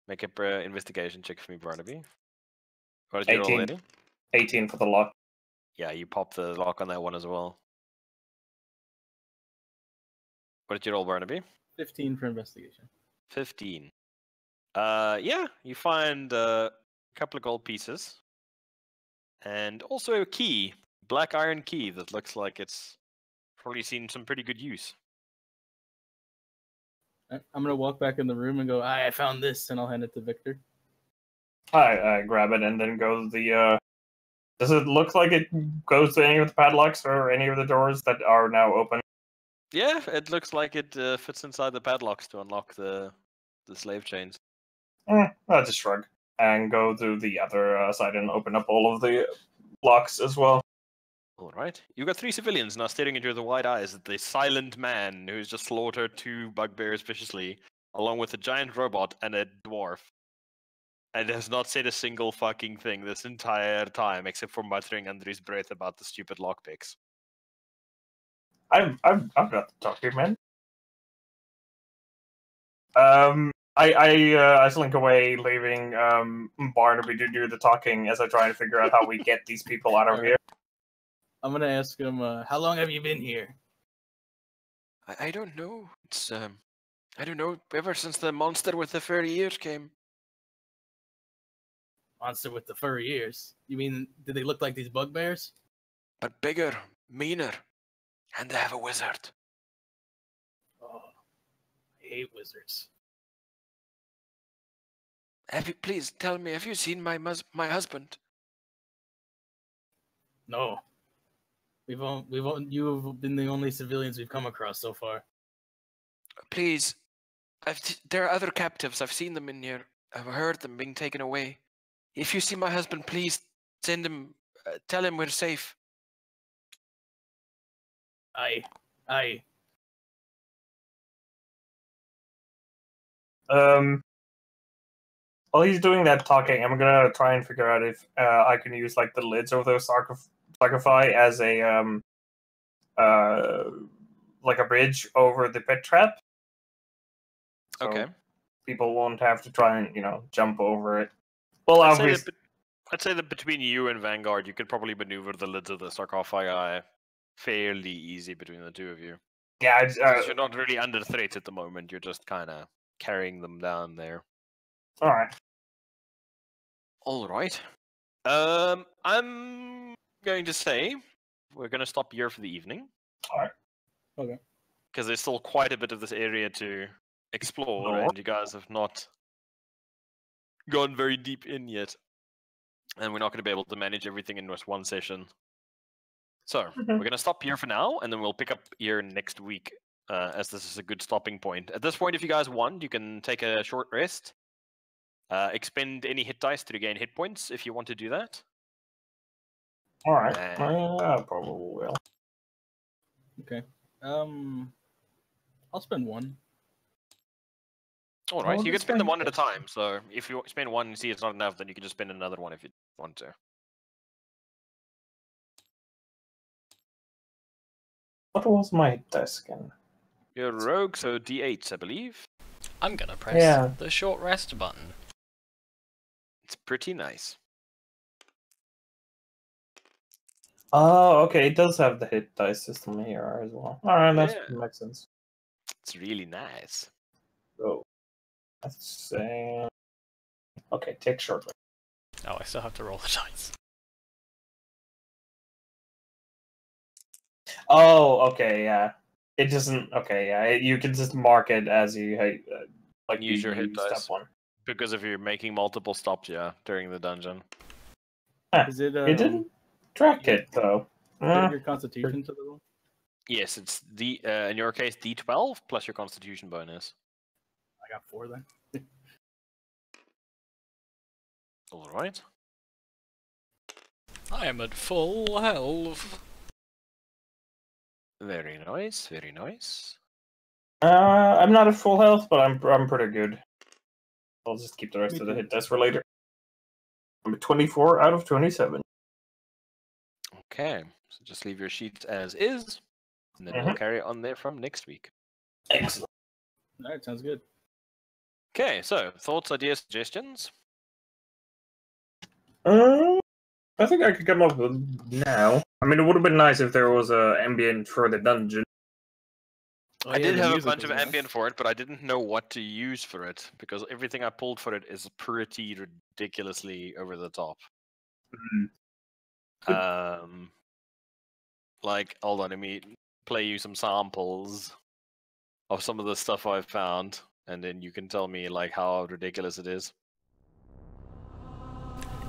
Make a investigation check for me, Barnaby. What did you roll, 18. lady? 18 for the lock. Yeah, you pop the lock on that one as well. What did you roll, Barnaby? 15 for investigation. 15. Yeah, you find a couple of gold pieces. And also a key. Black iron key that looks like it's probably seen some pretty good use. I'm gonna walk back in the room and go, I found this, and I'll hand it to Victor. I grab it and then go to the. Does it look like it goes to any of the padlocks or any of the doors that are now open? Yeah, it looks like it fits inside the padlocks to unlock the slave chains. I'll just shrug and go to the other side and open up all of the locks as well. All right. You got 3 civilians now staring into the wide eyes at the silent man who's just slaughtered 2 bugbears viciously, along with a giant robot and a dwarf. And has not said a single fucking thing this entire time, except for muttering under his breath about the stupid lockpicks. I've got the talking man. I slink away, leaving Barnaby to do the talking as I try to figure out how we get these people out of here. I'm gonna ask him, how long have you been here? I don't know. It's I don't know. Ever since the monster with the furry ears came. Monster with the furry ears. You mean, did they look like these bugbears? But bigger, meaner, and they have a wizard. Oh, I hate wizards. Have you please tell me? Have you seen my husband? No. You've been the only civilians we've come across so far. Please, there are other captives. I've seen them in here. I've heard them being taken away. If you see my husband, please send him. Tell him we're safe. Aye. While he's doing that talking, I'm gonna try and figure out if I can use like the lids of those sarcophagi as a like a bridge over the pit trap. So Okay. people won't have to try and jump over it. Well, obviously. I'd say that between you and Vanguard, you could probably maneuver the lids of the sarcophagi fairly easy between the two of you. Yeah, Because you're not really under threat at the moment. You're just kind of carrying them down there. all right. All right. I'm going to say we're going to stop here for the evening. All right. Okay. Because there's still quite a bit of this area to explore, and you guys have not gone very deep in yet. And we're not going to be able to manage everything in just one session. So, we're going to stop here for now, and then we'll pick up here next week, as this is a good stopping point. At this point, if you guys want, you can take a short rest. Expend any hit dice to regain hit points, if you want to do that. All right. I probably will. Okay. I'll spend one. All right, I'll you can just spend them spend one at a time. So, if you spend one and see it's not enough, then you can just spend another one if you want to. What was my hit dice again? You're a rogue, so D8s, I believe. I'm gonna press the short rest button. It's pretty nice. Oh, okay. It does have the hit dice system here as well. All right, that Yeah. makes sense. It's really nice. So, let's say. Okay, take shortly. Oh, I still have to roll the dice. Oh, okay, yeah. It doesn't. Okay, yeah. You can just mark it as you like Use you your hit step dice. one. Because if you're making multiple stops, yeah, during the dungeon. Is it It didn't track it though. your constitution to the roll? Yes, it's the in your case D12 plus your constitution bonus. I got 4 then. All right. I am at full health. Very nice, very nice. I'm not at full health, but I'm pretty good. I'll just keep the rest Me of the too. hit dice for later. I'm at 24 out of 27. Okay, so just leave your sheets as is, and then we'll carry on there from next week. Excellent. All right, sounds good. Okay, so thoughts, ideas, suggestions? I think I could come up with now. I mean, it would have been nice if there was a ambient for the dungeon. Oh, I yeah, did the have a music bunch was of nice. ambient for it, but I didn't know what to use for it because everything I pulled for it is pretty ridiculously over the top. Like, hold on, let me play you some samples of some of the stuff I've found, and then you can tell me like how ridiculous it is.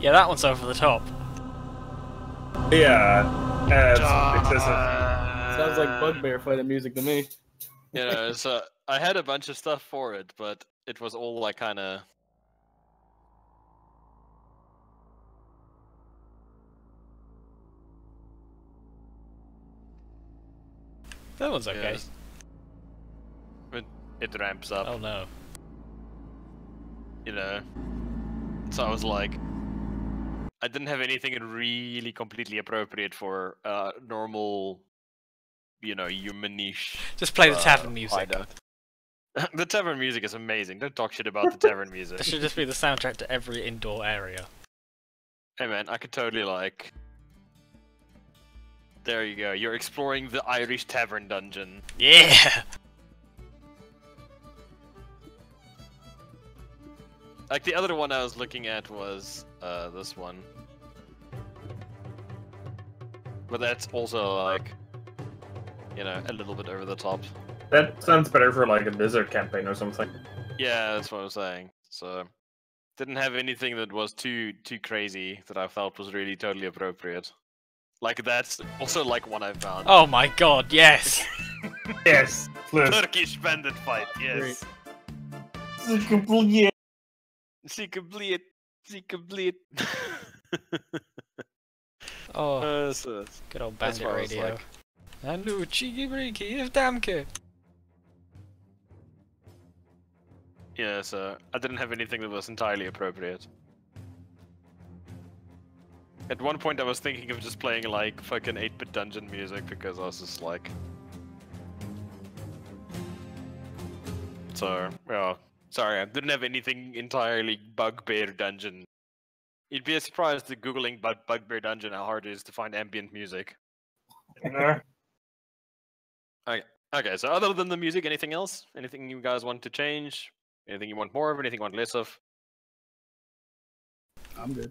Yeah, that one's over the top. Yeah, it's excessive. Sounds like Bugbear fighting music to me. You know, so I had a bunch of stuff for it, but it was all like kind of. That one's okay. It ramps up. Oh no. You know. So I was like, I didn't have anything really completely appropriate for normal, you know, humanish. Just play the tavern music. hideout. The tavern music is amazing. Don't talk shit about the tavern music. This should just be the soundtrack to every indoor area. Hey man, I could totally like. There you go. You're exploring the Irish tavern dungeon. Yeah! Like the other one I was looking at was this one. But that's also like, you know, a little bit over the top. That sounds better for like a desert campaign or something. Yeah, that's what I'm saying. So, didn't have anything that was too crazy that I felt was really totally appropriate. Like that's also like one I found. Oh my god, yes! Yes, please. Turkish bandit fight, yes. Complete. See complete. See complete. Oh, So good old that's bandit what I was radio. like. Hallo, cheeky breaky, damke! Yeah, so I didn't have anything that was entirely appropriate. At one point I was thinking of just playing like fucking 8-bit dungeon music because I was just like... So, well, sorry, I didn't have anything entirely Bugbear Dungeon. You'd be surprised at googling Bugbear Dungeon how hard it is to find ambient music. Okay, so other than the music, anything else? Anything you guys want to change? Anything you want more of? Anything you want less of? I'm good.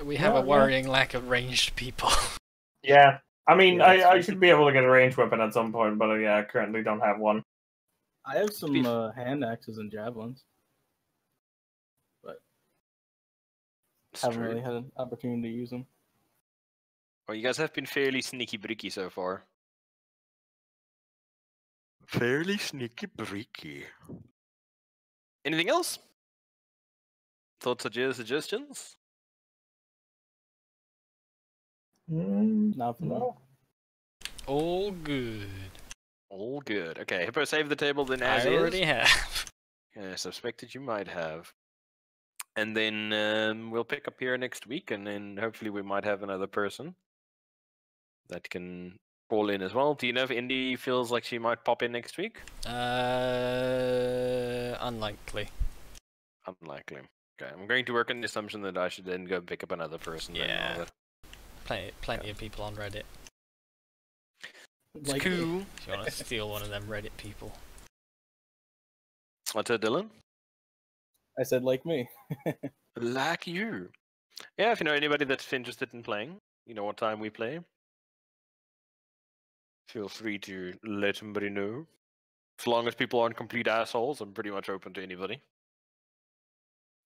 We have Yeah, a worrying lack of ranged people. Yeah, I mean, Yeah, that's I true. should be able to get a ranged weapon at some point, but yeah, I currently don't have one. I have some hand axes and javelins, but It's haven't true. really had an opportunity to use them. Well, you guys have been fairly sneaky bricky so far. Fairly sneaky bricky. Anything else? Thoughts, ideas, suggestions? Not for No. All good. All good. Okay, Hippo, save the table then as I is. already have. Yeah, suspected you might have. And then we'll pick up here next week, and then hopefully we might have another person that can call in as well. Do you know if Indy feels like she might pop in next week? Unlikely. Unlikely. Okay, I'm going to work on the assumption that I should then go pick up another person. then Yeah. rather. plenty of people on Reddit. It's Like, cool. If you want to steal one of them Reddit people. What's it, Dylan? I said like me. Like you. Yeah, if you know anybody that's interested in playing, you know what time we play, feel free to let somebody know. As long as people aren't complete assholes, I'm pretty much open to anybody.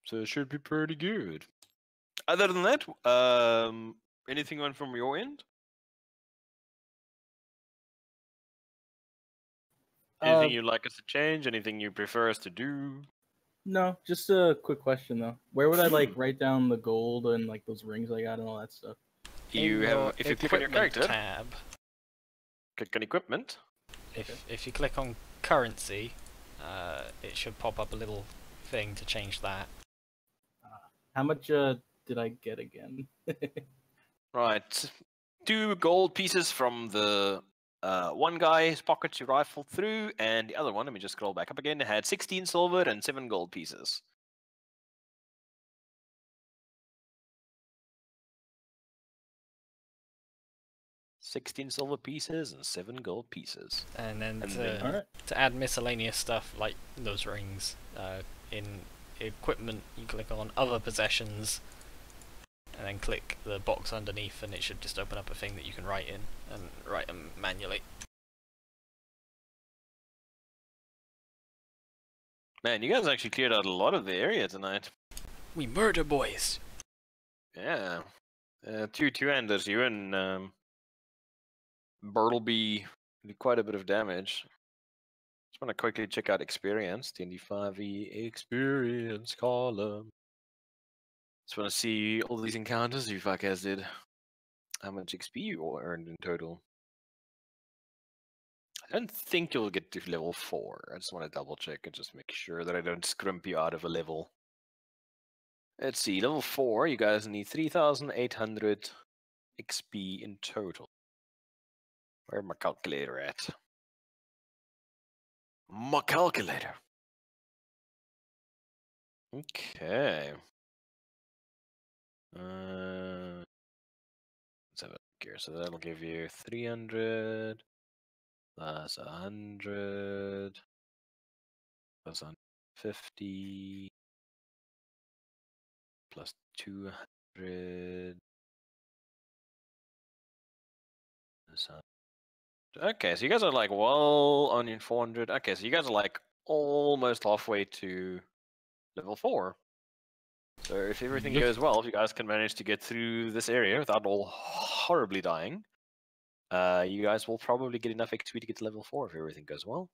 So it should be pretty good. Other than that, anything on from your end? Anything you'd like us to change? Anything you prefer us to do? No, just a quick question though. Where would I like write down the gold and like those rings I got and all that stuff? You In have, your if you click on your equipment character, tab, click on equipment. if you click on currency, it should pop up a little thing to change that. How much did I get again? Right, 2 gold pieces from the one guy's pockets you rifled through, and the other one, let me just scroll back up again, had 16 silver and 7 gold pieces. $16 silver pieces and 7 gold pieces. And then Alright. to add miscellaneous stuff like those rings, in equipment you click on other possessions and then click the box underneath and it should just open up a thing that you can write in and write them manually. Man, you guys actually cleared out a lot of the area tonight. We murder boys! Yeah. Two-handers, you and Bartleby did quite a bit of damage. Just want to quickly check out experience. 25E experience column. Just want to see all these encounters you fuckers did. How much XP you all earned in total. I don't think you'll get to level 4. I just want to double check and just make sure that I don't scrimp you out of a level. Let's see, level 4, you guys need 3,800 XP in total. Where's my calculator at? My calculator. Okay. Let's have a look here. So that'll give you 300 plus 100 plus 150 plus 200. Okay, so you guys are like well on your 400. Okay, so you guys are like almost halfway to level 4. So if everything Yep. goes well, if you guys can manage to get through this area without all horribly dying, you guys will probably get enough XP to get to level 4 if everything goes well.